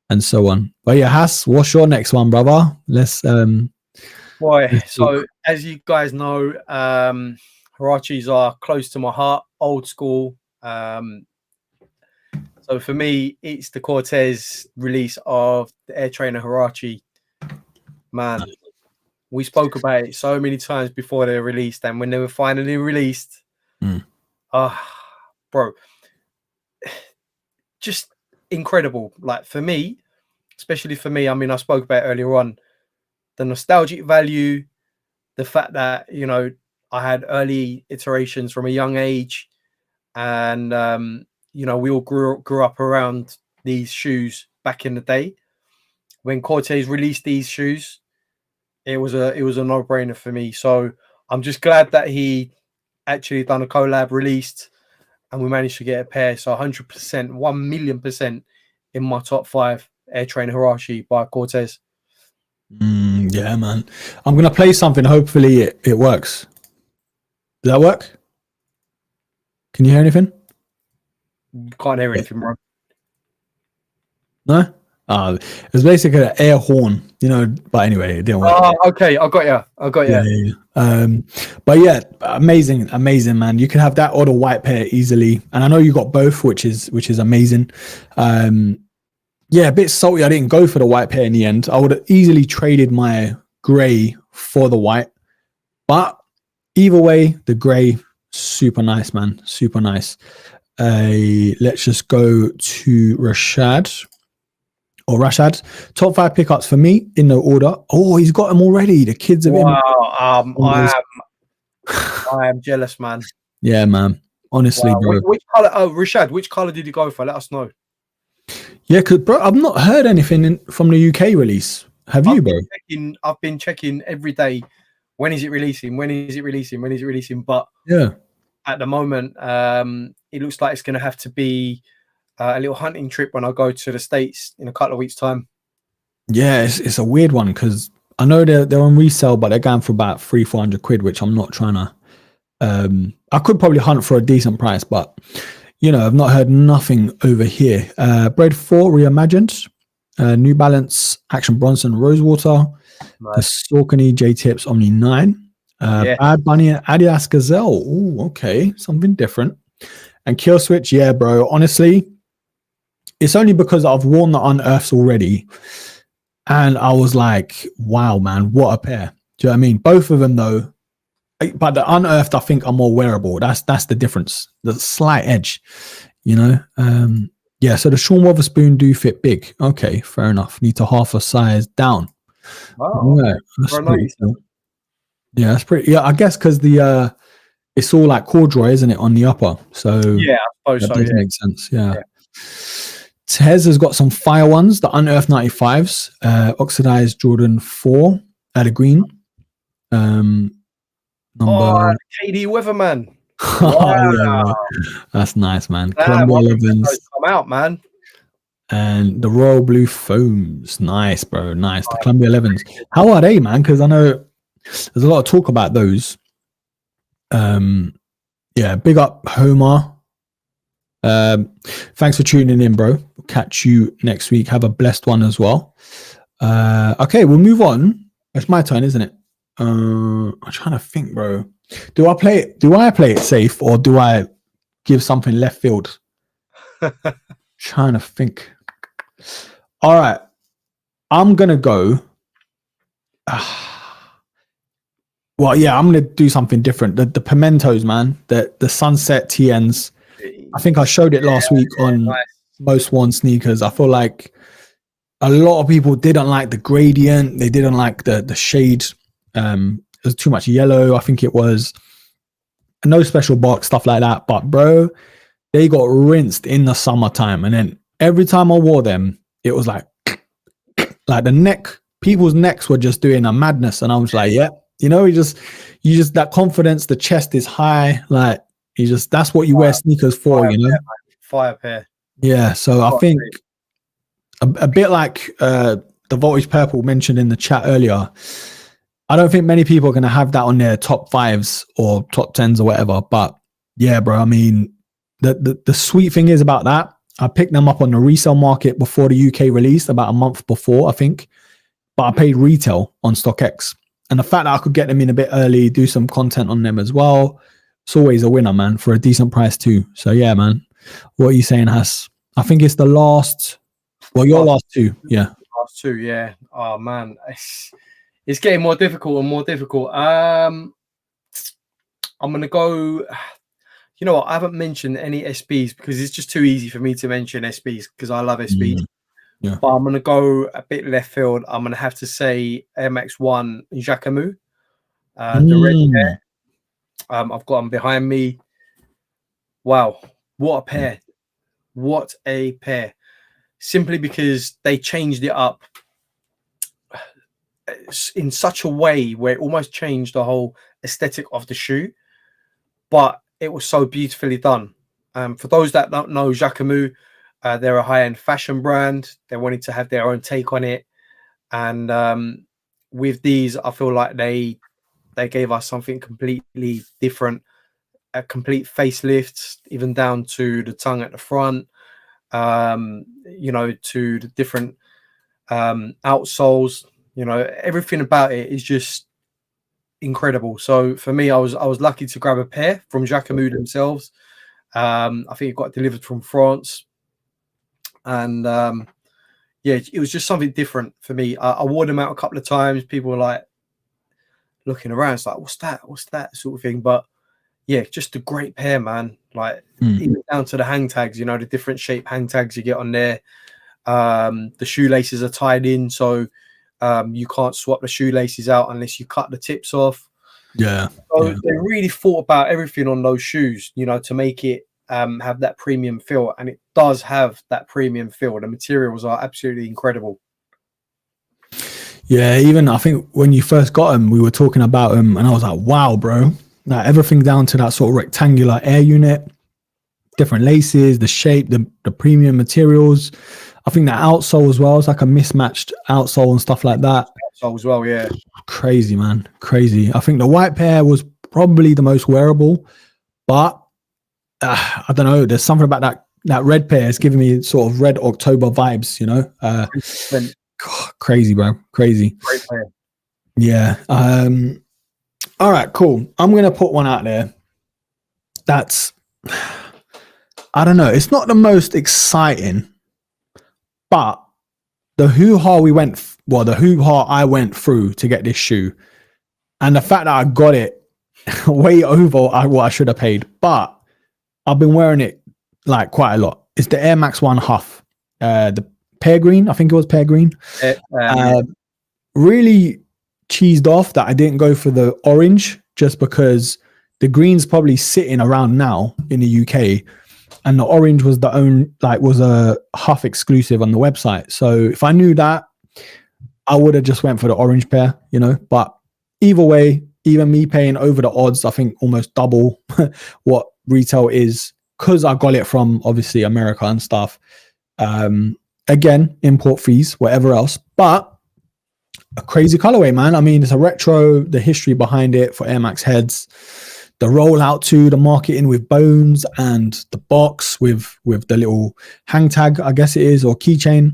and so on. But yeah, Has, what's your next one, brother? Let's so as you guys know, Huaraches are close to my heart, old school. So for me, it's the Cortiez release of the Air Trainer Huarache. Man, we spoke about it so many times before they were released, and when they were finally released, bro, just incredible. Like for me, especially for me, I mean, I spoke about it earlier on, the nostalgic value, the fact that, you know, I had early iterations from a young age, and you know, we all grew up around these shoes back in the day. When Cortiez released these shoes, it was a no-brainer for me. So I'm just glad that he actually done a collab, released, and we managed to get a pair. So 100%, 1,000,000% in my top 5 Air Trainer Huarache by Cortiez. Yeah, man. I'm gonna play something. Hopefully it works. Does that work? Can you hear anything? Can't hear anything, bro. No? It's basically an air horn, you know, but anyway, it didn't work. Oh, okay, I got you. Yeah. But yeah, amazing, man. You can have that or the white pair easily, and I know you got both, which is amazing. Yeah, a bit salty. I didn't go for the white pair in the end. I would have easily traded my grey for the white, but either way, the grey, super nice, man, super nice. Let's just go to Rashad. Top 5 pickups for me in no order. Oh, he's got them already. The kids of him. Wow, I am jealous, man. Yeah, man. Honestly, bro. Which color? Oh, Rashad, which color did you go for? Let us know. Yeah, because bro, I've not heard anything from the UK release. Have you, bro? I've been checking every day. When is it releasing? When is it releasing? When is it releasing? But yeah, at the moment, it looks like it's going to have to be a little hunting trip when I go to the States in a couple of weeks' time. Yeah, it's a weird one because I know they're on resale, but they're going for about 300-400 quid, which I'm not trying to. I could probably hunt for a decent price, but you know, I've not heard nothing over here. Bread 4 Reimagined, New Balance Action Bronson Rosewater, nice. The Saucony J Tips Omni 9, Bad Bunny Adidas Gazelle. Ooh, okay, something different. And Kill Switch, yeah, bro. Honestly, it's only because I've worn the Unearths already, and I was like, wow, man, what a pair. Do you know what I mean? Both of them though. But the Unearthed, I think, are more wearable. That's the difference. The slight edge, you know. Yeah. So the Sean Wotherspoon do fit big. Okay, fair enough. Need to half a size down. Wow. Yeah, that's pretty cool. Yeah, that's pretty. Yeah, I guess because the it's all like corduroy, isn't it, on the upper? So yeah, I suppose that does make sense. Yeah. Tez has got some fire ones. The Unearthed 95s, oxidized Jordan 4 at a green. Number KD Weatherman. Wow. Yeah, that's nice, man. Columbia 11s come out, man. And the Royal Blue Foams. Nice, bro. Nice. The Columbia 11s. How are they, man? Because I know there's a lot of talk about those. Yeah, big up Homer. Thanks for tuning in, bro. We'll catch you next week. Have a blessed one as well. Okay, we'll move on. It's my turn, isn't it? I'm trying to think, bro. Do I play it safe or do I give something left field? Trying to think. All right. I'm gonna go. Well, yeah, I'm gonna do something different. The pimentos, man. The sunset TNs. I think I showed it last week on Most Worn Sneakers. I feel like a lot of people didn't like the gradient. They didn't like the shade. It was too much yellow. I think it was no special box, stuff like that. But bro, they got rinsed in the summertime, and then every time I wore them, it was like people's necks were just doing a madness, and I was like, yeah, you know, you just that confidence. The chest is high, like that's what you wear sneakers for, you know. Fire pair. Yeah, so I think a bit like the Voltage Purple mentioned in the chat earlier. I don't think many people are going to have that on their top 5s or top 10s or whatever. But yeah, bro, I mean, the sweet thing is about that, I picked them up on the resale market before the UK released, about a month before, I think. But I paid retail on StockX. And the fact that I could get them in a bit early, do some content on them as well, it's always a winner, man, for a decent price too. So yeah, man. What are you saying, Has? I think it's the last, well, your last two. Yeah. Last two, yeah. Oh, man. It's getting more difficult and more difficult. I'm going to go, you know what? I haven't mentioned any SBs because it's just too easy for me to mention SBs because I love SBs. Yeah. But I'm going to go a bit left field. I'm going to have to say Air Max 1 Jacquemus. The red pair. I've got them behind me. Wow. What a pair. What a pair. Simply because they changed it up in such a way where it almost changed the whole aesthetic of the shoe, but it was so beautifully done. For those that don't know Jacquemus, they're a high-end fashion brand. They wanted to have their own take on it, and with these, I feel like they gave us something completely different, a complete facelift, even down to the tongue at the front. You know, to the different outsoles. You know, everything about it is just incredible. So for me, I was lucky to grab a pair from Jacquemus themselves. I think it got delivered from France, and yeah, it was just something different for me. I wore them out a couple of times. People were like looking around, it's like, what's that sort of thing. But yeah, just a great pair, man. like even down to the hang tags. You know, the different shape hang tags you get on there. The shoelaces are tied in, so you can't swap the shoelaces out unless you cut the tips off. Yeah. So they really thought about everything on those shoes, you know, to make it have that premium feel, and it does have that premium feel. The materials are absolutely incredible. Yeah, even I think when you first got them, we were talking about them, and I was like, "Wow, bro!" Like everything down to that sort of rectangular air unit, different laces, the shape, the premium materials. I think the outsole as well is like a mismatched outsole and stuff like that. Outsole as well, yeah. Crazy, man, crazy. I think the white pair was probably the most wearable, but I don't know. There's something about that red pair is giving me sort of Red October vibes. You know. God, crazy, bro. Crazy. Great player. Yeah. All right, cool. I'm going to put one out there. That's, I don't know. It's not the most exciting, but the hoo-ha I went through to get this shoe, and the fact that I got it way over what I should have paid, but I've been wearing it like quite a lot. It's the Air Max 1 HUF, the pear green. I think it was pear green. Really cheesed off that I didn't go for the orange, just because the green's probably sitting around now in the UK, and the orange was was a HUF exclusive on the website. So if I knew that, I would have just went for the orange pair, you know. But either way, even me paying over the odds, I think almost double what retail is, because I got it from obviously America and stuff. Again, import fees, whatever else, but a crazy colorway, man. I mean, it's a retro, the history behind it for Air Max heads, the rollout to the marketing with bones, and the box with the little hang tag, I guess it is, or keychain.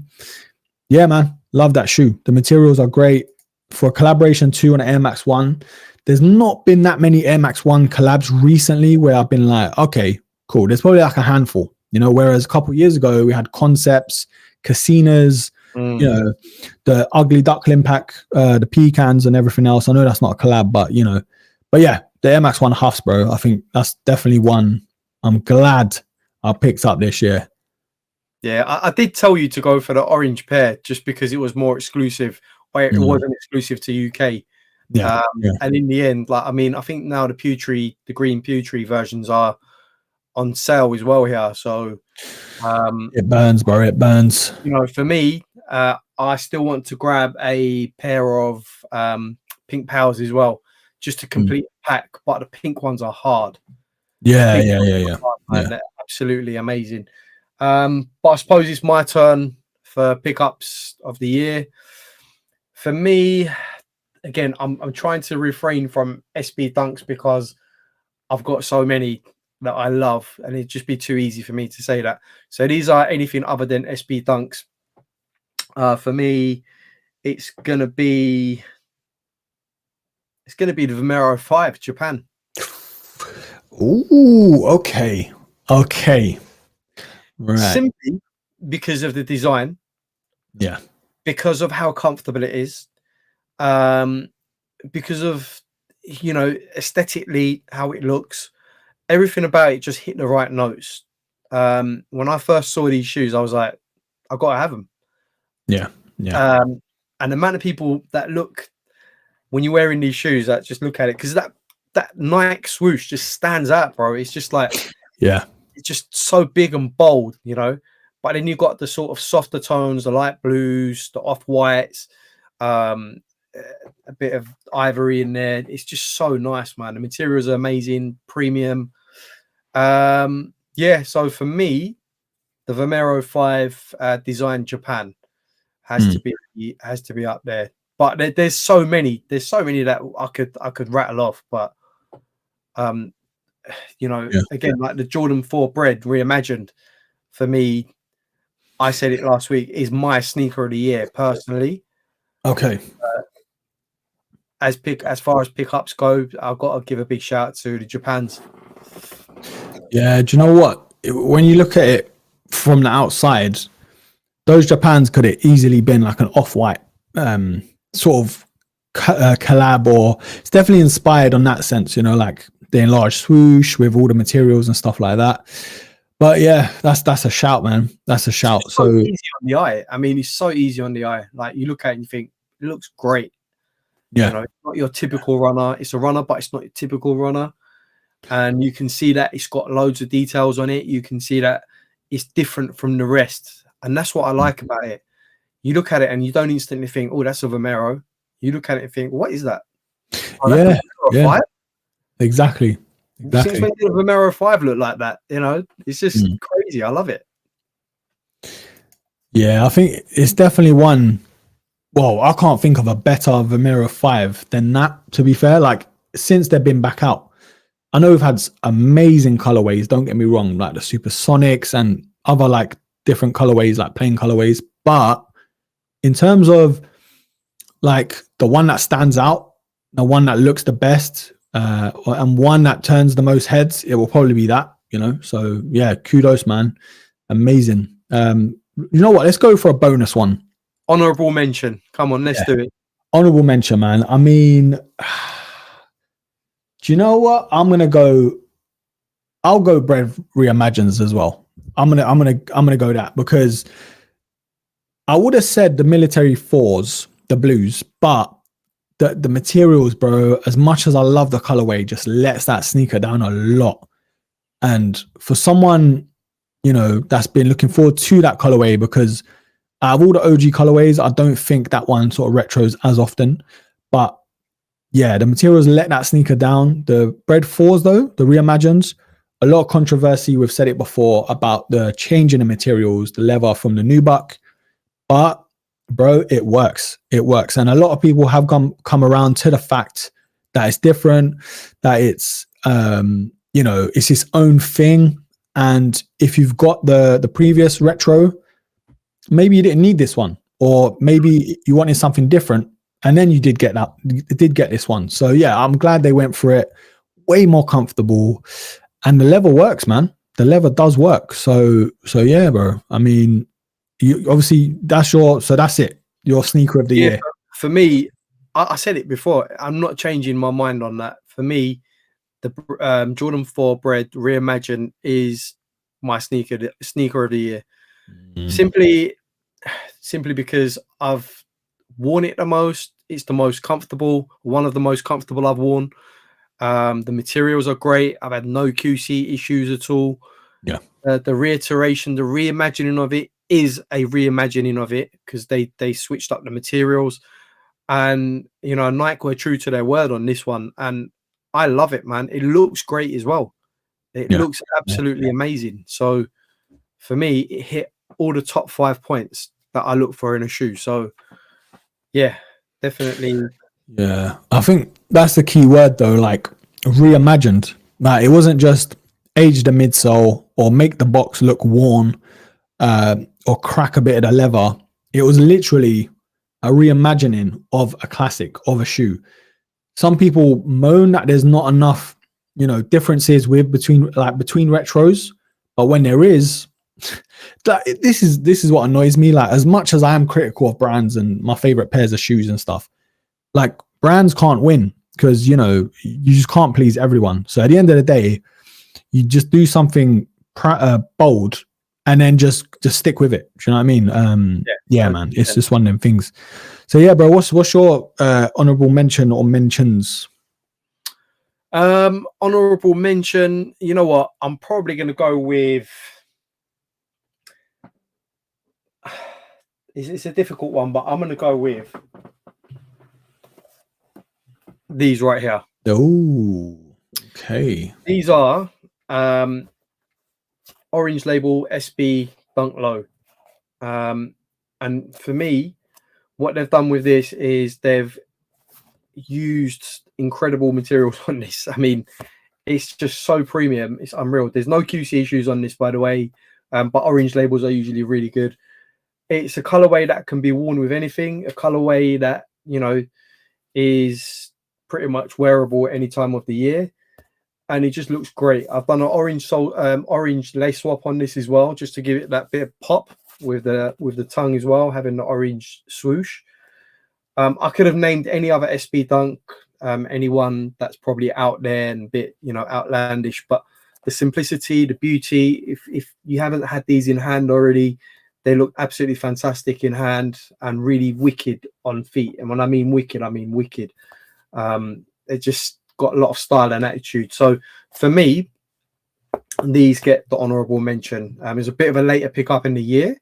Yeah, man, love that shoe. The materials are great. For a collaboration 2 on Air Max 1, there's not been that many Air Max 1 collabs recently where I've been like, okay, cool. There's probably like a handful, you know, whereas a couple of years ago we had Concepts, Casinas, you know, the ugly duckling pack, the pecans and everything else. I know that's not a collab, but you know, but yeah, the Air Max 1 HUFs, bro. I think that's definitely one I'm glad I picked up this year. Yeah, I did tell you to go for the orange pair just because it was more exclusive. It wasn't exclusive to UK. Yeah, and in the end, like, I mean, I think now the green Pewtree versions are on sale as well here. So it burns, bro. It burns. You know, for me, I still want to grab a pair of pink powers as well, just to complete the pack. But the pink ones are hard. Yeah. They're absolutely amazing. But I suppose it's my turn for pickups of the year. For me, again, I'm trying to refrain from SB Dunks because I've got so many that I love, and it'd just be too easy for me to say that. So these are anything other than SB Dunks. For me, it's gonna be the Vomero 5 Japan. Ooh, okay. Right. Simply because of the design. Yeah. Because of how comfortable it is. Because of, you know, aesthetically how it looks. Everything about it just hit the right notes. When I first saw these shoes, I was like, I've got to have them. Yeah. And the amount of people that look when you're wearing these shoes that just look at it, because that Nike swoosh just stands out, bro. It's just like, yeah, it's just so big and bold, you know. But then you've got the sort of softer tones, the light blues, the off whites, a bit of ivory in there. It's just so nice, man. The materials are amazing, premium. Yeah, so for me, the Vomero 5 Design Japan has to be up there. But there's so many that I could rattle off. But you know, again, like the Jordan 4 Bread Reimagined, for me, I said it last week, is my sneaker of the year personally. Okay. As far as pickups go, I've got to give a big shout out to the Japans. Yeah, do you know what? When you look at it from the outside, those Japans could have easily been like an off-white sort of collab, or it's definitely inspired on that sense, you know, like the enlarged swoosh with all the materials and stuff like that. But yeah, that's a shout, man. That's a shout. So easy on the eye. I mean, it's so easy on the eye. Like you look at it and you think it looks great. Yeah, you know, it's not your typical runner. It's a runner, but it's not your typical runner. And you can see that it's got loads of details on it. You can see that it's different from the rest. And that's what I like about it. You look at it and you don't instantly think, oh, that's a Vomero. You look at it and think, what is that? Oh, yeah, yeah. 5? Exactly. Since when did a Vomero 5 look like that? You know, it's just crazy. I love it. Yeah, I think it's definitely one. Well, I can't think of a better Vomero 5 than that, to be fair. Like, since they've been back out, I know we've had amazing colorways, don't get me wrong, like the Supersonics and other like different colorways, like plain colorways. But in terms of like the one that stands out, the one that looks the best, and one that turns the most heads, it will probably be that, you know? So yeah, kudos, man. Amazing. You know what? Let's go for a bonus one. Honorable mention. Come on, let's do it. Honorable mention, man. I mean, do you know what? I'll go Bread Reimagined as well. I'm gonna go that, because I would have said the military 4s, the blues, but the materials, bro, as much as I love the colorway, just lets that sneaker down a lot. And for someone, you know, that's been looking forward to that colorway, because out of all the OG colorways, I don't think that one sort of retros as often. But yeah, the materials let that sneaker down. The Bread 4s, though, the Reimagined, a lot of controversy. We've said it before about the change in the materials, the leather from the nubuck. But bro, it works. It works. And a lot of people have come around to the fact that it's different, that it's you know, it's its own thing. And if you've got the previous retro, maybe you didn't need this one, or maybe you wanted something different, and then you did get this one. So yeah, I'm glad they went for it. Way more comfortable, and the leather works, man. The leather does work. So yeah, bro. I mean, you obviously that's it. Your sneaker of the year. For me, I said it before. I'm not changing my mind on that. For me, the Jordan 4 Bread Reimagined is my sneaker of the year. Simply because I've worn it the most. It's the most comfortable, one of the most comfortable I've worn. The materials are great. I've had no QC issues at all. Yeah. The reiteration, the reimagining of it is a reimagining of it, because they switched up the materials, and you know, Nike were true to their word on this one, and I love it, man. It looks great as well. It looks absolutely amazing. So for me, it hit all the top 5 points that I look for in a shoe. So yeah, definitely. Yeah, I think that's the key word though, like reimagined. Like, it wasn't just age the midsole or make the box look worn, or crack a bit of the leather. It was literally a reimagining of a classic, of a shoe. Some people moan that there's not enough, you know, differences between retros, but when there is, this is what annoys me. Like, as much as I am critical of brands and my favorite pairs of shoes and stuff, like, brands can't win, because, you know, you just can't please everyone. So at the end of the day, you just do something bold, and then just stick with it. Do you know what I mean? Yeah, man. It's just one of them things. So yeah, bro, what's your honorable mention or mentions? Honorable mention, you know what? I'm probably gonna go with it's a difficult one, but I'm gonna go with these right here. Oh, okay. These are orange label SB Dunk Low. And for me, what they've done with this is they've used incredible materials on this. I mean, it's just so premium. It's unreal. There's no QC issues on this, by the way, but orange labels are usually really good. It's a colorway that can be worn with anything, a colorway that, you know, is pretty much wearable at any time of the year, and it just looks great. I've done an orange lace swap on this as well, just to give it that bit of pop with the tongue as well, having the orange swoosh. I could have named any other SB Dunk anyone that's probably out there and a bit, you know, outlandish, but the simplicity, the beauty, if you haven't had these in hand already, they look absolutely fantastic in hand and really wicked on feet. And when I mean wicked, I mean wicked. They just got a lot of style and attitude. So for me, these get the honorable mention. It's a bit of a later pickup in the year,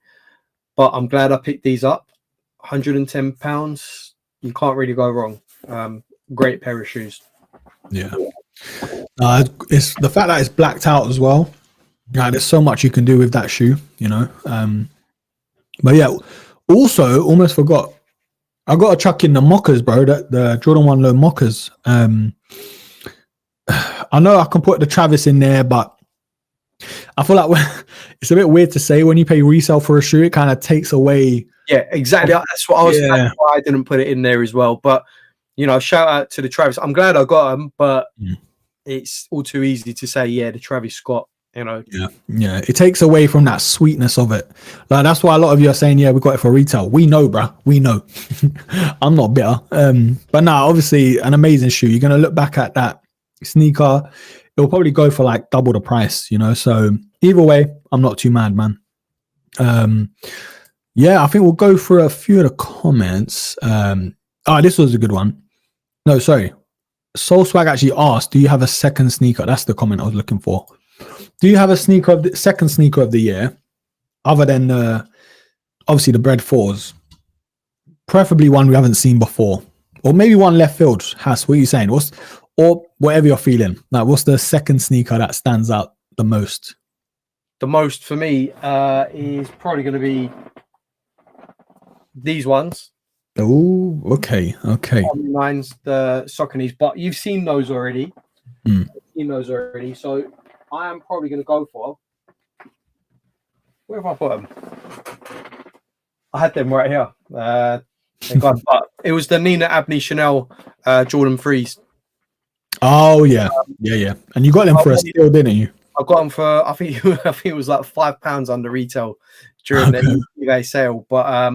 but I'm glad I picked these up. £110, you can't really go wrong. Great pair of shoes. Yeah. It's the fact that it's blacked out as well. Yeah, there's so much you can do with that shoe, you know. But yeah, also almost forgot. I got to chuck in the mockers, bro. The Jordan 1 Low mockers. I know I can put the Travis in there, but I feel like it's a bit weird to say when you pay resale for a shoe, it kind of takes away. Yeah, exactly. That's what I was. Yeah. That's why I didn't put it in there as well. But you know, shout out to the Travis. I'm glad I got them, but it's all too easy to say, yeah, the Travis Scott. You know, yeah, it takes away from that sweetness of it. Like that's why a lot of you are saying, yeah, we got it for retail. We know, bro. We know. I'm not bitter. But now, obviously, an amazing shoe. You're gonna look back at that sneaker, it'll probably go for like double the price, you know. So either way, I'm not too mad, man. Yeah, I think we'll go through a few of the comments. This was a good one. No, sorry. Soul Swag actually asked, do you have a second sneaker? That's the comment I was looking for. Do you have a sneaker of the second sneaker of the year, other than obviously the Bread 4s? Preferably one we haven't seen before, or maybe one left field. Has, what are you saying? Or whatever you're feeling. Like, what's the second sneaker that stands out the most? The most for me is probably going to be these ones. Oh, okay. Mine's the Sauconys, but you've seen those already. So I am probably going to go for. Where have I put them? I had them right here. But it was the Nina Abney Chanel Jordan 3s. Oh yeah, yeah. And you got them for a steal, didn't you? I got them for I think it was like £5 under retail during the eBay sale. But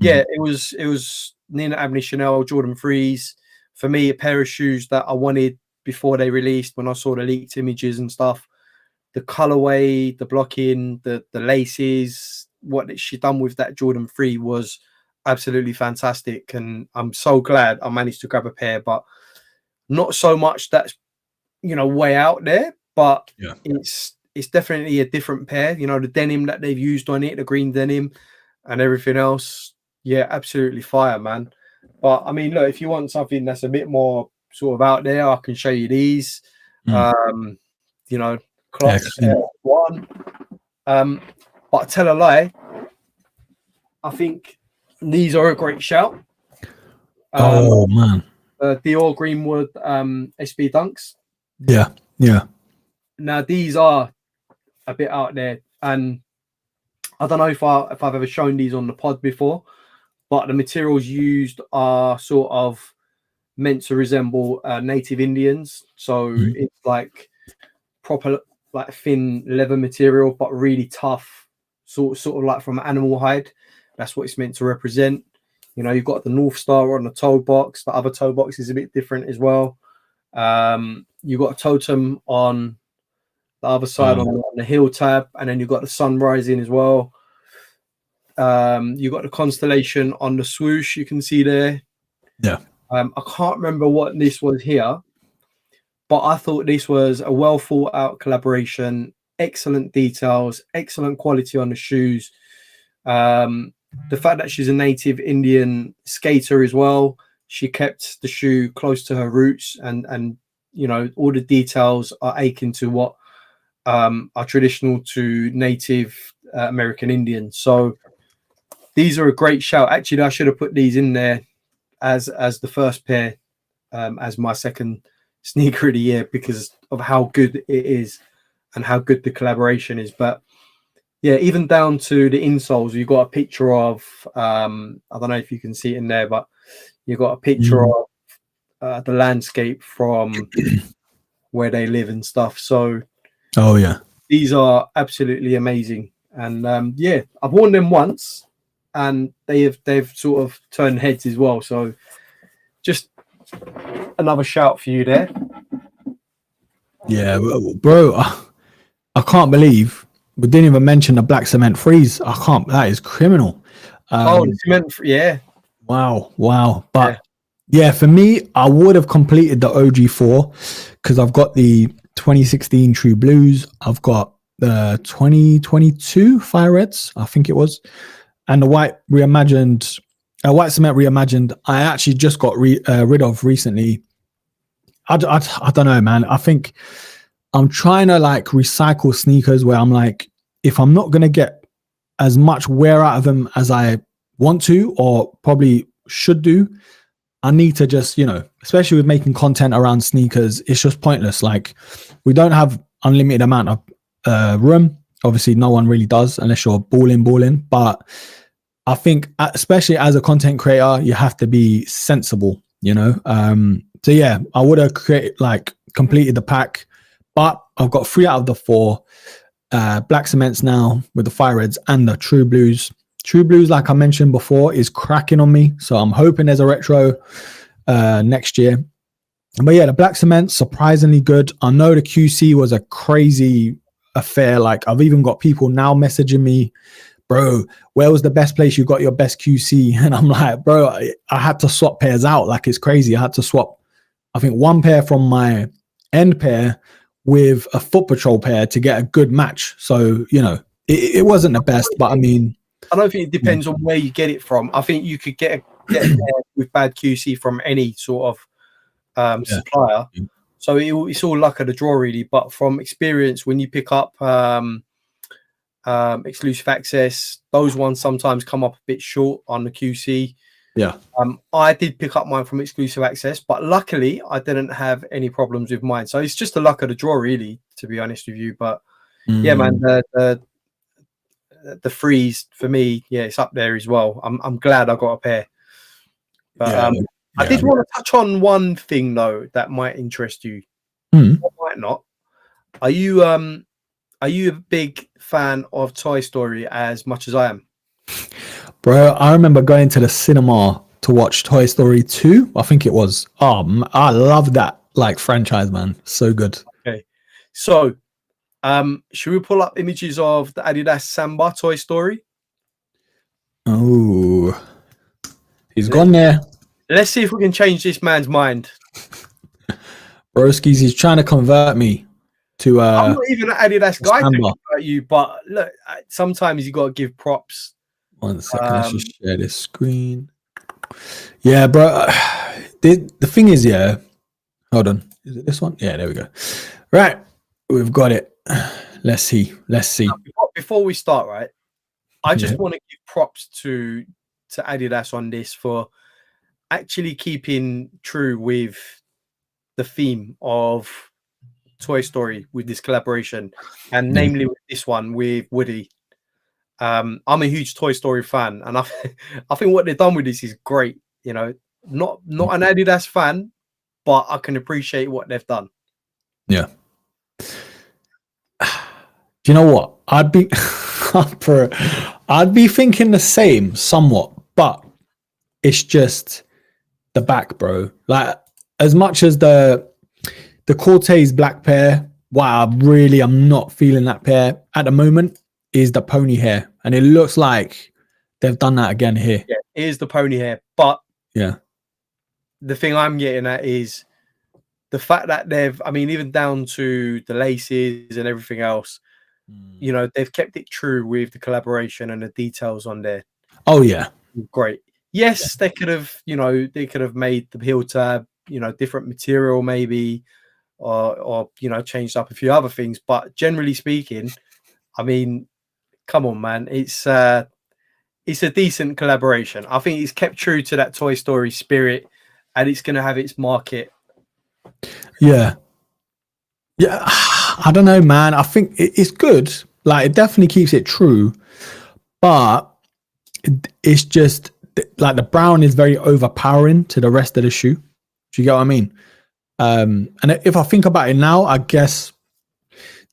yeah, it was Nina Abney Chanel Jordan 3s. For me, a pair of shoes that I wanted before they released. When I saw the leaked images and stuff, the colorway, the blocking, the laces, what she done with that Jordan 3 was absolutely fantastic. And I'm so glad I managed to grab a pair, but not so much that's, you know, way out there, but it's definitely a different pair. You know, the denim that they've used on it, the green denim and everything else. Yeah, absolutely fire, man. But I mean, look, if you want something that's a bit more sort of out there, I can show you these. You know, Croc Echo 1. But I tell a lie, I think these are a great shout. Oh man. Dior Greenwood SB Dunks. Yeah. Now these are a bit out there, and I don't know if I've ever shown these on the pod before, but the materials used are sort of meant to resemble native Indians. So it's like proper, like thin leather material, but really tough, sort of like from animal hide. That's what it's meant to represent. You know, you've got the North Star on the toe box. The other toe box is a bit different as well. You've got a totem on the other side on the heel tab, and then you've got the sun rising as well. You've got the constellation on the swoosh, you can see there. Yeah. I can't remember what this was here, but I thought this was a well thought out collaboration. Excellent details, excellent quality on the shoes. The fact that she's a native Indian skater as well, she kept the shoe close to her roots, and you know, all the details are akin to what are traditional to native American Indian. So these are a great shout. Actually, I should have put these in there as the first pair, as my second sneaker of the year, because of how good it is and how good the collaboration is. But yeah, even down to the insoles, you've got a picture of I don't know if you can see it in there, but you've got a picture of the landscape from where they live and stuff. So these are absolutely amazing. And yeah, I've worn them once and they've sort of turned heads as well. So just another shout for you there. Yeah, bro, I can't believe we didn't even mention the black cement freeze. I can't. That is criminal. Yeah. Wow. But yeah, for me, I would have completed the OG4 because I've got the 2016 True Blues. I've got the 2022 Fire Reds, I think it was, and the white cement reimagined. I actually just got rid of recently. I don't know, man. I think I'm trying to like recycle sneakers where I'm like, if I'm not going to get as much wear out of them as I want to or probably should do, I need to just, especially with making content around sneakers, it's just pointless. Like, we don't have unlimited amount of room. Obviously, no one really does unless you're balling. But I think, especially as a content creator, you have to be sensible, So yeah, I would have completed the pack, but I've got 3 out of the 4 black cements now with the Fire Reds and the True Blues. True Blues, like I mentioned before, is cracking on me. So I'm hoping there's a retro next year. But yeah, the black cement, surprisingly good. I know the QC was a crazy affair. Like, I've even got people now messaging me, bro, where was the best place you got your best QC? And I'm like, bro, I had to swap pairs out. Like, it's crazy. I had to swap, I think, 1 pair from my end pair with a Foot Patrol pair to get a good match. So, it wasn't the best, but I mean, I don't think it depends on where you get it from. I think you could get a pair with bad QC from any sort of supplier. So it's all luck of the draw, really. But from experience, when you pick up exclusive access, those ones sometimes come up a bit short on the QC. Yeah. I did pick up mine from exclusive access, but luckily I didn't have any problems with mine. So it's just the luck of the draw, really, to be honest with you. But yeah, man, the freeze for me, it's up there as well. I'm glad I got a pair. But I did want to touch on one thing though that might interest you. Or might not. Are you a big fan of Toy Story as much as I am? Bro, I remember going to the cinema to watch Toy Story 2. I think it was. I love that franchise, man. So good. Okay. So should we pull up images of the Adidas Samba Toy Story? Oh, he's gone there. Let's see if we can change this man's mind. Broski's, he's trying to convert me to I'm not even an Adidas guy Samba. to convert you, but look, sometimes you got to give props. 1 second, let's just share this screen. Yeah, bro. The thing is, hold on. Is it this one? Yeah, there we go. Right, we've got it. Let's see. Before we start, right, I just want to give props to Adidas on this for actually keeping true with the theme of Toy Story with this collaboration, and namely with this one with Woody. I'm a huge Toy Story fan, and I think what they've done with this is great. Not an Adidas fan, but I can appreciate what they've done. Yeah. Do you know what? I'd be thinking the same somewhat, but it's just the back, bro. Like, as much as the Cortiez black pair, I'm not feeling that pair at the moment, is the pony hair, and it looks like they've done that again here. Yeah, it is the pony hair, but the thing I'm getting at is the fact that even down to the laces and everything else, they've kept it true with the collaboration and the details on there. Oh yeah, great. Yes, they could have, made the heel tab, different material maybe, or changed up a few other things. But generally speaking, I mean, come on, man, it's a decent collaboration. I think it's kept true to that Toy Story spirit, and it's going to have its market. Yeah. I don't know, man. I think it's good. Like, it definitely keeps it true, but it's just like the brown is very overpowering to the rest of the shoe. Do you get what I mean? And if I think about it now, I guess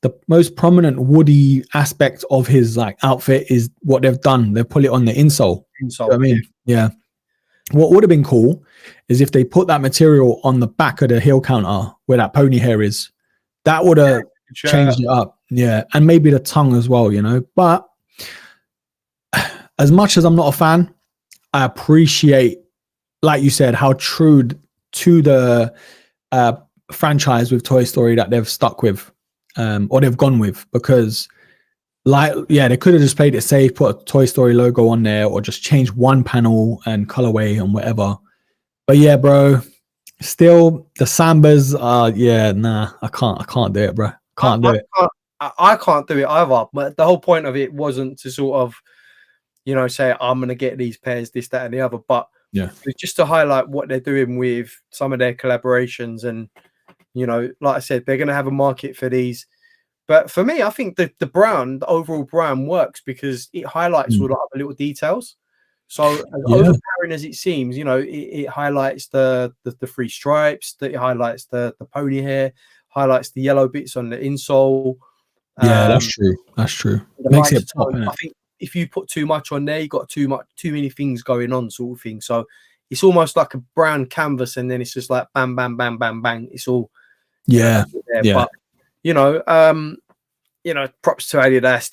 the most prominent Woody aspect of his outfit is what they've done. They put it on the insole. You know what I mean? Yeah. What would have been cool is if they put that material on the back of the heel counter where that pony hair is. That would have changed it up. Yeah. And maybe the tongue as well, you know. But as much as I'm not a fan, I appreciate, like you said, how true to the franchise with Toy Story that they've stuck with, or they've gone with, because they could have just played it safe, put a Toy Story logo on there, or just change one panel and colorway and whatever. But yeah, bro, still the Sambas are, I can't do it, bro. Can't do it. I can't do it either. But the whole point of it wasn't to sort of, you know, say I'm going to get these pairs, this, that, and the other. But yeah, it's just to highlight what they're doing with some of their collaborations. And, you know, like I said, they're going to have a market for these. But for me, I think the overall brand works because it highlights all the other little details. So as overpowering as it seems, you know, it highlights the three stripes, that it highlights the pony hair, highlights the yellow bits on the insole. Yeah, that's true. That's true. It makes it pop. I think if you put too much on there, you got too many things going on, sort of thing. So it's almost like a brown canvas, and then it's just like bam, bam, bam, bam, bang. It's all But you know, props to Adidas.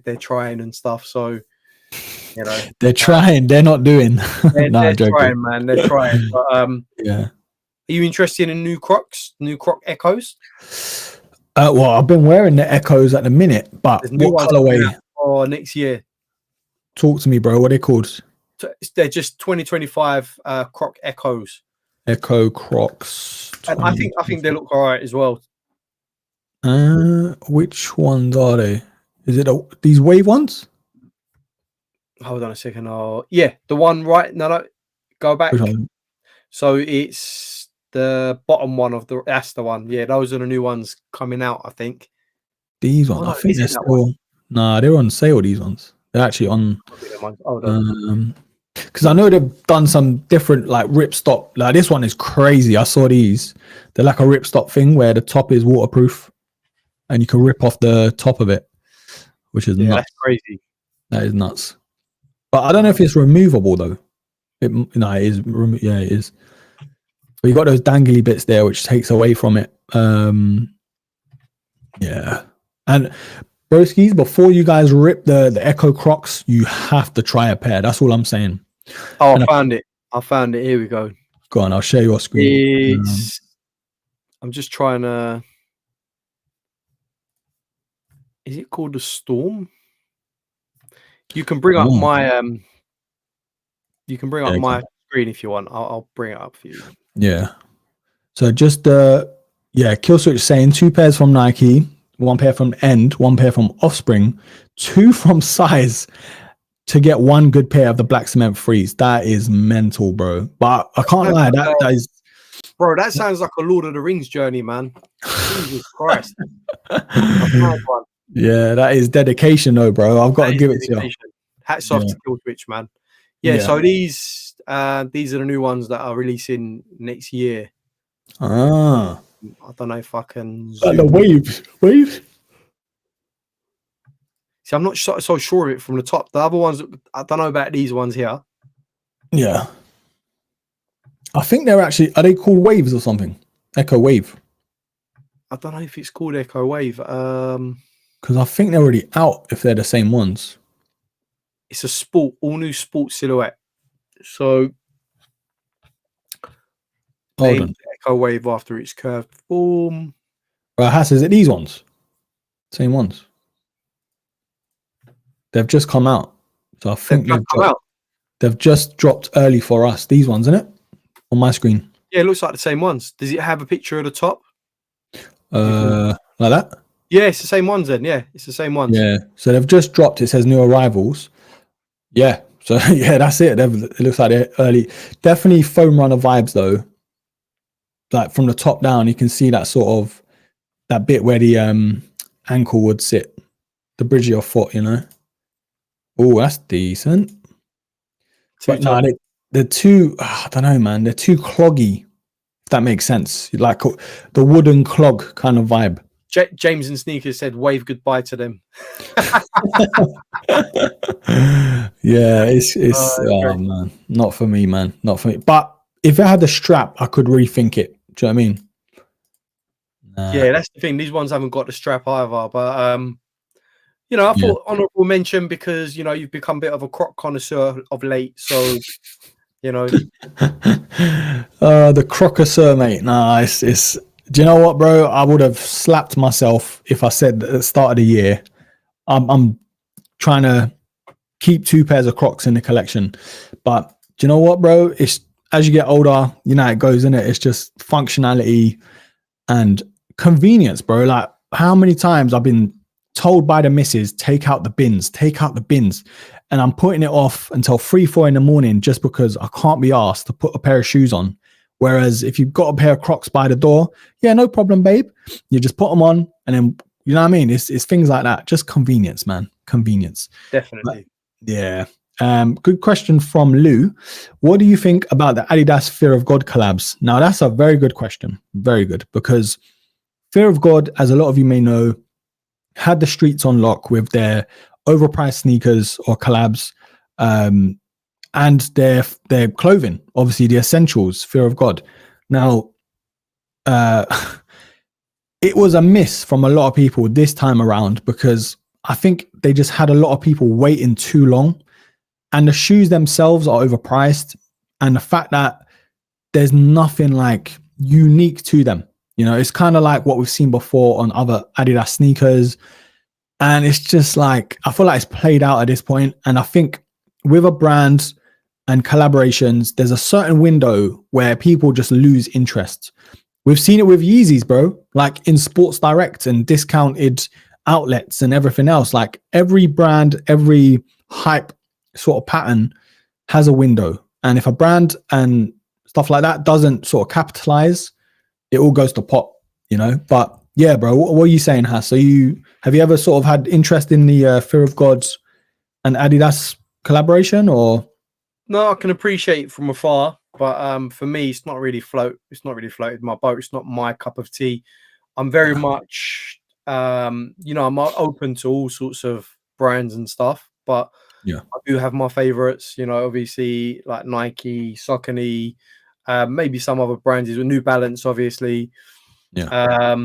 They're trying and stuff. So you know, they're trying. They're not doing. They're trying, man. They're trying. But yeah. Are you interested in new Croc Echoes? Well, I've been wearing the Echoes at the minute, but what colorway? For next year. Talk to me, bro. What are they called? They're just 2025 Croc Echoes. Echo Crocs. And I think they look all right as well. Which ones are they? Is it these wave ones? Hold on a second. Oh, yeah, the one right. No, go back. So it's the bottom one of that's the one. Yeah, those are the new ones coming out, I think. These ones, I think they're still. Nah, they're on sale. These ones, they're actually on. Because I know they've done some different like ripstop. Like this one is crazy. I saw these. They're like a ripstop thing where the top is waterproof, and you can rip off the top of it, which is nuts. That's crazy. That is nuts. But I don't know if it's removable though. It is. Yeah, it is. But you got those dangly bits there, which takes away from it. Yeah, and broskies, before you guys rip the Echo Crocs, you have to try a pair. That's all I'm saying. Oh, I found it. Here we go. Go on, I'll share your screen. I'm just trying to. Is it called the Storm? You can bring up my You can bring up my screen if you want. I'll bring it up for you. Yeah. So just Kill Switch saying 2 pairs from Nike, 1 pair from End, 1 pair from Offspring, 2 from Size to get 1 good pair of the Black Cement Freeze. That is mental, bro. But I can't lie, that is. Bro, that sounds like a Lord of the Rings journey, man. Jesus Christ. Yeah, that is dedication, though, bro. I've got to give it to you. Hats off to Kill Switch, man. Yeah, so these are the new ones that are releasing next year. I don't know if I can. The waves. See, I'm not so sure of it from the top. The other ones, I don't know about these ones here. Yeah. I think they're actually, are they called Waves or something? Echo Wave. I don't know if it's called Echo Wave. Because I think they're already out if they're the same ones. It's a all new sport silhouette. So, hold on. Echo Wave after its curved form. Right, Hass, is it these ones? Same ones. They've just come out. So I think they've just dropped early for us. These ones, isn't it? On my screen. Yeah, it looks like the same ones. Does it have a picture of the top? Like that? Yeah, it's the same ones then. Yeah, it's the same ones. Yeah. So they've just dropped, it says new arrivals. Yeah. So yeah, that's it. It looks like they're early. Definitely foam runner vibes though. Like from the top down, you can see that sort of that bit where the ankle would sit, the bridge of your foot, you know. Oh, that's decent. But no, they're too. I don't know, man. They're too cloggy. If that makes sense, like the wooden clog kind of vibe. James and Sneakers said wave goodbye to them. Yeah, it's oh man, not for me, man, not for me. But if it had a strap, I could rethink it. Do you know what I mean? Yeah, that's the thing. These ones haven't got the strap either. But you know, I thought honorable mention because you know you've become a bit of a Croc connoisseur of late. So you know, the Crocasseur, mate. Nah, it's. Do you know what, bro? I would have slapped myself if I said at the start of the year, I'm trying to keep 2 pairs of Crocs in the collection. But do you know what, bro? It's as you get older, you know how it goes, innit? It's just functionality and convenience, bro. Like how many times I've been told by the missus, take out the bins. And I'm putting it off until 3-4 in the morning just because I can't be asked to put a pair of shoes on. Whereas if you've got a pair of Crocs by the door, yeah, no problem, babe. You just put them on and then, you know what I mean? It's things like that. Just convenience, man. Convenience. Definitely. But, yeah. Good question from Lou. What do you think about the Adidas Fear of God collabs? Now, that's a very good question. Very good. Because Fear of God, as a lot of you may know, had the streets on lock with their overpriced sneakers or collabs. And their clothing, obviously the essentials, Fear of God. Now, it was a miss from a lot of people this time around because I think they just had a lot of people waiting too long, and the shoes themselves are overpriced, and the fact that there's nothing like unique to them. You know, it's kind of like what we've seen before on other Adidas sneakers, and it's just like I feel like it's played out at this point. And I think with a brand and collaborations, there's a certain window where people just lose interest. We've seen it with Yeezys, bro, like in Sports Direct and discounted outlets and everything else. Like every brand, every hype sort of pattern has a window. And if a brand and stuff like that doesn't sort of capitalize, it all goes to pot, you know? But yeah, bro, what are you saying, Has? So have you ever sort of had interest in the Fear of God's and Adidas collaboration, or? No, I can appreciate it from afar, but for me, it's not really floated my boat. It's not my cup of tea. I'm very much, you know, I'm open to all sorts of brands and stuff, but yeah, I do have my favorites. You know, obviously like Nike, Saucony, maybe some other brands. New Balance, obviously. Yeah.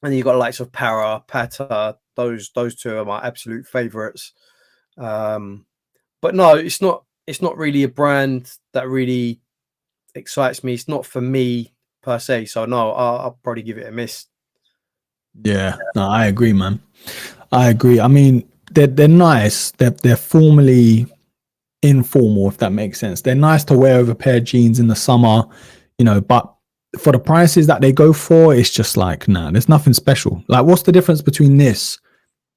And you got the likes of Patta. Those two are my absolute favorites. But no, it's not really a brand that really excites me. It's not for me per se. So no, I'll probably give it a miss. Yeah, no, I agree, man. I agree. I mean, they're nice. They're formally informal, if that makes sense. They're nice to wear over a pair of jeans in the summer, you know, but for the prices that they go for, it's just like, nah, there's nothing special. Like, what's the difference between this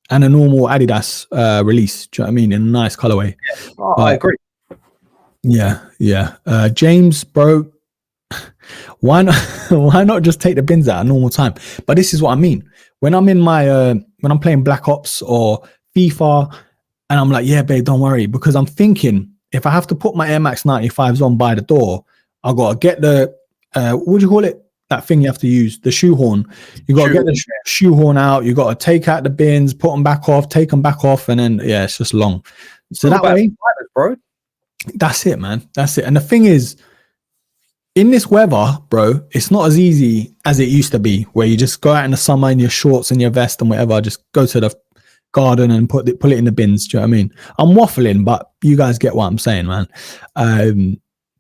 and a normal Adidas release? Do you know what I mean? In a nice colorway. Yeah, I agree. Yeah. James, bro, why not just take the bins out at normal time? But this is what I mean. When I'm in my when I'm playing Black Ops or FIFA, and I'm like, yeah, babe, don't worry, because I'm thinking if I have to put my Air Max 95s on by the door, I gotta get the what do you call it? That thing you have to use, the shoehorn. You got to get the shoehorn out. You got to take out the bins, put them back off, take them back off, and then yeah, it's just long. So that way, bro. That's it, man. That's it. And the thing is, in this weather, bro, it's not as easy as it used to be, where you just go out in the summer in your shorts and your vest and whatever, just go to the garden and put it in the bins. Do you know what I mean? I'm waffling, but you guys get what I'm saying, man.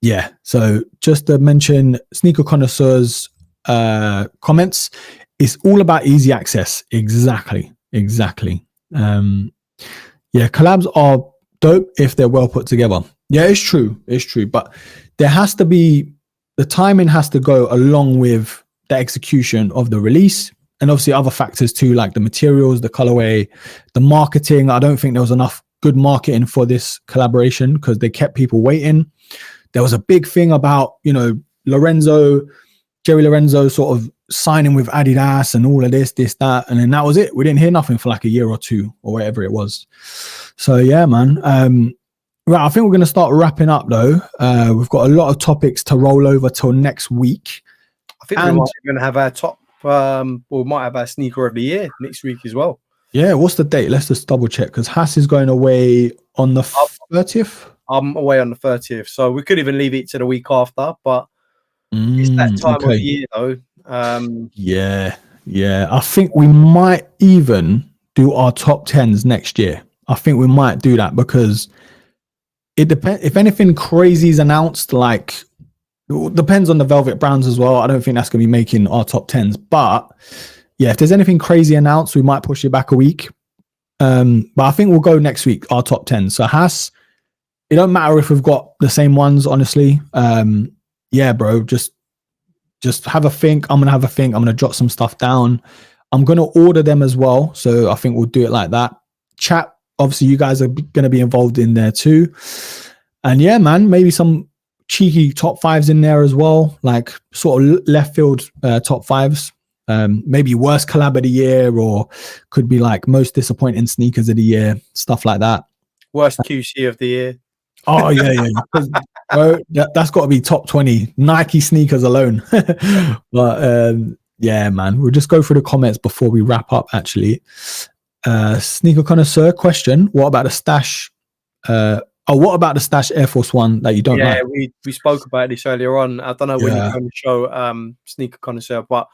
Yeah. So just to mention Sneaker Connoisseurs comments, it's all about easy access. Exactly. Yeah, collabs are dope if they're well put together. Yeah, it's true. But there has to be, the timing has to go along with the execution of the release, and obviously other factors too, like the materials, the colorway, the marketing. I don't think there was enough good marketing for this collaboration because they kept people waiting. There was a big thing about, you know, Jerry Lorenzo sort of signing with Adidas and all of this, that, and then that was it. We didn't hear nothing for like a year or two or whatever it was. So yeah, man. Right, I think we're going to start wrapping up though. We've got a lot of topics to roll over till next week. I think we're going to have our top we might have our sneaker of the year next week as well. Yeah, what's the date? Let's just double check because Haas is going away on the 30th. I'm away on the 30th, so we could even leave it to the week after, but it's that time of the year though. Yeah. I think we might even do our top 10s next year. I think we might do that because it depends. If anything crazy is announced, like it depends on the Velvet Browns as well. I don't think that's going to be making our top 10s, but yeah, if there's anything crazy announced, we might push it back a week. But I think we'll go next week, our top 10. So Haas, it don't matter if we've got the same ones, honestly. Yeah, bro, just have a think. I'm going to have a think. I'm going to jot some stuff down. I'm going to order them as well. So I think we'll do it like that. Chat, obviously, you guys are going to be involved in there too. And yeah, man, maybe some cheeky top 5s in there as well, like sort of left field top 5s. Maybe worst collab of the year, or could be like most disappointing sneakers of the year, stuff like that. Worst QC of the year. Oh yeah. Bro, that's got to be top 20 Nike sneakers alone. But yeah, man, we'll just go through the comments before we wrap up. Actually, sneaker connoisseur question: what about the stash? What about the stash Air Force One that you don't like? Yeah, we spoke about this earlier on. I don't know when you're on the show, sneaker connoisseur, but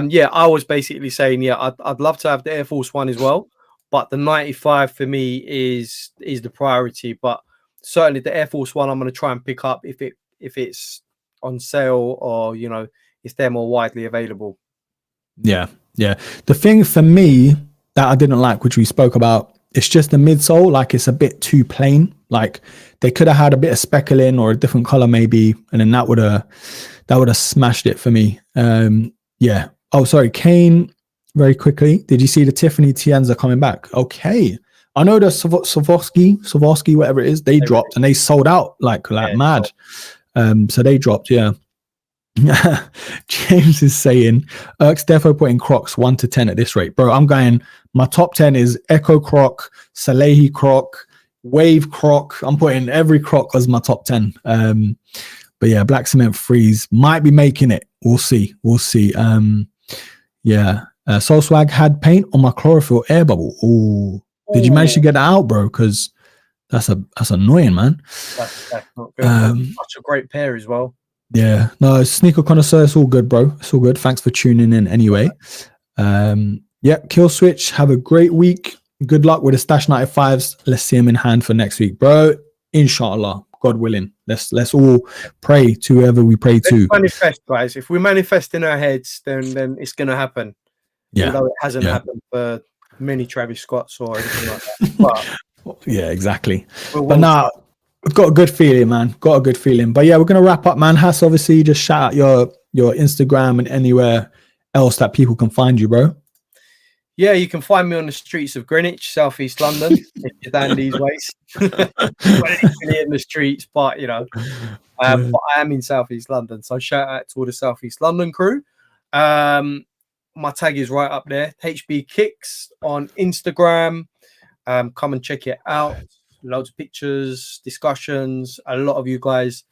yeah, I was basically saying, yeah, I'd love to have the Air Force One as well, but the 95 for me is the priority. But certainly the Air Force One, I'm going to try and pick up if it's on sale or if they're more widely available. Yeah. The thing for me that I didn't like, which we spoke about, it's just the midsole. Like it's a bit too plain. Like they could have had a bit of speckling or a different color maybe, and then that would have smashed it for me. Yeah. Oh, sorry, Kane. Very quickly, did you see the Tiffany TNs are coming back? Okay. I know the Swarovski, whatever it is, they dropped and they sold out like mad. So they dropped, yeah. James is saying, Erk's defo putting Crocs 1 to 10 at this rate. Bro, I'm going, my top 10 is Echo Croc, Salehi Croc, Wave Croc. I'm putting every Croc as my top 10. But yeah, Black Cement Freeze might be making it. We'll see. Yeah. Soul Swag had paint on my chlorophyll air bubble. Ooh. Did you manage to get that out, bro? Because that's annoying, man. That's not good. Such a great pair as well. Yeah. No, sneaker connoisseur, it's all good, bro. It's all good. Thanks for tuning in anyway. Yeah, Kill Switch. Have a great week. Good luck with the Stash 95s. Let's see them in hand for next week, bro. Inshallah, God willing. Let's all pray to whoever we pray to. Manifest, guys. If we manifest in our heads, then it's gonna happen. Yeah. Although it hasn't happened for many Travis Scotts or anything like that. But yeah, exactly. But now I've got a good feeling, man. But yeah, we're gonna wrap up, man. Hass, obviously, just shout out your Instagram and anywhere else that people can find you, bro. Yeah, you can find me on the streets of Greenwich, Southeast London, if you're down these ways. Really in the streets, but but I am in Southeast London, so shout out to all the Southeast London crew. My tag is right up there, HB Kicks on Instagram. Come and check it out. Loads of pictures, discussions. A lot of you guys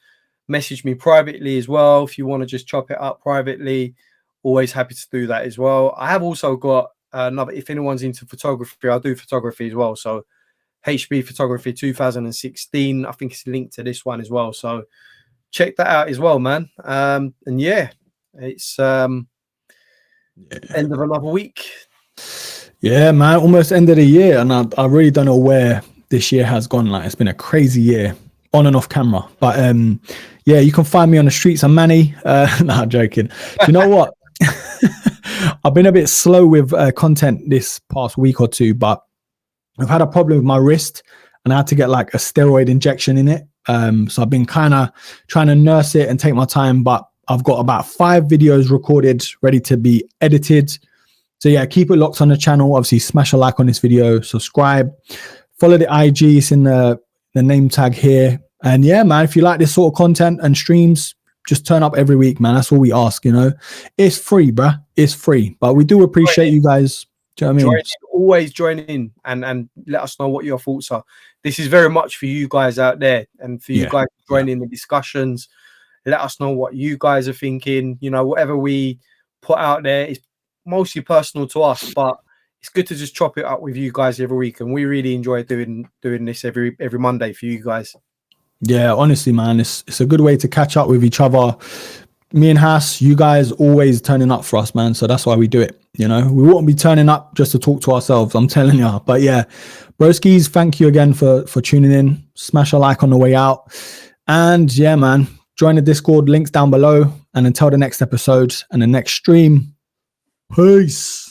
message me privately as well. If you want to just chop it up privately, always happy to do that as well. I have also got another, if anyone's into photography, I do photography as well. So HB Photography 2016, I think it's linked to this one as well. So check that out as well, man. And yeah, it's end of another week. Yeah, man, almost end of the year, and I really don't know where this year has gone. Like, it's been a crazy year on and off camera. But yeah, you can find me on the streets of Manny. No, I'm joking. Do you know what? I've been a bit slow with content this past week or two, but I've had a problem with my wrist and I had to get like a steroid injection in it. So I've been kind of trying to nurse it and take my time, but I've got about 5 videos recorded, ready to be edited. So yeah, keep it locked on the channel. Obviously, smash a like on this video, subscribe, follow the IG. It's in the name tag here. And yeah, man, if you like this sort of content and streams, just turn up every week, man. That's all we ask, It's free, bruh. It's free. But we do appreciate you guys. Do you know what I mean? Always join in and let us know what your thoughts are. This is very much for you guys out there and for you guys to join in the discussions. Let us know what you guys are thinking. Whatever we put out there. It's mostly personal to us, but it's good to just chop it up with you guys every week, and we really enjoy doing this every Monday for you guys. Yeah, honestly, man, it's a good way to catch up with each other. Me and Hass, you guys always turning up for us, man. So that's why we do it. You know, we wouldn't be turning up just to talk to ourselves, I'm telling you. But yeah, broskies, thank you again for tuning in. Smash a like on the way out. And yeah, man, join the Discord, links down below. And until the next episode and the next stream, peace.